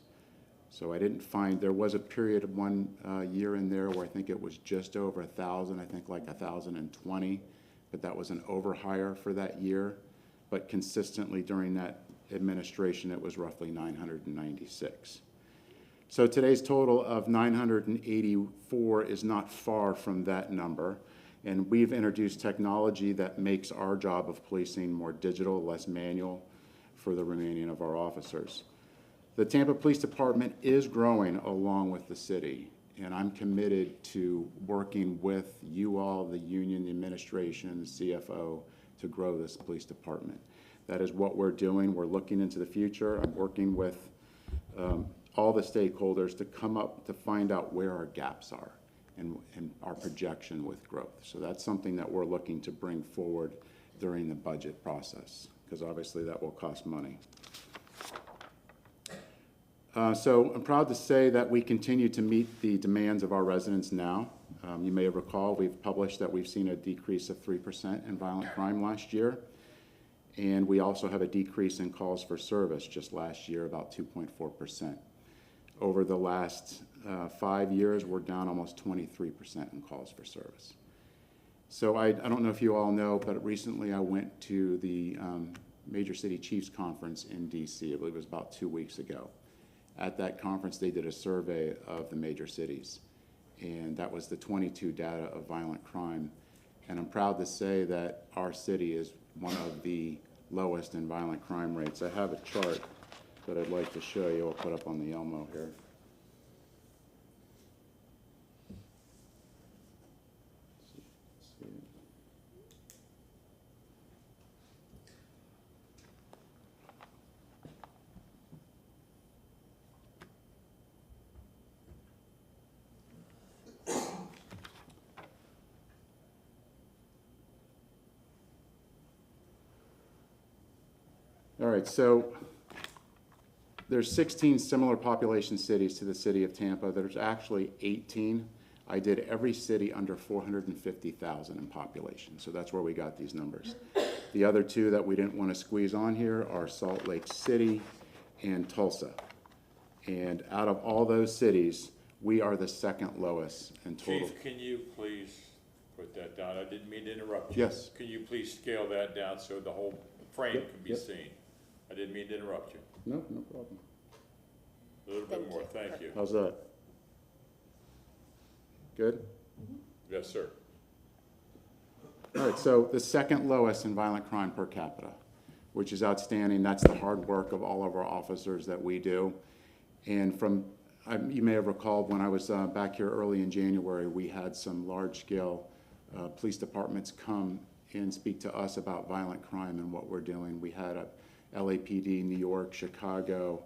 So I didn't find, there was a period of 1 year in there where I think it was just over 1,000, I think like 1,020. But that was an overhire for that year. But consistently during that administration, it was roughly 996. So today's total of 984 is not far from that number. And we've introduced technology that makes our job of policing more digital, less manual for the remaining of our officers. The Tampa Police Department is growing along with the city. And I'm committed to working with you all, the union, the administration, the CFO, to grow this police department. That is what we're doing. We're looking into the future. I'm working with all the stakeholders to come up to find out where our gaps are and our projection with growth. So that's something that we're looking to bring forward during the budget process, because obviously that will cost money. So I'm proud to say that we continue to meet the demands of our residents now. You may recall we've published that we've seen a decrease of 3% in violent crime last year. And we also have a decrease in calls for service just last year, about 2.4%. Over the last 5 years, we're down almost 23% in calls for service. So I don't know if you all know, but recently I went to the Major City Chiefs Conference in DC. I believe it was about 2 weeks ago. At that conference, they did a survey of the major cities, and that was the 22 data of violent crime. And I'm proud to say that our city is one of the lowest in violent crime rates. I have a chart that I'd like to show you. I'll put up on the Elmo here. All right, so there's 16 similar population cities to the city of Tampa. There's actually 18. I did every city under 450,000 in population, so that's where we got these numbers. The other two that we didn't want to squeeze on here are Salt Lake City and Tulsa. And out of all those cities, we are the second lowest in total. Chief, can you please put that down? I didn't mean to interrupt you. Yes. Can you please scale that down so the whole frame Yep, can be yep. seen? I didn't mean to interrupt you. No, no problem. A little bit more, thank you. How's that? Good? Yes, sir. All right, so the second lowest in violent crime per capita, which is outstanding. That's the hard work of all of our officers that we do. And from, you may have recalled when I was back here early in January, we had some large-scale police departments come and speak to us about violent crime and what we're doing. We had a LAPD, New York, Chicago,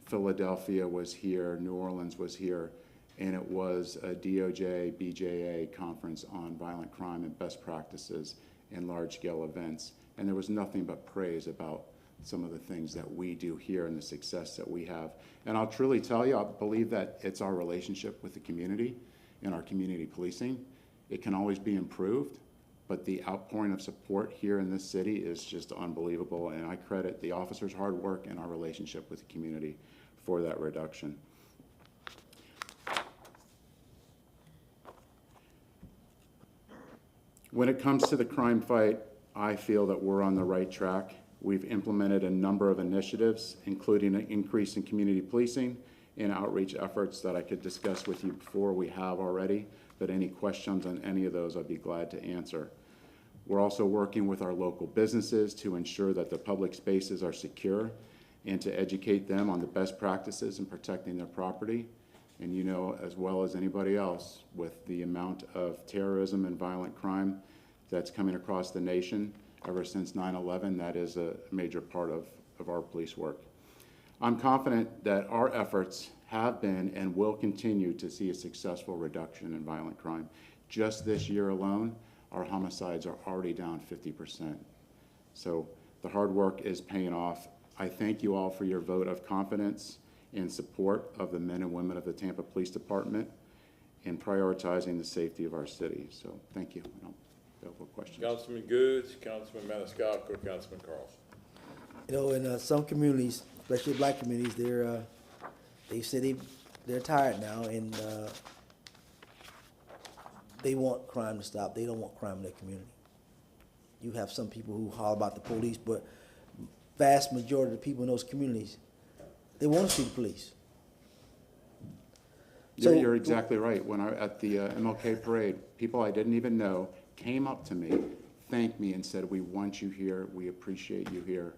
Philadelphia was here, New Orleans was here, and it was a DOJ, BJA conference on violent crime and best practices in large-scale events. And there was nothing but praise about some of the things that we do here and the success that we have. And I'll truly tell you, I believe that it's our relationship with the community and our community policing. It can always be improved, but the outpouring of support here in this city is just unbelievable, and I credit the officers' hard work and our relationship with the community for that reduction. When it comes to the crime fight, I feel that we're on the right track. We've implemented a number of initiatives, including an increase in community policing and outreach efforts that I could discuss with you before we have already. But any questions on any of those, I'd be glad to answer. We're also working with our local businesses to ensure that the public spaces are secure and to educate them on the best practices in protecting their property. And you know as well as anybody else, with the amount of terrorism and violent crime that's coming across the nation ever since 9/11, that is a major part of our police work. I'm confident that our efforts have been and will continue to see a successful reduction in violent crime. Just this year alone, our homicides are already down 50%. So the hard work is paying off. I thank you all for your vote of confidence and support of the men and women of the Tampa Police Department in prioritizing the safety of our city. So thank you. Available questions. Councilman Goods, Councilman Maniscalco, Councilman Carlson. You know, in some communities, especially black communities, they say they're tired now, and they want crime to stop. They don't want crime in their community. You have some people who holler about the police, but vast majority of the people in those communities, they want to see the police. You're exactly right. When at the MLK parade, people I didn't even know came up to me, thanked me, and said, "We want you here. We appreciate you here."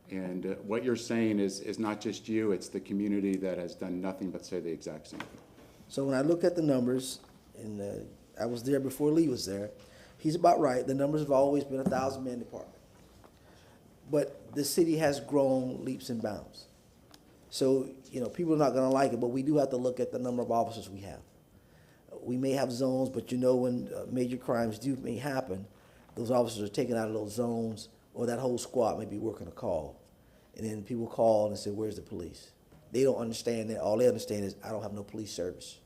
And what you're saying is not just you, it's the community that has done nothing but say the exact same thing. So when I look at the numbers, and I was there before Lee was there, he's about right. The numbers have always been 1,000-man department. But the city has grown leaps and bounds. So, people are not gonna like it, but we do have to look at the number of officers we have. We may have zones, but when major crimes may happen, those officers are taken out of those zones, or that whole squad may be working a call. And then people call and say, where's the police? They don't understand that. All they understand is, I don't have no police service.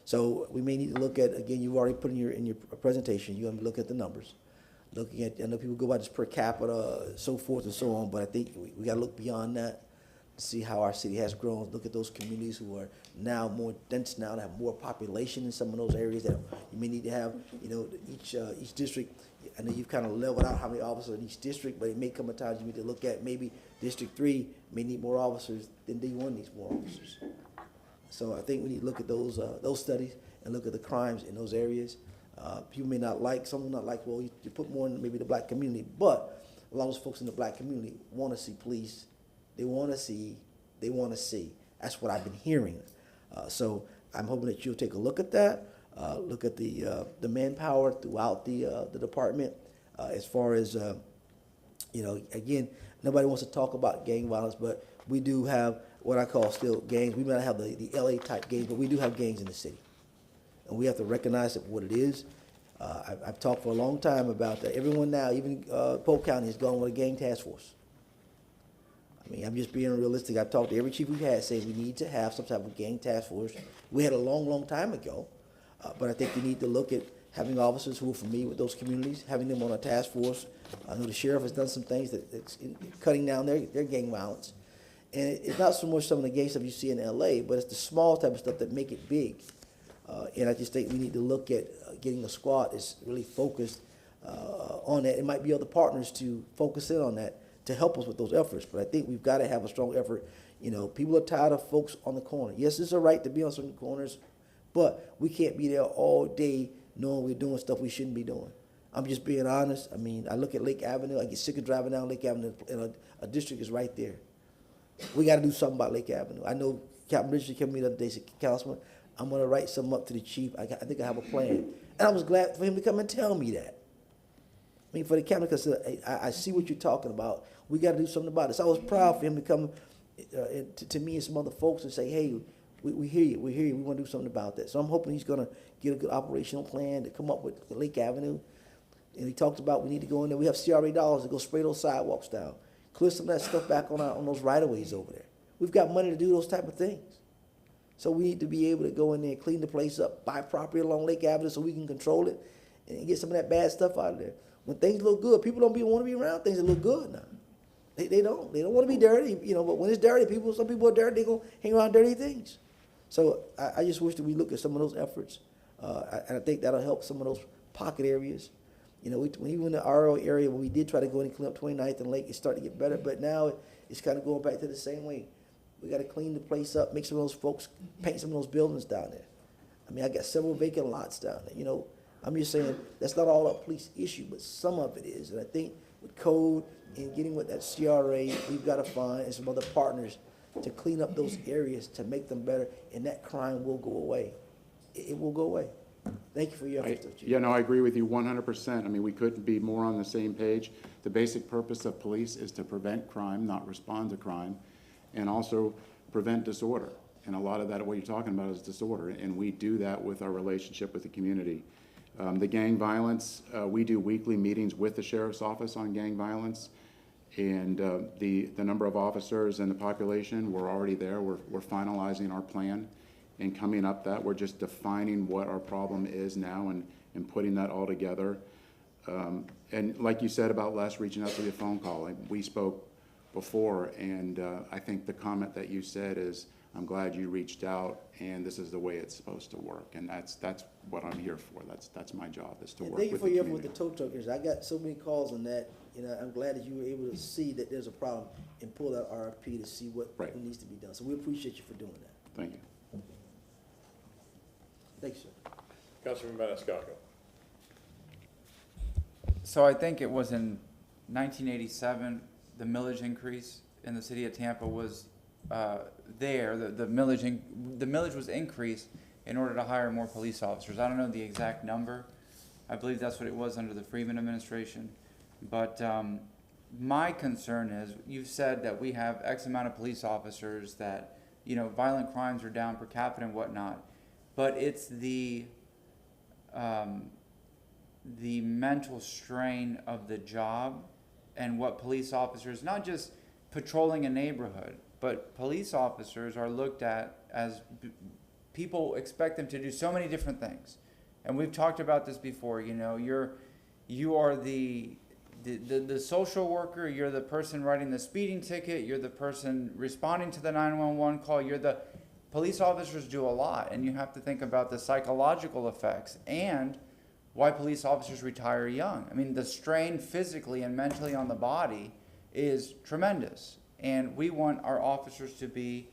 So we may need to look at, again, you've already put in your presentation, you're gonna look at the numbers. Looking at, I know people go by just per capita, so forth and so on, but I think we gotta look beyond that to see how our city has grown. Look at those communities who are now more dense now, have more population in some of those areas that you may need to have, each district. I know you've kind of leveled out how many officers in each district, but it may come a time you need to look at maybe District 3 may need more officers than D1 needs more officers. So I think we need to look at those studies and look at the crimes in those areas. People may not like, some will not like, well, you put more in maybe the black community, but a lot of those folks in the black community want to see police. They want to see. That's what I've been hearing. So I'm hoping that you'll take a look at that, look at the manpower throughout the department. As far as, again, nobody wants to talk about gang violence, but we do have what I call still gangs. We may not have the LA type gangs, but we do have gangs in the city. And we have to recognize it for what it is. I've talked for a long time about that. Everyone now, even Polk County, has gone with a gang task force. I mean, I'm just being realistic. I've talked to every chief we've had saying we need to have some type of gang task force. We had a long, long time ago, but I think we need to look at having officers who are familiar with those communities, having them on a task force. I know the sheriff has done some things that's cutting down their gang violence. And it's not so much some of the gang stuff you see in LA, but it's the small type of stuff that make it big. And I just think we need to look at getting a squad that's really focused on that. It might be other partners to focus in on that to help us with those efforts. But I think we've got to have a strong effort. People are tired of folks on the corner. Yes, it's a right to be on some corners, but we can't be there all day knowing we're doing stuff we shouldn't be doing. I'm just being honest. I mean, I look at Lake Avenue. I get sick of driving down Lake Avenue, and a district is right there. We got to do something about Lake Avenue. I know Captain Richard came to me the other day and said, Councilman, I'm going to write something up to the chief. I think I have a plan. And I was glad for him to come and tell me that. I mean, for the captain, because I see what you're talking about. We got to do something about it. So I was proud for him to come to me and some other folks and say, hey, we hear you. We hear you. We want to do something about that. So I'm hoping he's going to get a good operational plan to come up with Lake Avenue. And he talked about we need to go in there. We have CRA dollars to go spray those sidewalks down, clear some of that stuff back on those right-of-ways over there. We've got money to do those type of things. So we need to be able to go in there and clean the place up, buy property along Lake Avenue so we can control it and get some of that bad stuff out of there. When things look good, people don't want to be around things that look good now. They don't. They don't want to be dirty, but when it's dirty, some people are dirty, they're going to hang around dirty things. So I just wish that we look at some of those efforts. And I think that'll help some of those pocket areas. When we went in the RO area, when we did try to go in and clean up 29th and Lake, it started to get better, but now it's kind of going back to the same way. We got to clean the place up, make some of those folks, paint some of those buildings down there. I mean, I got several vacant lots down there. I'm just saying that's not all a police issue, but some of it is. And I think with code and getting with that CRA, we've got to find and some other partners to clean up those areas to make them better, and that crime will go away. It will go away. Thank you for your efforts, Chief. Yeah, no, I agree with you 100%. I mean, we couldn't be more on the same page. The basic purpose of police is to prevent crime, not respond to crime, and also prevent disorder. And a lot of that, what you're talking about, is disorder, and we do that with our relationship with the community. The gang violence, we do weekly meetings with the sheriff's office on gang violence, and the number of officers and the population, we're already there. We're finalizing our plan and coming up that. We're just defining what our problem is now and putting that all together. And like you said about Les reaching out to the phone call, we spoke before, and I think the comment that you said is, I'm glad you reached out, and this is the way it's supposed to work, and that's what I'm here for. That's my job, is to work with the community. Thank you for your effort with the tow truckers. I got so many calls on that. I'm glad that you were able to see that there's a problem and pull that RFP to see what needs to be done. So we appreciate you for doing that. Thank you. Thank you, sir. Councilman Maniscalco. So I think it was in 1987, the millage increase in the city of Tampa was the millage was increased in order to hire more police officers. I don't know the exact number. I believe that's what it was under the Freeman administration. But my concern is, you've said that we have X amount of police officers, that, you know, violent crimes are down per capita and whatnot, but it's the mental strain of the job and what police officers, not just patrolling a neighborhood, but police officers are looked at as people expect them to do so many different things. And we've talked about this before, you know, you are the social worker, you're the person writing the speeding ticket, you're the person responding to the 911 call, police officers do a lot, and you have to think about the psychological effects and why police officers retire young. I mean, the strain physically and mentally on the body is tremendous, and we want our officers to be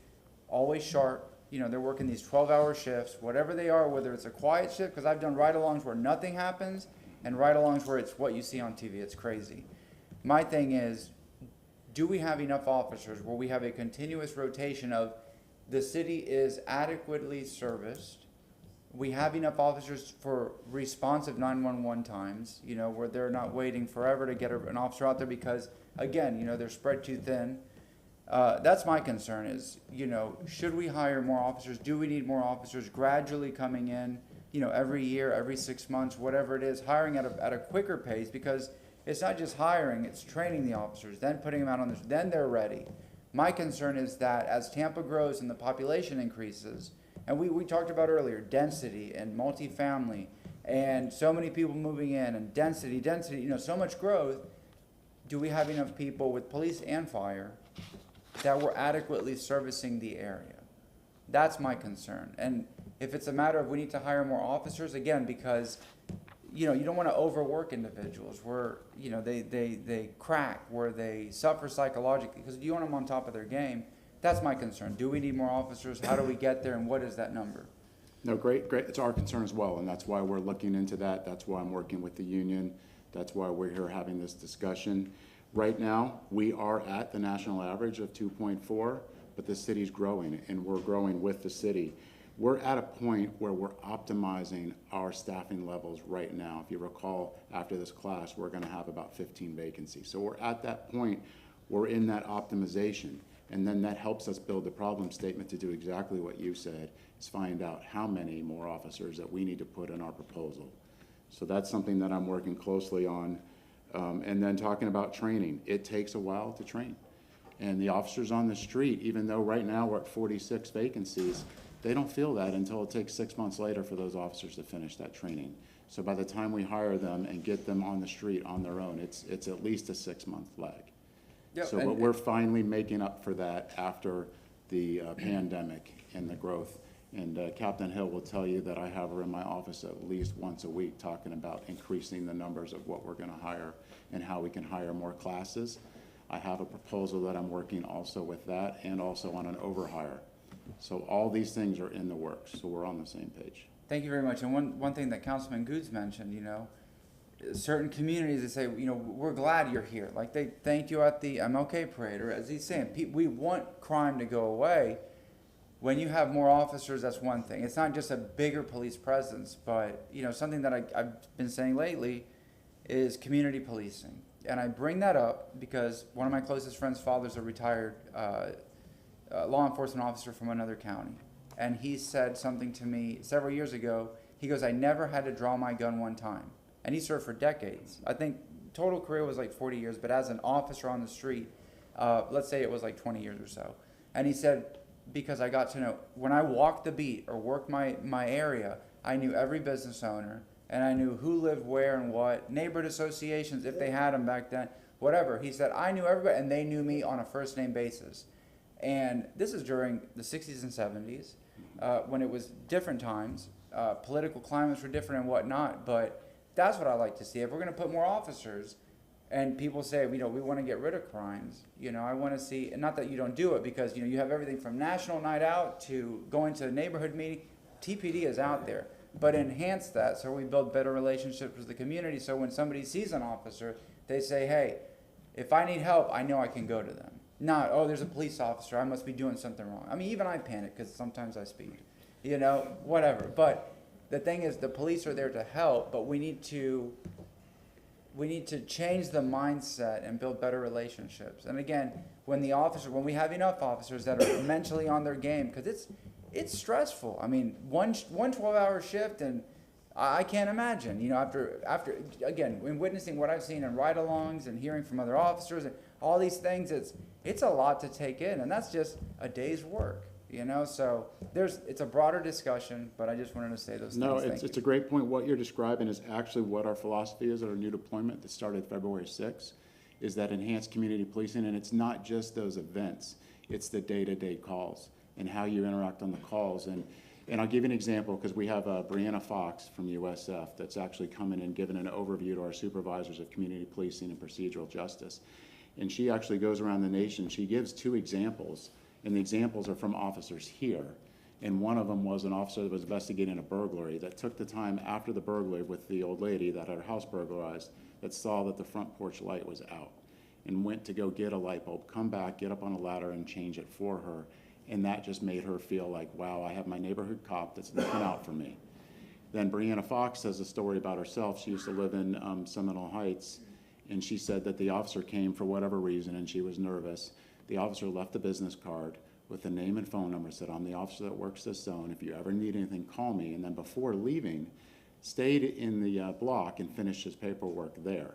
always sharp. You know, they're working these 12-hour shifts, whatever they are, whether it's a quiet shift, because I've done ride-alongs where nothing happens, and ride-alongs where it's what you see on TV. It's crazy. My thing is, do we have enough officers where we have a continuous rotation of the city is adequately serviced, we have enough officers for responsive 911 times, you know, where they're not waiting forever to get an officer out there because, again, you know, they're spread too thin. That's my concern is, you know, should we hire more officers? Do we need more officers gradually coming in, you know, every year, every 6 months, whatever it is, hiring at a quicker pace, because it's not just hiring, it's training the officers, then putting them out on this, then they're ready. My concern is that as Tampa grows and the population increases, and we talked about earlier, density and multifamily, and so many people moving in, and density, you know, so much growth, do we have enough people with police and fire that we're adequately servicing the area? That's my concern. And if it's a matter of we need to hire more officers, again, because, you know, you don't want to overwork individuals where, you know, they crack, where they suffer psychologically, because you want them on top of their game. That's my concern. Do we need more officers? How do we get there? And what is that number? No, great. It's our concern as well, and that's why we're looking into that. That's why I'm working with the union. That's why we're here having this discussion. Right now, we are at the national average of 2.4, but the city's growing, and we're growing with the city. We're at a point where we're optimizing our staffing levels right now. If you recall, after this class, we're going to have about 15 vacancies. So we're at that point. We're in that optimization. And then that helps us build the problem statement to do exactly what you said, is find out how many more officers that we need to put in our proposal. So that's something that I'm working closely on. And then talking about training, it takes a while to train. And the officers on the street, even though right now we're at 46 vacancies, they don't feel that until it takes 6 months later for those officers to finish that training. So by the time we hire them and get them on the street on their own, it's at least a 6-month lag. Yep, So, but we're finally making up for that after the pandemic and the growth. And Captain Hill will tell you that I have her in my office at least once a week talking about increasing the numbers of what we're going to hire and how we can hire more classes. I have a proposal that I'm working also with that, and also on an overhire. So all these things are in the works, so we're on the same page. Thank you very much. And one thing that Councilman Goods mentioned, you know, certain communities, they say, you know, we're glad you're here. Like, they thank you at the MLK parade, or as he's saying, we want crime to go away. When you have more officers, that's one thing. It's not just a bigger police presence, but, you know, something that I've been saying lately is community policing. And I bring that up because one of my closest friends' father's a retired law enforcement officer from another county. And he said something to me several years ago. He goes, I never had to draw my gun one time. And he served for decades. I think total career was like 40 years, but as an officer on the street, let's say it was like 20 years or so. And he said, because I got to know, when I walked the beat or worked my area, I knew every business owner, and I knew who lived where and what, neighborhood associations, if they had them back then, whatever. He said, I knew everybody, and they knew me on a first-name basis. And this is during the 60s and 70s, when it was different times. Political climates were different and whatnot, but that's what I like to see. If we're going to put more officers, and people say, you know, we want to get rid of crimes, you know, I want to see, and not that you don't do it, because, you know, you have everything from national night out to going to a neighborhood meeting. TPD is out there, but enhance that so we build better relationships with the community, so when somebody sees an officer, they say, hey, if I need help, I know I can go to them. Not, oh, there's a police officer, I must be doing something wrong. I mean, even I panic because sometimes I speed, you know, whatever. But the thing is, the police are there to help, but we need to we need to change the mindset and build better relationships. And again, when we have enough officers that are mentally on their game, because it's stressful. I mean, one 12-hour shift, and I can't imagine, you know, after again, when witnessing what I've seen in ride-alongs and hearing from other officers and all these things, it's a lot to take in, and that's just a day's work, you know. So it's a broader discussion, but I just wanted to say those No, things. it's a great point. What you're describing is actually what our philosophy is at our new deployment that started February 6th, is that enhanced community policing, and it's not just those events, it's the day-to-day calls and how you interact on the calls. And I'll give you an example, because we have Brianna Fox from USF that's actually coming and giving an overview to our supervisors of community policing and procedural justice. And she actually goes around the nation. She gives 2 examples, and the examples are from officers here. And one of them was an officer that was investigating a burglary that took the time after the burglary with the old lady that had her house burglarized, that saw that the front porch light was out and went to go get a light bulb, come back, get up on a ladder and change it for her. And that just made her feel like, wow, I have my neighborhood cop that's looking out for me. Then Brianna Fox has a story about herself. She used to live in Seminole Heights, and she said that the officer came for whatever reason, and she was nervous. The officer left a business card with a name and phone number, said, I'm the officer that works this zone. If you ever need anything, call me. And then before leaving, stayed in the block and finished his paperwork there.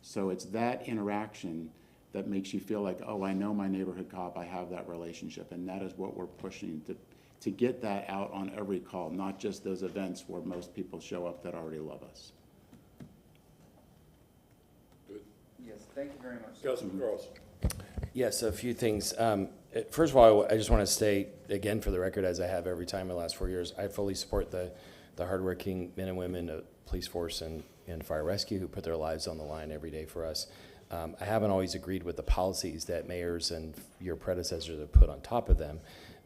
So it's that interaction that makes you feel like, oh, I know my neighborhood cop, I have that relationship. And that is what we're pushing to get that out on every call, not just those events where most people show up that already love us. Yes, thank you very much. Councilman Carlson. Yes, a few things. First of all, I just want to state, again, for the record, as I have every time in the last 4 years, I fully support the hardworking men and women of police force and fire rescue who put their lives on the line every day for us. I haven't always agreed with the policies that mayors and your predecessors have put on top of them,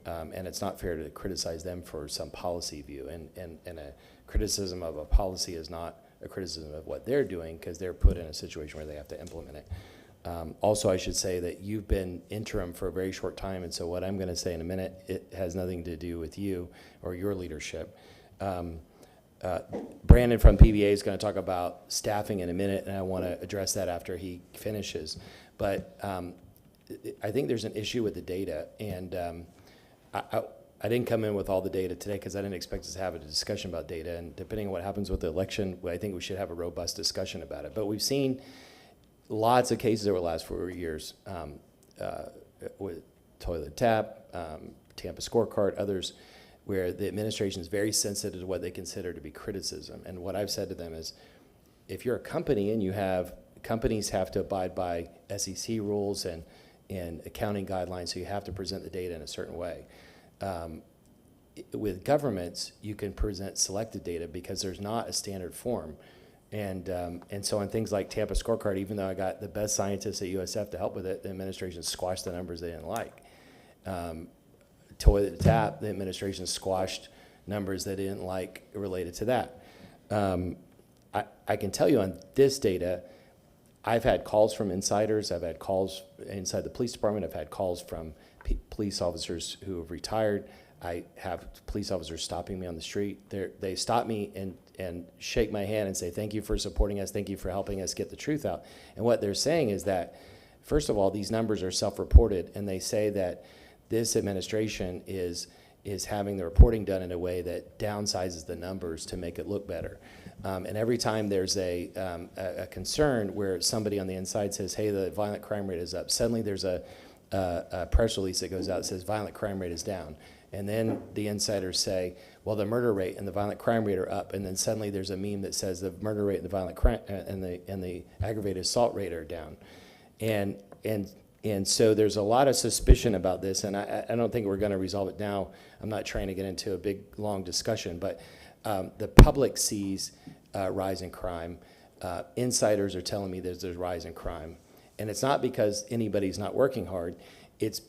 and it's not fair to criticize them for some policy view. And a criticism of a policy is not a criticism of what they're doing, because they're put in a situation where they have to implement it. Also, I should say that you've been interim for a very short time, and so what I'm going to say in a minute, it has nothing to do with you or your leadership. Brandon from PBA is going to talk about staffing in a minute, and I want to address that after he finishes. But I think there's an issue with the data, and I didn't come in with all the data today because I didn't expect us to have a discussion about data, and depending on what happens with the election, I think we should have a robust discussion about it. But we've seen lots of cases over the last 4 years with toilet tap, Tampa scorecard, others, where the administration is very sensitive to what they consider to be criticism. And what I've said to them is, if you're a company and companies have to abide by SEC rules and accounting guidelines, so you have to present the data in a certain way. With governments, you can present selected data because there's not a standard form. And so on things like Tampa scorecard, even though I got the best scientists at USF to help with it, the administration squashed the numbers they didn't like. Toilet tap, the administration squashed numbers they didn't like related to that. I can tell you on this data, I've had calls from insiders, I've had calls inside the police department, I've had calls from police officers who have retired. I have police officers stopping me on the street. They stop me and shake my hand and say, thank you for supporting us, thank you for helping us get the truth out. And what they're saying is that, first of all, these numbers are self-reported, and they say that this administration is having the reporting done in a way that downsizes the numbers to make it look better. And every time there's a concern where somebody on the inside says, hey, the violent crime rate is up, suddenly there's a press release that goes out that says violent crime rate is down. And then the insiders say, well, the murder rate and the violent crime rate are up. And then suddenly there's a meme that says the murder rate and the violent crime and the aggravated assault rate are down. And so there's a lot of suspicion about this, and I don't think we're going to resolve it now. I'm not trying to get into a big, long discussion, but the public sees rise in crime. Insiders are telling me there's a rise in crime. And it's not because anybody's not working hard. It's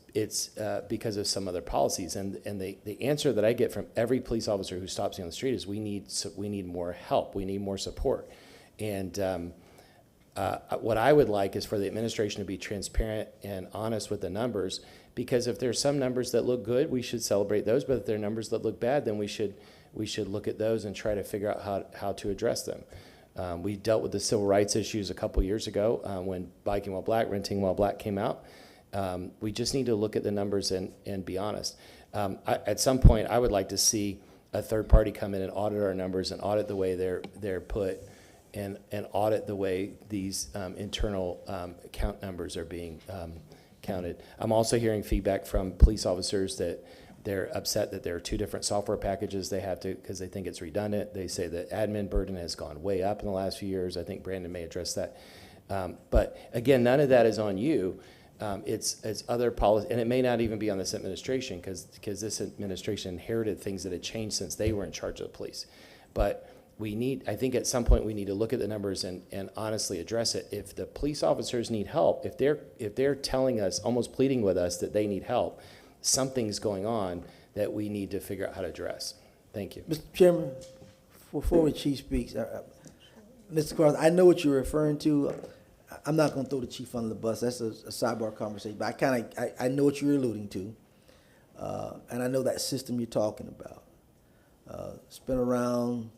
because of some other policies. And the answer that I get from every police officer who stops me on the street is we need more help. We need more support. And what I would like is for the administration to be transparent and honest with the numbers, because if there's some numbers that look good, we should celebrate those. But if there are numbers that look bad, then we should look at those and try to figure out how to address them. We dealt with the civil rights issues a couple years ago when biking while black, renting while black came out. We just need to look at the numbers and be honest. At some point, I would like to see a third party come in and audit our numbers and audit the way they're put and audit the way these internal count numbers are being counted. I'm also hearing feedback from police officers that they're upset that there are two different software packages they have to, because they think it's redundant. They say that admin burden has gone way up in the last few years. I think Brandon may address that. But again, none of that is on you. It's other policy, and it may not even be on this administration because this administration inherited things that had changed since they were in charge of the police. But I think at some point we need to look at the numbers and honestly address it. If the police officers need help, if they're telling us, almost pleading with us that they need help, something's going on that we need to figure out how to address. Thank you. Mr. Chairman, before the chief speaks, Mr. Carter, I know what you're referring to. I'm not going to throw the chief under the bus. That's a sidebar conversation. But I know what you're alluding to, and I know that system you're talking about. It's been around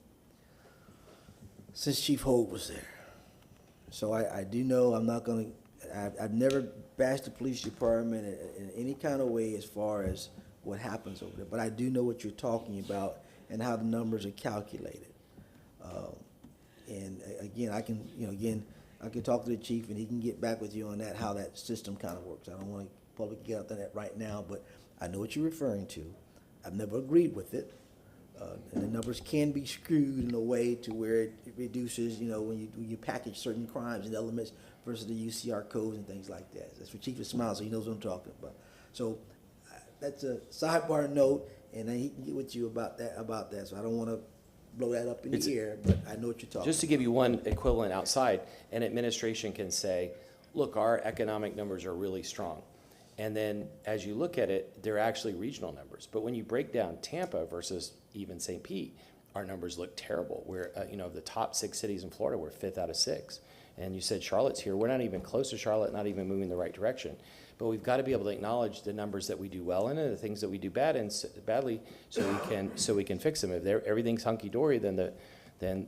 since Chief Hogue was there. So I do know. I'm not going to. I've never bashed the police department in any kind of way as far as what happens over there. But I do know what you're talking about and how the numbers are calculated. And again, I can talk to the chief and he can get back with you on that, how that system kind of works. I don't want to publicly get out there that right now, but I know what you're referring to. I've never agreed with it. And the numbers can be skewed in a way to where it reduces, when you package certain crimes and elements versus the UCR codes and things like that. That's for Chief is smiling, so he knows what I'm talking about. So that's a sidebar note, and he can get with you about that. So I don't want to blow that up in the air, but I know what you're talking about. Just to give you one equivalent outside, an administration can say, look, our economic numbers are really strong. And then as you look at it, they're actually regional numbers. But when you break down Tampa versus even St. Pete, our numbers look terrible. We're, the top 6 cities in Florida, we're 5th out of 6. And you said Charlotte's here. We're not even close to Charlotte, not even moving in the right direction. But we've got to be able to acknowledge the numbers that we do well in and the things that we do badly, so we can fix them. If everything's hunky dory, then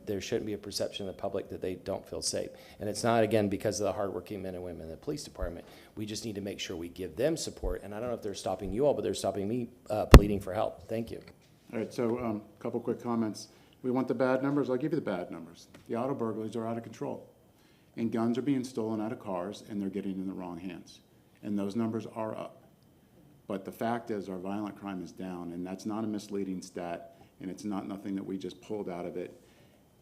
there shouldn't be a perception of the public that they don't feel safe. And it's not, again, because of the hardworking men and women in the police department. We just need to make sure we give them support. And I don't know if they're stopping you all, but they're stopping me pleading for help. Thank you. All right, so a couple quick comments. We want the bad numbers. I'll give you the bad numbers. The auto burglaries are out of control. And guns are being stolen out of cars, and they're getting in the wrong hands. And those numbers are up. But the fact is our violent crime is down, and that's not a misleading stat, and it's not nothing that we just pulled out of it.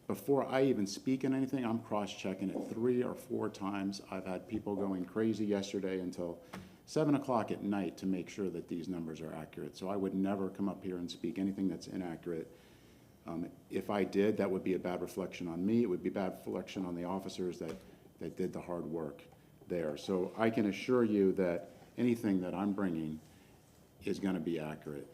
Before I even speak on anything, I'm cross-checking it 3 or 4 times. I've had people going crazy yesterday until 7 o'clock at night to make sure that these numbers are accurate. So I would never come up here and speak anything that's inaccurate. If I did, that would be a bad reflection on me. It would be a bad reflection on the officers that did the hard work there. So I can assure you that anything that I'm bringing is going to be accurate.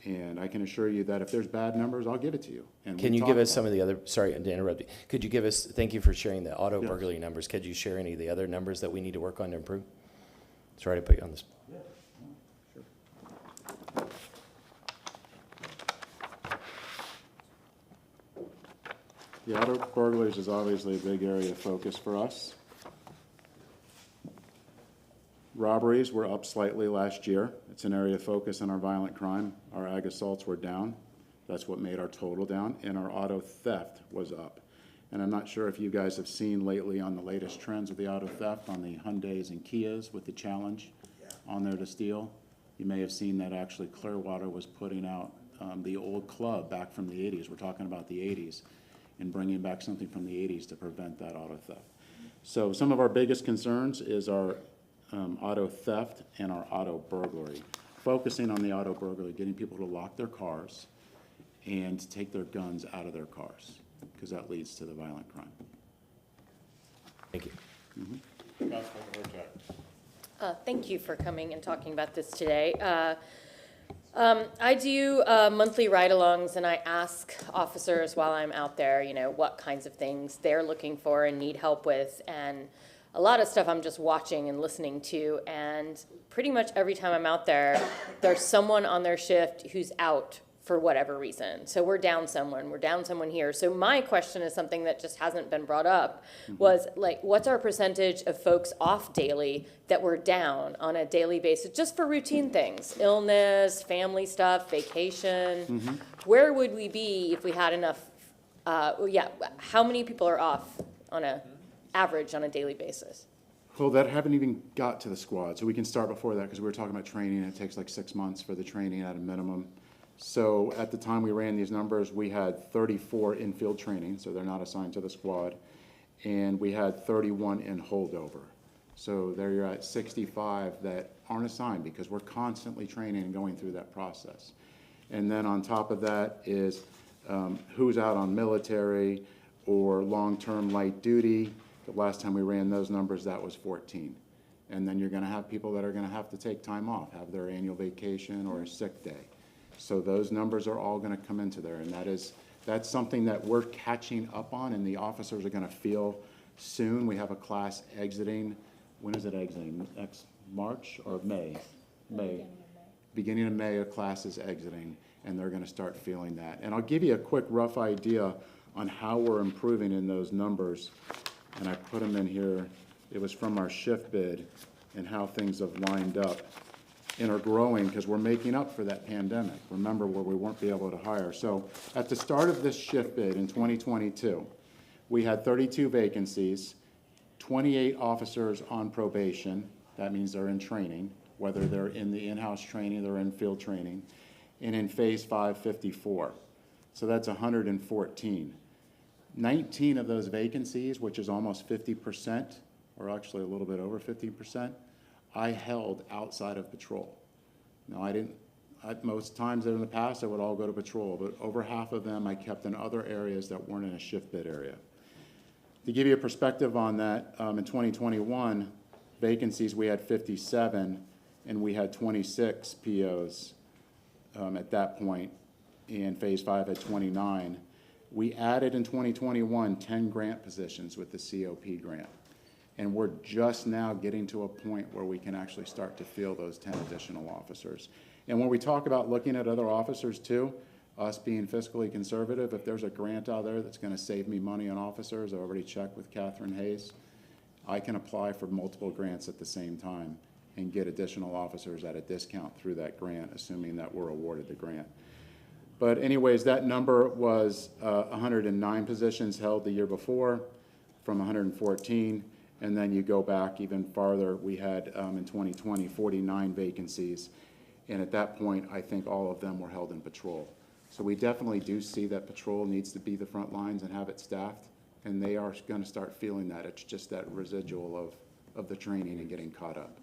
And I can assure you that if there's bad numbers, I'll give it to you. And Can you give us some of the other, sorry to interrupt you, could you give us, thank you for sharing the auto burglary numbers. Could you share any of the other numbers that we need to work on to improve? Sorry to put you on the spot. Sure. The auto burglaries is obviously a big area of focus for us. Robberies were up slightly last year. It's an area of focus in our violent crime. Our ag assaults were down. That's what made our total down. And our auto theft was up. And I'm not sure if you guys have seen lately on the latest trends with the auto theft on the Hyundais and Kias with the challenge on there to steal. You may have seen that actually Clearwater was putting out the old club back from the 80s. We're talking about the 80s and bringing back something from the 80s to prevent that auto theft. So some of our biggest concerns is our auto theft and our auto burglary. Focusing on the auto burglary, getting people to lock their cars and take their guns out of their cars, because that leads to the violent crime. Thank you. Thank you for coming and talking about this today. I do monthly ride-alongs, and I ask officers while I'm out there, what kinds of things they're looking for and need help with. And a lot of stuff I'm just watching and listening to, and pretty much every time I'm out there, there's someone on their shift who's out for whatever reason. So we're down someone here. So my question is something that just hasn't been brought up, was like, what's our percentage of folks off daily that we're down on a daily basis, just for routine things, illness, family stuff, vacation? Where would we be if we had enough, how many people are off on a average on a daily basis? Well, that haven't even got to the squad, so we can start before that, because we were talking about training, and it takes like 6 months for the training at a minimum. So at the time we ran these numbers, we had 34 in-field training, so they're not assigned to the squad, and we had 31 in holdover. So there you're at 65 that aren't assigned, because we're constantly training and going through that process. And then on top of that is who's out on military or long-term light duty. The last time we ran those numbers, that was 14. And then you're going to have people that are going to have to take time off, have their annual vacation or a sick day. So those numbers are all going to come into there, and that's something that we're catching up on, and the officers are going to feel soon. We have a class exiting. When is it exiting? Next March or May? May. Beginning of May, a class is exiting, and they're going to start feeling that. And I'll give you a quick rough idea on how we're improving in those numbers, and I put them in here. It was from our shift bid and how things have lined up and are growing, because we're making up for that pandemic. Remember, where we weren't be able to hire. So at the start of this shift bid in 2022, we had 32 vacancies, 28 officers on probation. That means they're in training, whether they're in the in-house training, they're in field training, and in phase 5, 54. So that's 114. 19 of those vacancies, which is almost 50%, or actually a little bit over 50%, I held outside of patrol. Now, most times in the past, I would all go to patrol, but over half of them I kept in other areas that weren't in a shift bid area. To give you a perspective on that, in 2021, vacancies, we had 57, and we had 26 POs at that point, and phase 5 had 29. We added in 2021 10 grant positions with the COP grant. And we're just now getting to a point where we can actually start to fill those 10 additional officers. And when we talk about looking at other officers too, us being fiscally conservative, if there's a grant out there that's going to save me money on officers, I already checked with Catherine Hayes, I can apply for multiple grants at the same time and get additional officers at a discount through that grant, assuming that we're awarded the grant. But anyways, that number was 109 positions held the year before from 114. And then you go back even farther, we had in 2020, 49 vacancies. And at that point, I think all of them were held in patrol. So we definitely do see that patrol needs to be the front lines and have it staffed. And they are going to start feeling that. It's just that residual of the training and getting caught up.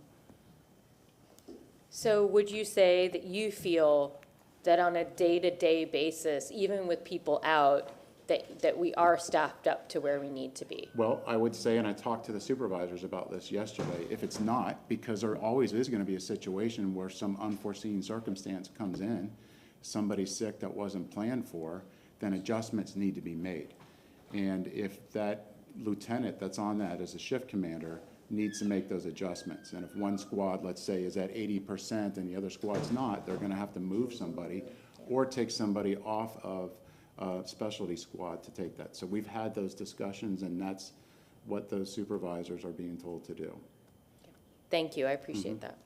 So would you say that you feel that on a day-to-day basis, even with people out, that we are staffed up to where we need to be? Well, I would say, and I talked to the supervisors about this yesterday, if it's not, because there always is going to be a situation where some unforeseen circumstance comes in, somebody's sick that wasn't planned for, then adjustments need to be made. And if that lieutenant that's on that as a shift commander needs to make those adjustments, and if one squad, let's say, is at 80% and the other squad's not, they're going to have to move somebody or take somebody off of specialty squad to take that. So we've had those discussions, and that's what those supervisors are being told to do. Thank you, I appreciate that.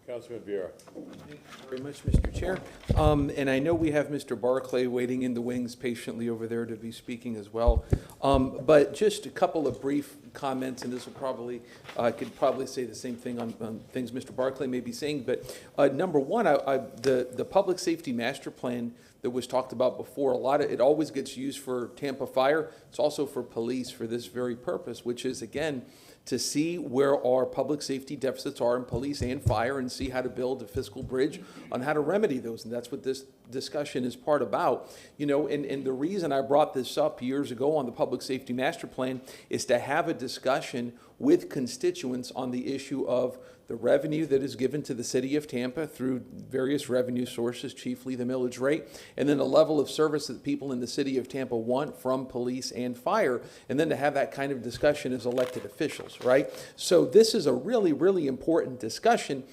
Councilman Vieira. Thank you very much, Mr. Chair. And I know we have Mr. Barclay waiting in the wings patiently over there to be speaking as well. But just a couple of brief comments, and this will probably, I could probably say the same thing on things Mr. Barclay may be saying. But number one, the public safety master plan that was talked about before, it always gets used for Tampa Fire. It's also for police for this very purpose, which is, again, to see where our public safety deficits are in police and fire, and see how to build a fiscal bridge on how to remedy those. And that's what this discussion is part about. You know, and the reason I brought this up years ago on the public safety master plan is to have a discussion with constituents on the issue of the revenue that is given to the city of Tampa through various revenue sources, chiefly the millage rate, and then the level of service that people in the city of Tampa want from police and fire, and then to have that kind of discussion as elected officials, right? So this is a really, really important discussion.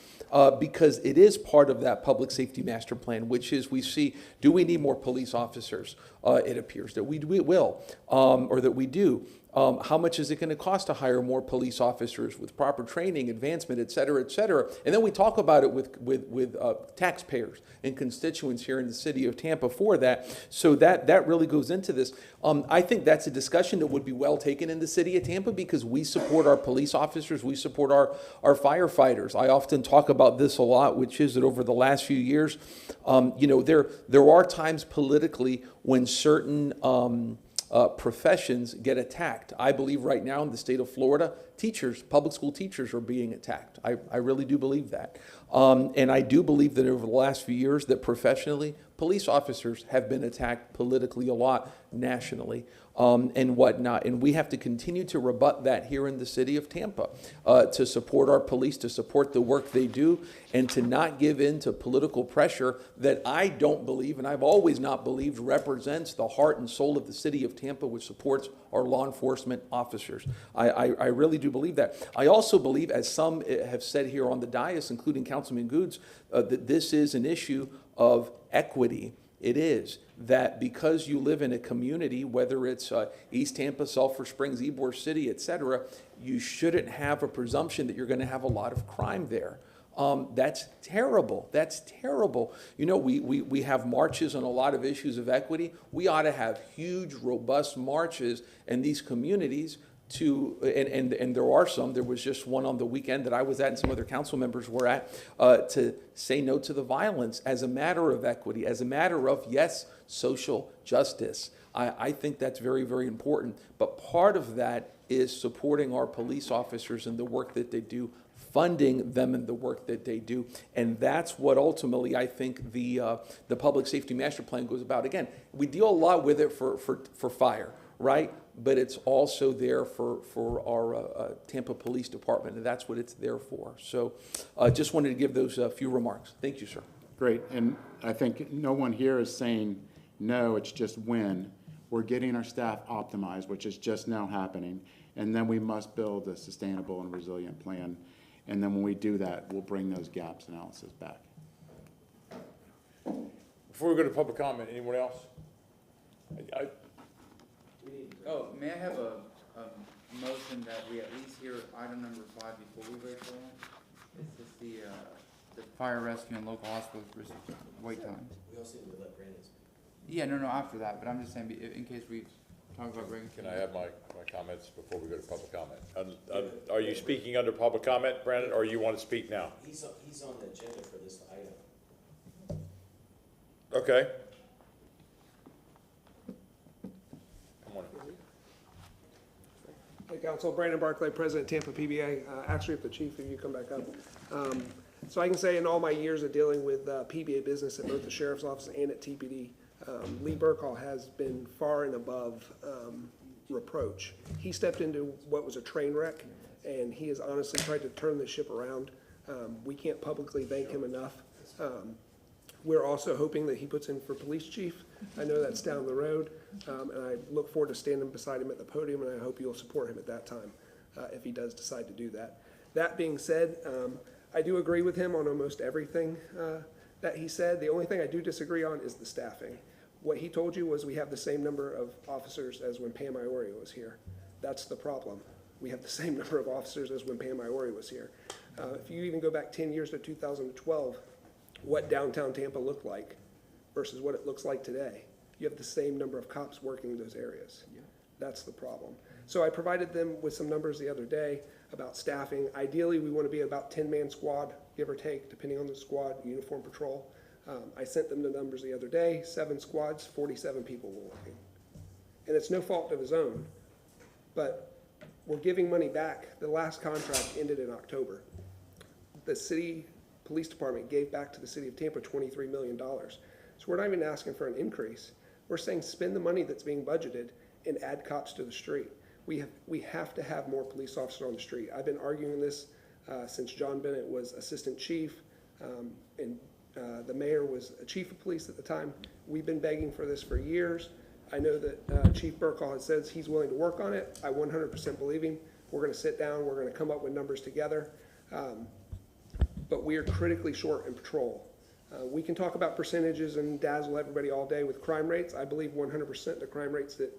because it is part of that public safety master plan, which is we see, do we need more police officers? It appears that we will, or that we do. How much is it going to cost to hire more police officers with proper training, advancement, et cetera, et cetera? And then we talk about it with taxpayers and constituents here in the city of Tampa for that. So that really goes into this. I think that's a discussion that would be well taken in the city of Tampa because we support our police officers, we support our firefighters. I often talk about this a lot, which is that over the last few years, there are times politically when certain professions get attacked. I believe right now in the state of Florida, teachers, public school teachers are being attacked. I really do believe that. And I do believe that over the last few years that professionally, police officers have been attacked politically a lot nationally and whatnot. And we have to continue to rebut that here in the city of Tampa, to support our police, to support the work they do, and to not give in to political pressure that I don't believe, and I've always not believed, represents the heart and soul of the city of Tampa, which supports our law enforcement officers. I really do believe that. I also believe, as some have said here on the dais, including Councilman Goods, that this is an issue of equity. It is that because you live in a community, whether it's East Tampa, Sulphur Springs, Ybor City, et cetera, you shouldn't have a presumption that you're going to have a lot of crime there. That's terrible. That's terrible. You know, we have marches on a lot of issues of equity. We ought to have huge, robust marches in these communities to, and there are some, there was just one on the weekend that I was at and some other council members were at, to say no to the violence as a matter of equity, as a matter of, yes, social justice. I think that's very, very important. But part of that is supporting our police officers and the work that they do, funding them in the work that they do. And that's what ultimately I think the Public Safety Master Plan goes about. Again, we deal a lot with it for fire, right? But it's also there for our Tampa Police Department, and that's what it's there for. So just wanted to give those few remarks. Thank you, sir. Great, and I think no one here is saying no, it's just when. We're getting our staff optimized, which is just now happening, and then we must build a sustainable and resilient plan. And then when we do that, we'll bring those gaps analysis back. Before we go to public comment, anyone else? Oh, may I have a motion that we at least hear item number 5 before we vote for it? This is the fire rescue and local hospital wait times. We also need to let Brandon speak. Yeah, no, after that, but I'm just saying, in case we talk about Brandon. Can I have my comments before we go to public comment? Are you speaking under public comment, Brandon, or you want to speak now? He's on the agenda for this item. Okay. Come on. Hey, Council, Brandon Barclay, President, Tampa PBA. Actually, if the chief, if you come back up. So I can say in all my years of dealing with PBA business at both the Sheriff's Office and at TPD, Lee Burkall has been far and above reproach. He stepped into what was a train wreck, and he has honestly tried to turn the ship around. We can't publicly thank him enough. We're also hoping that he puts in for police chief. I know that's down the road, and I look forward to standing beside him at the podium, and I hope you'll support him at that time if he does decide to do that. That being said, I do agree with him on almost everything that he said. The only thing I do disagree on is the staffing. What he told you was we have the same number of officers as when Pam Iorio was here. That's the problem. We have the same number of officers as when Pam Iorio was here. If you even go back 10 years to 2012, what downtown Tampa looked like versus what it looks like today, you have the same number of cops working in those areas. Yeah. That's the problem. So I provided them with some numbers the other day about staffing. Ideally, we want to be about 10-man squad, give or take, depending on the squad, uniform patrol. I sent them the numbers the other day, 7 squads, 47 people were working. And it's no fault of his own, but we're giving money back. The last contract ended in October. The city police department gave back to the city of Tampa $23 million. So we're not even asking for an increase. We're saying spend the money that's being budgeted and add cops to the street. We have to have more police officers on the street. I've been arguing this since John Bennett was assistant chief, and the mayor was a chief of police at the time. We've been begging for this for years. I know that Chief Burkall has said he's willing to work on it. I 100% believe him. We're going to sit down. We're going to come up with numbers together. but we are critically short in patrol. We can talk about percentages and dazzle everybody all day with crime rates. I believe 100% the crime rates that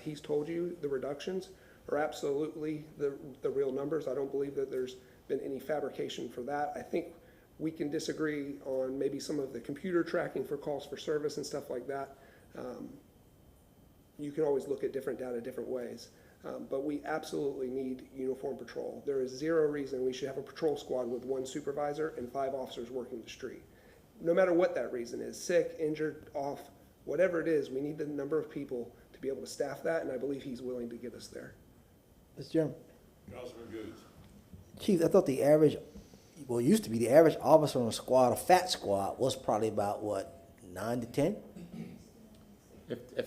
he's told you, the reductions, are absolutely the real numbers. I don't believe that there's been any fabrication for that. I think we can disagree on maybe some of the computer tracking for calls for service and stuff like that. You can always look at different data different ways. But we absolutely need uniform patrol. There is zero reason we should have a patrol squad with 1 supervisor and 5 officers working the street. No matter what that reason is, sick, injured, off, whatever it is, we need the number of people to be able to staff that, and I believe he's willing to get us there. Mr. Chairman. Councilman Goods. Chief, I thought the average, well, it used to be the average officer on a squad, a fat squad, was probably about, what, 9 to 10?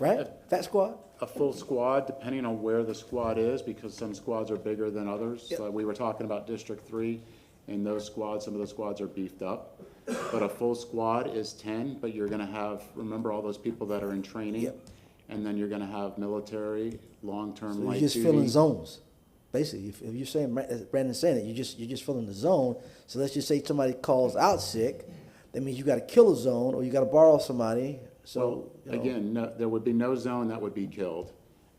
Right? Fat squad? A full squad, depending on where the squad is, because some squads are bigger than others. Yep. We were talking about District 3, and those squads, some of those squads are beefed up. But a full squad is 10, but you're gonna have, remember all those people that are in training? Yep. And then you're gonna have military, long-term So light you're just duty. filling zones. Basically, if you're saying, as Brandon's saying it, you're just filling the zone. So let's just say somebody calls out sick, that means you gotta kill a zone, or you gotta borrow somebody, so. Well, you know. again, no, there would be no zone that would be killed.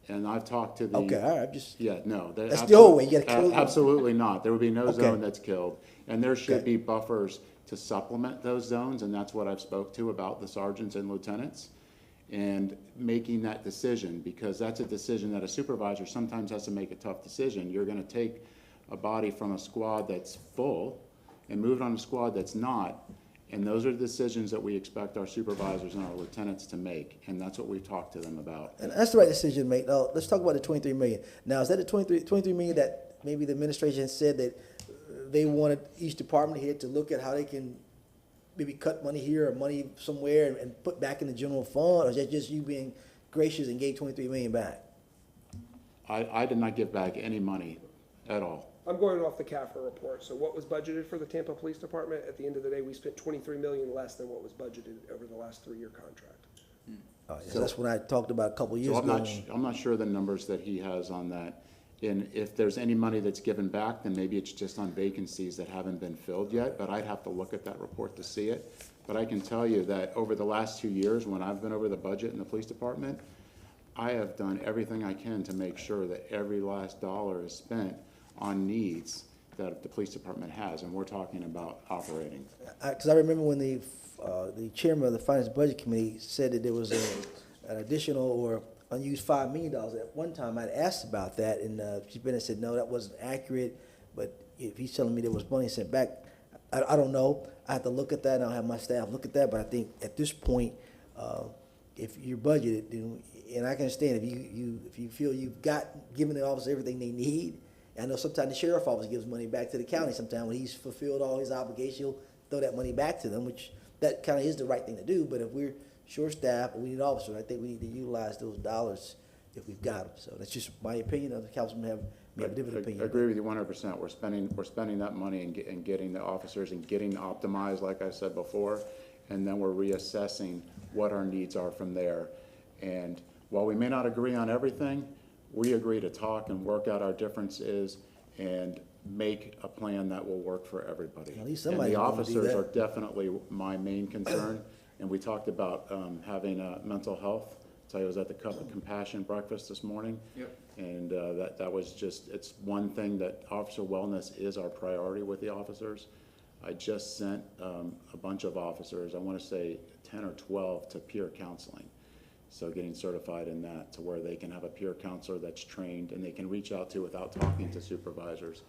And I've talked to the. Okay, all right, just. Yeah, no. That's the old way, you gotta kill. Absolutely not. There would be no Okay. zone that's killed. And there should Okay. be buffers to supplement those zones, and that's what I've spoke to about the sergeants and lieutenants. And making that decision, because that's a decision that a supervisor sometimes has to make a tough decision. You're gonna take a body from a squad that's full and move it on a squad that's not. And those are the decisions that we expect our supervisors and our lieutenants to make, and that's what we've talked to them about. And that's the right decision to make. Now, let's talk about the 23 million. Now, is that the 23 million that maybe the administration said that they wanted each department here to look at how they can maybe cut money here or money somewhere and put back in the general fund, or is that just you being gracious and gave 23 million back? I did not give back any money at all. I'm going off the CAFR report. So what was budgeted for the Tampa Police Department, at the end of the day, we spent 23 million less than what was budgeted over the last 3-year contract. So that's what I talked about a couple of years ago. I'm not sure the numbers that he has on that. And if there's any money that's given back, then maybe it's just on vacancies that haven't been filled yet, but I'd have to look at that report to see it. But I can tell you that over the last 2 years, when I've been over the budget in the police department, I have done everything I can to make sure that every last dollar is spent on needs that the police department has, and we're talking about operating. Because I remember when the chairman of the Finance and Budget Committee said that there was an additional or unused $5 million. At one time, I'd asked about that, and Chief Bennett said, no, that wasn't accurate, but if he's telling me there was money sent back, I don't know. I have to look at that, and I'll have my staff look at that, but I think at this point, if you're budgeted, and I can understand if you feel you've given the officer everything they need. I know sometimes the sheriff office gives money back to the county sometime when he's fulfilled all his obligations, he'll throw that money back to them, which that kind of is the right thing to do. But if we're short-staffed and we need officers, I think we need to utilize those dollars if we've got them. So that's just my opinion. Other councilmen have a different opinion. I agree with you 100%. We're spending that money and getting the officers and getting optimized, like I said before, and then we're reassessing what our needs are from there. And while we may not agree on everything, we agree to talk and work out our differences and make a plan that will work for everybody. At least And somebody's the gonna do officers that. are definitely my main concern. And we talked about having mental health. So I was at the Cup of Compassion breakfast this morning. Yep. And that was just, it's one thing that officer wellness is our priority with the officers. I just sent a bunch of officers, I want to say 10 or 12, to peer counseling. So getting certified in that to where they can have a peer counselor that's trained and they can reach out to without talking to supervisors.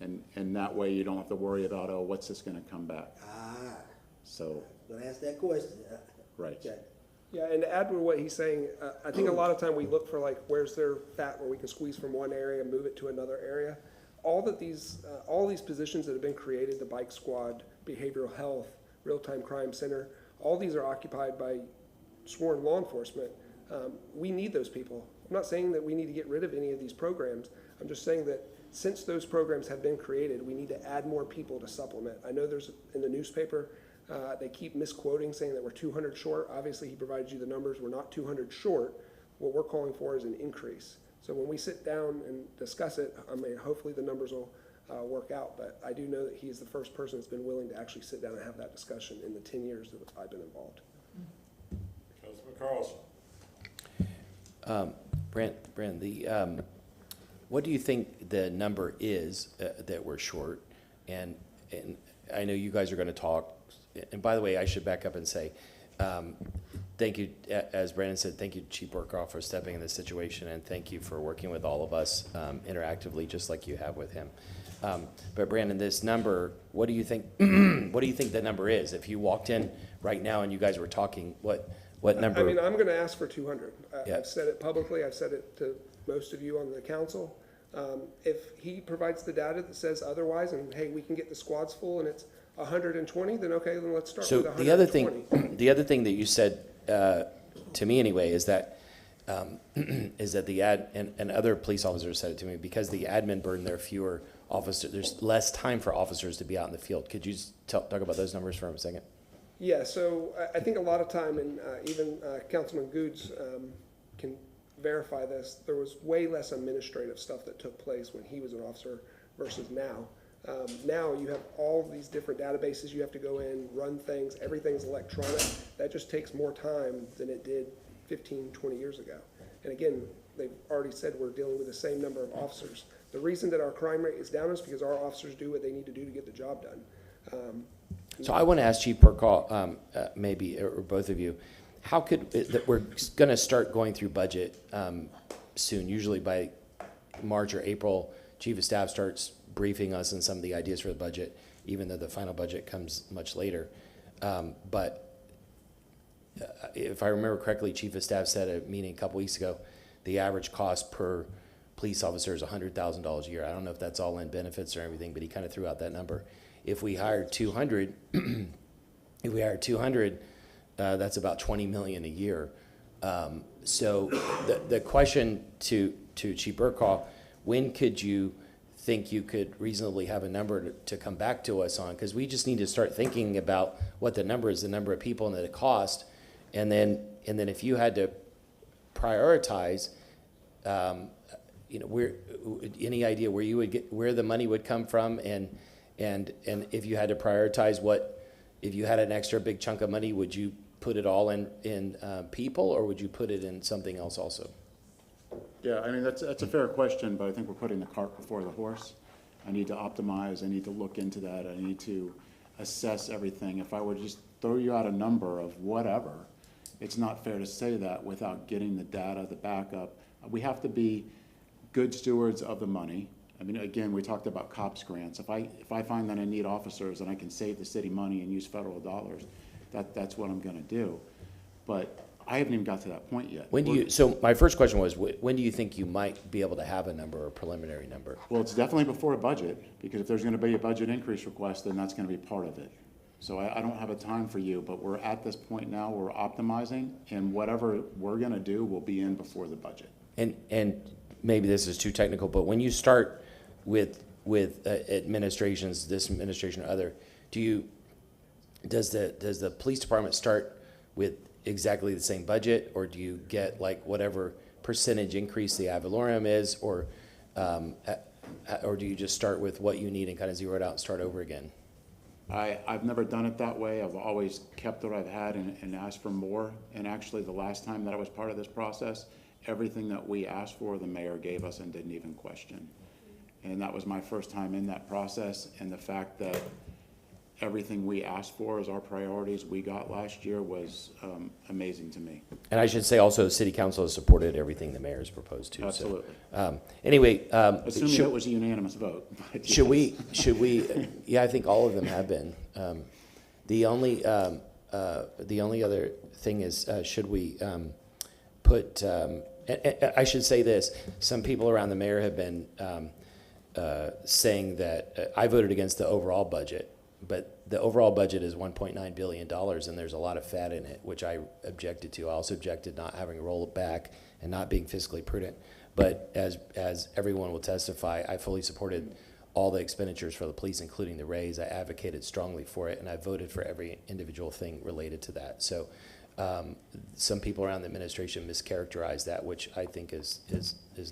And that way you don't have to worry about, oh, what's this going to come back? So. I'm gonna ask that question. Right. Okay. Yeah, and to add to what he's saying, I think a lot of time we look for like, where's there fat where we can squeeze from one area and move it to another area. All these positions that have been created, the bike squad, behavioral health, real-time crime center, all these are occupied by sworn law enforcement. We need those people. I'm not saying that we need to get rid of any of these programs. I'm just saying that since those programs have been created, we need to add more people to supplement. I know there's in the newspaper, they keep misquoting, saying that we're 200 short. Obviously, he provided you the numbers. We're not 200 short. What we're calling for is an increase. So when we sit down and discuss it, I mean, hopefully the numbers will work out. But I do know that he is the first person that's been willing to actually sit down and have that discussion in the 10 years that I've been involved. Councilman Carlson. Brent, what do you think the number is that we're short? And I know you guys are going to talk. And by the way, I should back up and say, thank you, as Brandon said, thank you, Chief Burkoff, for stepping in this situation, and thank you for working with all of us interactively, just like you have with him. But Brandon, this number, what do you think? What do you think that number is? If you walked in right now and you guys were talking, what number? I mean, I'm going to ask for 200. Yeah. I've said it publicly. I've said it to most of you on the council. If he provides the data that says otherwise, and hey, we can get the squads full, and it's 120, then okay, then let's start with 120. The other thing that you said to me anyway is that the and other police officers said it to me, because the admin burden, there are fewer officers. There's less time for officers to be out in the field. Could you talk about those numbers for a second? Yeah, so I think a lot of time, and even Councilman Goods can verify this, there was way less administrative stuff that took place when he was an officer versus now. Now you have all these different databases you have to go in, run things, everything's electronic. That just takes more time than it did 15, 20 years ago. And again, they've already said we're dealing with the same number of officers. The reason that our crime rate is down is because our officers do what they need to do to get the job done. So I want to ask Chief Burkoff, maybe, or both of you, how could, that we're going to start going through budget soon, usually by March or April, Chief of Staff starts briefing us on some of the ideas for the budget, even though the final budget comes much later. But if I remember correctly, Chief of Staff said at a meeting a couple weeks ago, the average cost per police officer is $100,000 a year. I don't know if that's all in benefits or everything, but he kind of threw out that number. If we hired 200, that's about 20 million a year. So the question to Chief Burkoff, when could you think you could reasonably have a number to come back to us on? Because we just need to start thinking about what the number is, the number of people and the cost, and then if you had to prioritize, any idea where you would get, where the money would come from, and if you had to prioritize, if you had an extra big chunk of money, would you put it all in people, or would you put it in something else also? Yeah, I mean, that's a fair question, but I think we're putting the cart before the horse. I need to optimize, I need to look into that, I need to assess everything. If I would just throw you out a number of whatever, it's not fair to say that without getting the data, the backup. We have to be good stewards of the money. I mean, again, we talked about COPS grants. If I find that I need officers and I can save the city money and use federal dollars, that's what I'm gonna do. But I haven't even got to that point yet. So my first question was, when do you think you might be able to have a number or a preliminary number? Well, it's definitely before a budget, because if there's gonna be a budget increase request, then that's gonna be part of it. So I don't have a time for you, but we're at this point now, we're optimizing, and whatever we're gonna do will be in before the budget. And maybe this is too technical, but when you start with administrations, this administration or other, does the police department start with exactly the same budget, or do you get like whatever percentage increase the ad valorem is, or do you just start with what you need and kind of zero it out and start over again? I've never done it that way. I've always kept what I've had and asked for more. And actually, the last time that I was part of this process, everything that we asked for, the mayor gave us and didn't even question. And that was my first time in that process, and the fact that everything we asked for as our priorities we got last year was amazing to me. And I should say also, City Council has supported everything the mayor's proposed too. Absolutely. So, anyway, assuming it was a unanimous vote. Should we? Yeah, I think all of them have been. The only other thing is, should we put? I should say this: some people around the mayor have been saying that I voted against the overall budget. But the overall budget is $1.9 billion, and there's a lot of fat in it, which I objected to. I also objected not having to roll it back and not being fiscally prudent. But as everyone will testify, I fully supported all the expenditures for the police, including the raise. I advocated strongly for it, and I voted for every individual thing related to that. So some people around the administration mischaracterize that, which I think is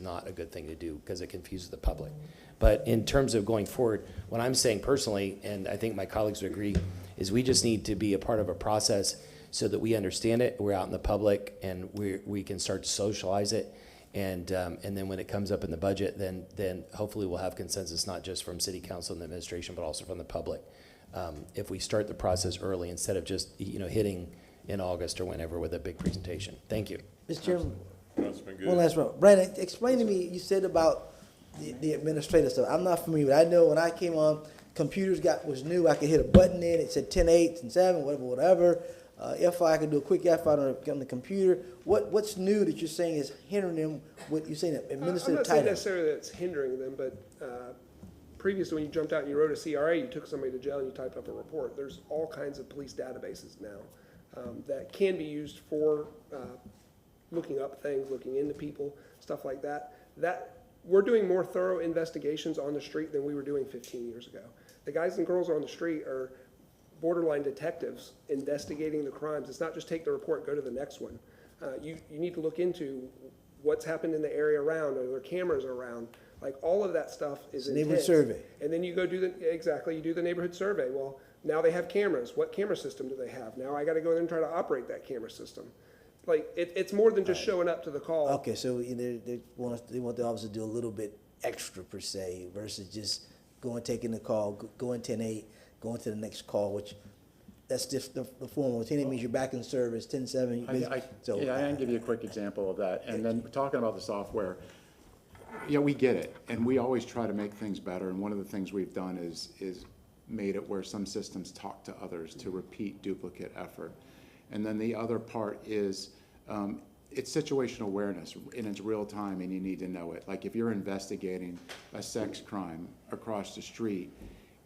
not a good thing to do because it confuses the public. But in terms of going forward, what I'm saying personally, and I think my colleagues would agree, is we just need to be a part of a process so that we understand it, we're out in the public, and we can start to socialize it. And then when it comes up in the budget, then hopefully we'll have consensus, not just from city council and the administration, but also from the public. If we start the process early instead of just hitting in August or whenever with a big presentation. Thank you. Mr. Chairman, Councilman Good. one last one. Brandon, explain to me, you said about the administrative stuff. I'm not familiar with it. I know when I came on, computers was new. I could hit a button in, it said 10, 8, and 7, whatever. FI, I could do a quick FI on the computer. What's new that you're saying is hindering them with, you're saying administrative I'm not saying title? necessarily that it's hindering them, but previously when you jumped out and you wrote a CRA, you took somebody to jail and you typed up a report. There's all kinds of police databases now that can be used for looking up things, looking into people, stuff like that. We're doing more thorough investigations on the street than we were doing 15 years ago. The guys and girls on the street are borderline detectives investigating the crimes. It's not just take the report, go to the next one. You need to look into what's happened in the area around, are there cameras around? Like all of that stuff is intense. Neighborhood survey. And then you go do you do the neighborhood survey. Well, now they have cameras. What camera system do they have? Now I got to go in and try to operate that camera system. Like it's more than just showing up to the call. Okay, so they want the officer to do a little bit extra per se versus just taking the call, going 10-8, going to the next call, which that's just the formal. 10-8 means you're back in service, 10-7. I can give you a quick example of that. And then talking about the software, we get it. And we always try to make things better. And one of the things we've done is made it where some systems talk to others to repeat duplicate effort. And then the other part is it's situational awareness, and it's real time, and you need to know it. Like if you're investigating a sex crime across the street,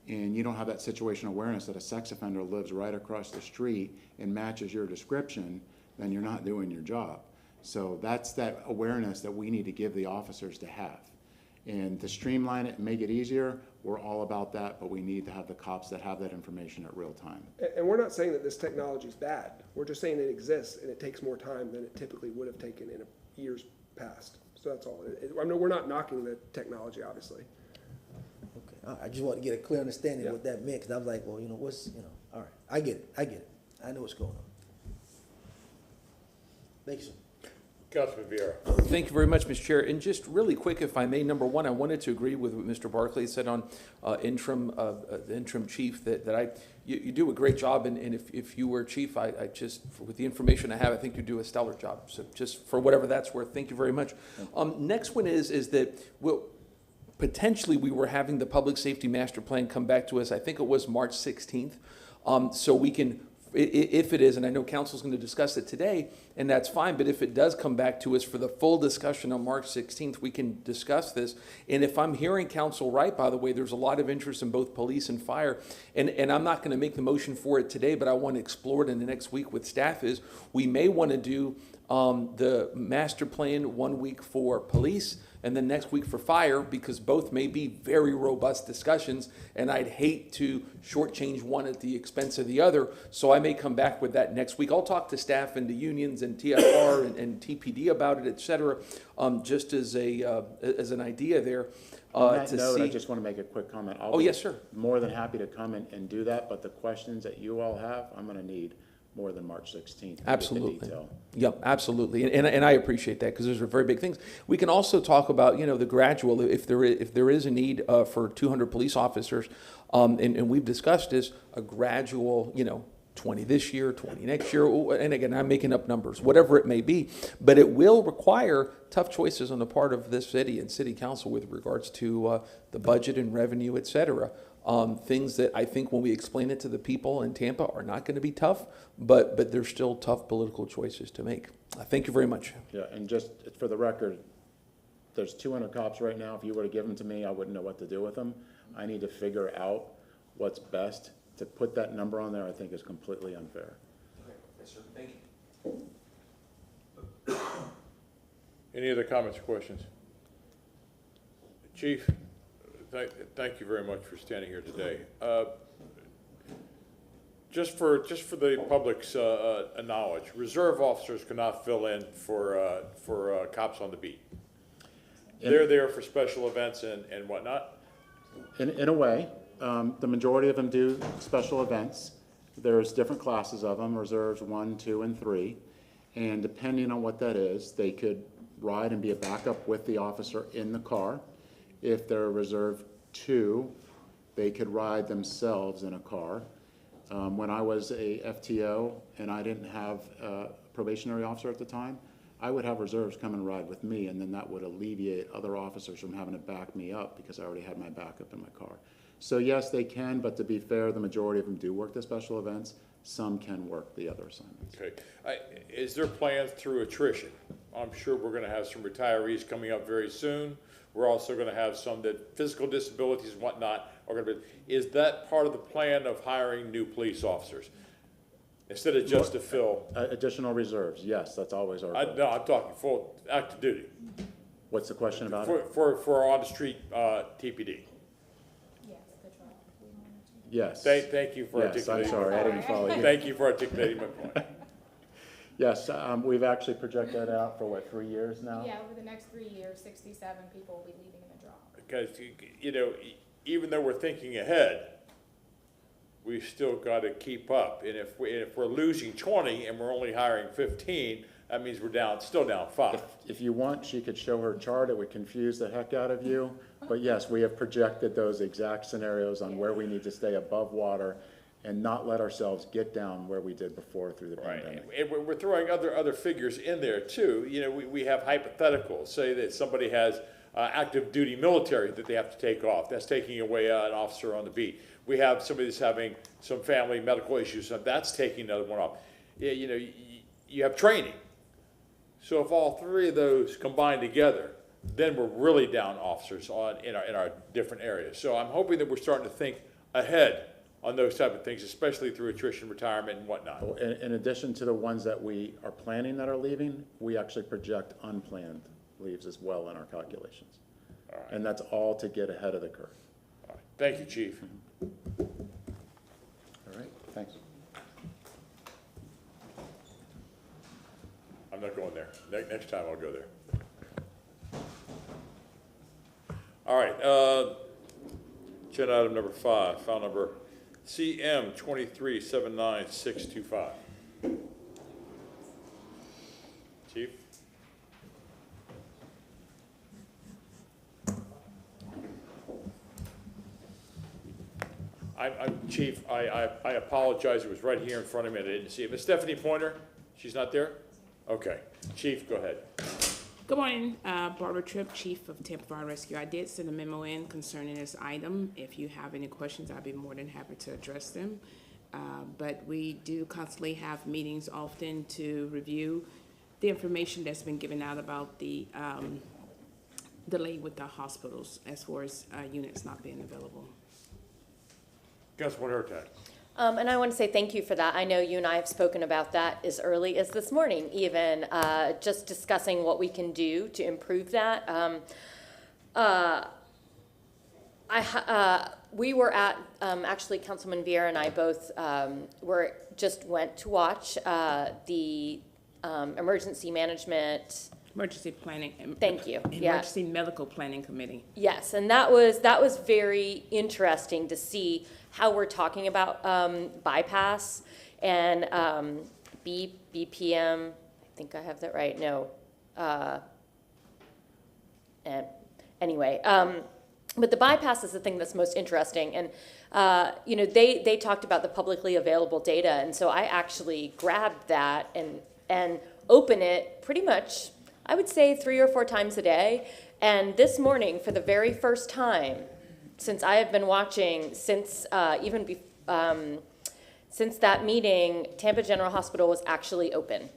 and you don't have that situational awareness that a sex offender lives right across the street and matches your description, then you're not doing your job. So that's that awareness that we need to give the officers to have. And to streamline it and make it easier, we're all about that, but we need to have the cops that have that information at real time. And we're not saying that this technology is bad. We're just saying it exists and it takes more time than it typically would have taken in years past. So that's all. I mean, we're not knocking the technology, obviously. Okay, I just want to get a clear understanding of what that meant, because I was like, well, all right, I get it. I know what's going on. Thank you, sir. Councilman Vieira. Thank you very much, Mr. Chair. And just really quick, if I may, number one, I wanted to agree with what Mr. Barclay said on the interim chief, that you do a great job, and if you were chief, I just, with the information I have, I think you do a stellar job. So just for whatever that's worth, thank you very much. Next one is that potentially we were having the public safety master plan come back to us, I think it was March 16th, so we can, if it is, and I know council's going to discuss it today, and that's fine, but if it does come back to us for the full discussion on March 16th, we can discuss this. And if I'm hearing council right, by the way, there's a lot of interest in both police and fire, and I'm not going to make the motion for it today, but I want to explore it in the next week with staff, is we may want to do the master plan 1 week for police, and then next week for fire, because both may be very robust discussions, and I'd hate to shortchange one at the expense of the other, so I may come back with that next week. I'll talk to staff and the unions and TFR and TPD about it, et cetera, just as an idea there. On that note, I just want to make a quick comment. Yes, sir. More than happy to come in and do that, but the questions that you all have, I'm going to need more than March 16th. Absolutely. Yep, absolutely. And I appreciate that, because those are very big things. We can also talk about, the gradual, if there is a need for 200 police officers, and we've discussed this, a gradual, 20 this year, 20 next year, and again, I'm making up numbers, whatever it may be, but it will require tough choices on the part of this city and city council with regards to the budget and revenue, et cetera. Things that I think when we explain it to the people in Tampa are not going to be tough, but they're still tough political choices to make. Thank you very much. Yeah, and just for the record, there's 200 cops right now. If you were to give them to me, I wouldn't know what to do with them. I need to figure out what's best. To put that number on there, I think is completely unfair. Okay. Yes, sir. Thank you. Any other comments or questions? Chief, thank you very much for standing here today. Just for the public's knowledge, reserve officers cannot fill in for cops on the beat. They're there for special events and whatnot. In a way, the majority of them do special events. There's different classes of them, reserves 1, 2, and 3. And depending on what that is, they could ride and be a backup with the officer in the car. If they're reserve 2, they could ride themselves in a car. When I was a FTO and I didn't have a probationary officer at the time, I would have reserves come and ride with me, and then that would alleviate other officers from having to back me up because I already had my backup in my car. So yes, they can, but to be fair, the majority of them do work the special events. Some can work the other assignments. Okay. Is there plans through attrition? I'm sure we're going to have some retirees coming up very soon. We're also going to have some that physical disabilities and whatnot are going to be. Is that part of the plan of hiring new police officers? Instead of just to fill? Additional reserves, yes, that's always our goal. No, I'm talking full active duty. What's the question about it? For on-the-street TPD. Yes. Thank you for articulating. I'm sorry, I didn't follow you. Thank you for articulating my point. Yes, we've actually projected that out for what, 3 years now? Yeah, over the next 3 years, 67 people will be leaving in the drop. Because, even though we're thinking ahead, we've still got to keep up. And if we're losing 20 and we're only hiring 15, that means we're still down 5. If you want, she could show her chart. It would confuse the heck out of you. But yes, we have projected those exact scenarios on where we need to stay above water and not let ourselves get down where we did before through the pandemic. And we're throwing other figures in there too. We have hypotheticals. Say that somebody has active duty military that they have to take off. That's taking away an officer on the beat. We have somebody that's having some family medical issues, and that's taking another one off. You have training. So if all 3 of those combine together, then we're really down officers in our different areas. So I'm hoping that we're starting to think ahead on those type of things, especially through attrition, retirement, and whatnot. In addition to the ones that we are planning that are leaving, we actually project unplanned leaves as well in our calculations. All right. And that's all to get ahead of the curve. All right. Thank you, Chief. All right, thanks. I'm not going there. Next time I'll go there. All right, agenda item number 5, file number CM 2379625. Chief? Chief, I apologize. It was right here in front of me and I didn't see it. Miss Stephanie Pointer, she's not there? Okay. Chief, go ahead. Good morning, Barbara Tripp, Chief of Tampa Fire Rescue. I did send a memo in concerning this item. If you have any questions, I'd be more than happy to address them. But we do constantly have meetings often to review the information that's been given out about the delay with the hospitals as far as units not being available. Councilman Hurtak. And I want to say thank you for that. I know you and I have spoken about that as early as this morning, even just discussing what we can do to improve that. We were at, actually Councilman Vieira and I both went to watch the emergency management. Emergency planning. Thank you. Emergency Medical Planning Committee. Yes, and that was very interesting to see how we're talking about bypass and BPM. I think I have that right. No. Anyway, but the bypass is the thing that's most interesting, and they talked about the publicly available data, and so I actually grabbed that and open it pretty much, I would say 3 or 4 times a day. And this morning, for the very first time, since I have been watching, since that meeting, Tampa General Hospital was actually open.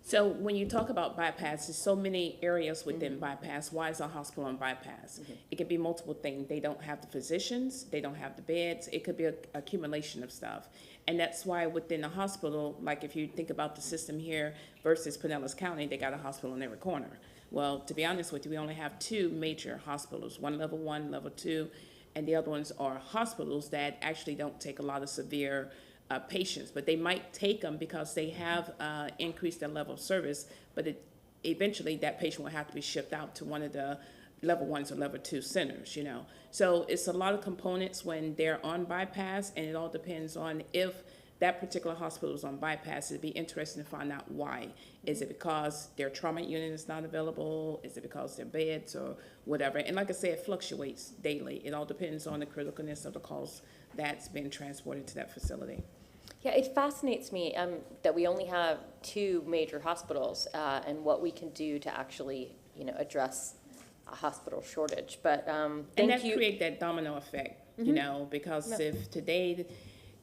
So when you talk about bypass, there's so many areas within bypass. Why is a hospital on bypass? It could be multiple things. They don't have the physicians, they don't have the beds. It could be an accumulation of stuff. And that's why within the hospital, like if you think about the system here versus Pinellas County, they got a hospital in every corner. Well, to be honest with you, we only have 2 major hospitals, one level 1, level 2, and the other ones are hospitals that actually don't take a lot of severe patients, but they might take them because they have increased their level of service, but eventually that patient will have to be shipped out to one of the level 1s or level 2 centers, you know. So it's a lot of components when they're on bypass, and it all depends on if that particular hospital is on bypass. It'd be interesting to find out why. Is it because their trauma unit is not available? Is it because their beds or whatever? And like I said, it fluctuates daily. It all depends on the criticalness of the calls that's been transported to that facility. Yeah, it fascinates me that we only have 2 major hospitals and what we can do to actually, address a hospital shortage. But and that create that domino effect, you know, because if today,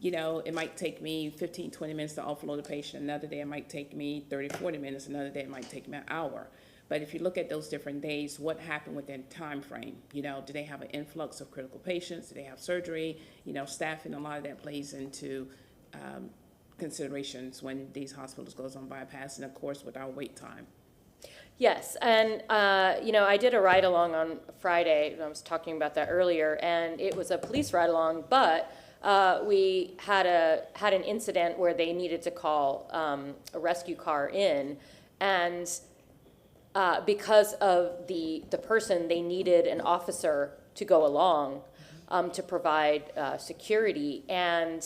it might take me 15, 20 minutes to offload a patient. Another day it might take me 30, 40 minutes. Another day it might take me an hour. But if you look at those different days, what happened within time frame? Do they have an influx of critical patients? Do they have surgery? Staffing, a lot of that plays into considerations when these hospitals goes on bypass, and of course with our wait time. Yes, and I did a ride along on Friday. I was talking about that earlier, and it was a police ride along, but we had an incident where they needed to call a rescue car in, and because of the person, they needed an officer to go along to provide security, and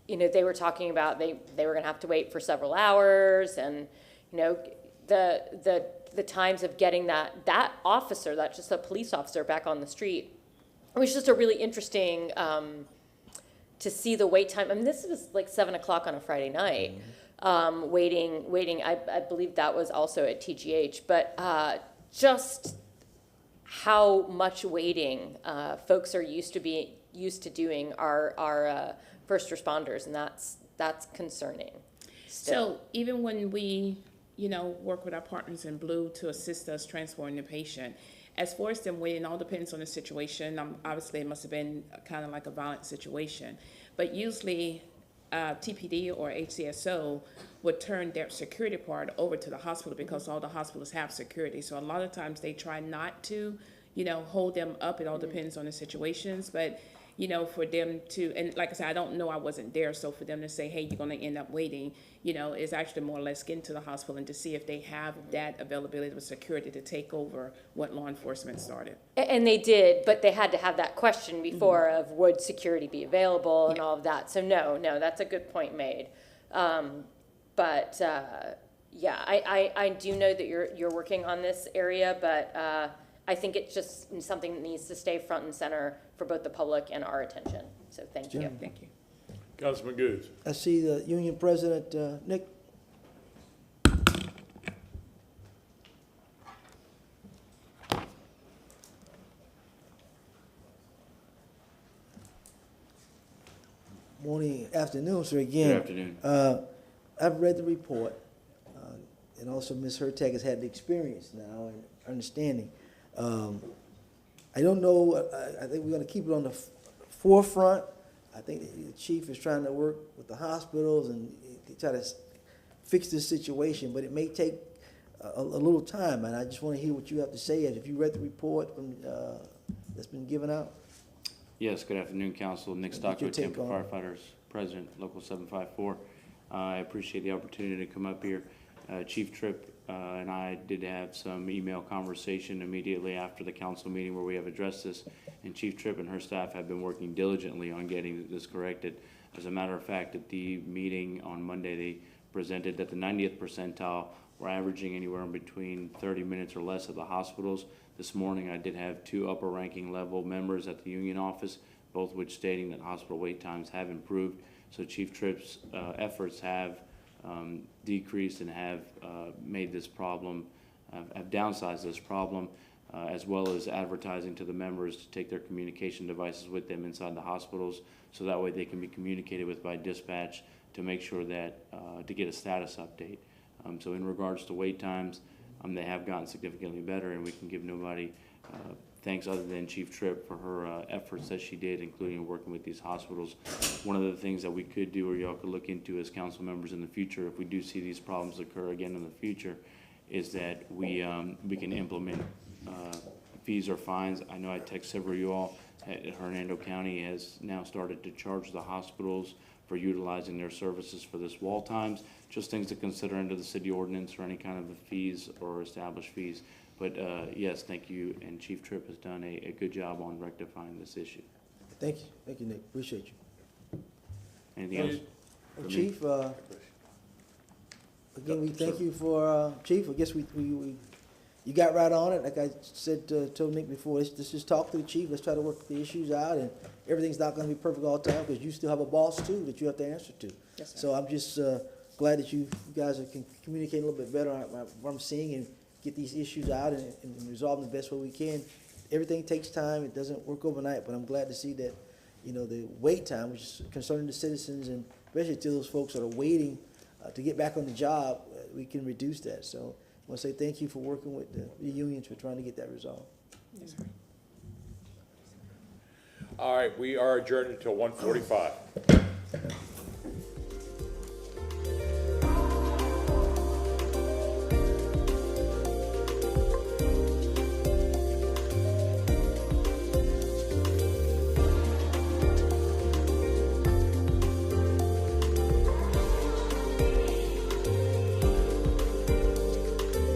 they were talking about they were going to have to wait for several hours, and the times of getting that officer, that's just a police officer, back on the street. It was just a really interesting to see the wait time. I mean, this was like 7 o'clock on a Friday night, waiting. I believe that was also at TGH, but just how much waiting folks are used to doing our first responders, and that's concerning. Still. So even when we work with our partners in Blue to assist us transporting the patient, as far as them waiting, all depends on the situation. Obviously, it must have been kind of like a violent situation, but usually TPD or HCSO would turn their security part over to the hospital because all the hospitals have security. So a lot of times they try not to, hold them up. It all depends on the situations, but for them to, and like I said, I don't know, I wasn't there, so for them to say, hey, you're going to end up waiting, is actually more or less getting to the hospital and to see if they have that availability of security to take over what law enforcement started. And they did, but they had to have that question before of would security be available and all of that. So no, that's a good point made. But I do know that you're working on this area, but I think it's just something that needs to stay front and center for both the public and our attention. So thank you. Thank you. Councilman Goode. I see the union president, Nick. Morning, afternoon, sir, again. Good afternoon. I've read the report, and also Ms. Hertag has had the experience now and understanding. I don't know, I think we're gonna keep it on the forefront. I think the chief is trying to work with the hospitals and try to fix this situation, but it may take a little time, and I just wanna hear what you have to say. If you read the report from, that's been given out? Yes, good afternoon, Council. Nick What's Stockwell, your take Tampa on it? Firefighters, President, Local 754. I appreciate the opportunity to come up here. Chief Tripp and I did have some email conversation immediately after the council meeting where we have addressed this, and Chief Tripp and her staff have been working diligently on getting this corrected. As a matter of fact, at the meeting on Monday, they presented that the 90th percentile were averaging anywhere in between 30 minutes or less at the hospitals. This morning, I did have 2 upper-ranking level members at the union office, both which stating that hospital wait times have improved. So Chief Tripp's efforts have decreased and have made this problem, have downsized this problem, as well as advertising to the members to take their communication devices with them inside the hospitals, so that way they can be communicated with by dispatch to make sure that, to get a status update. So in regards to wait times, they have gotten significantly better, and we can give nobody thanks other than Chief Tripp for her efforts that she did, including working with these hospitals. One of the things that we could do, or y'all could look into as council members in the future, if we do see these problems occur again in the future, is that we can implement fees or fines. I know I text several of you all. Hernando County has now started to charge the hospitals for utilizing their services for this wall times. Just things to consider under the city ordinance or any kind of fees or established fees. But yes, thank you, and Chief Tripp has done a good job on rectifying this issue. Thank you, Nick, appreciate you. Anything else? Well, Chief, again, we thank you for, Chief, I guess you got right on it. Like I said, told Nick before, let's just talk to the chief, let's try to work the issues out, and everything's not gonna be perfect all the time, because you still have a boss too that you have to answer to. Yes, sir. So I'm just, glad that you guys can communicate a little bit better on what I'm seeing, and get these issues out and resolve them the best way we can. Everything takes time, it doesn't work overnight, but I'm glad to see that, the wait time, which is concerning the citizens, and especially to those folks that are waiting to get back on the job, we can reduce that. So I want to say thank you for working with the unions for trying to get that resolved. All right, we are adjourned until 1:45.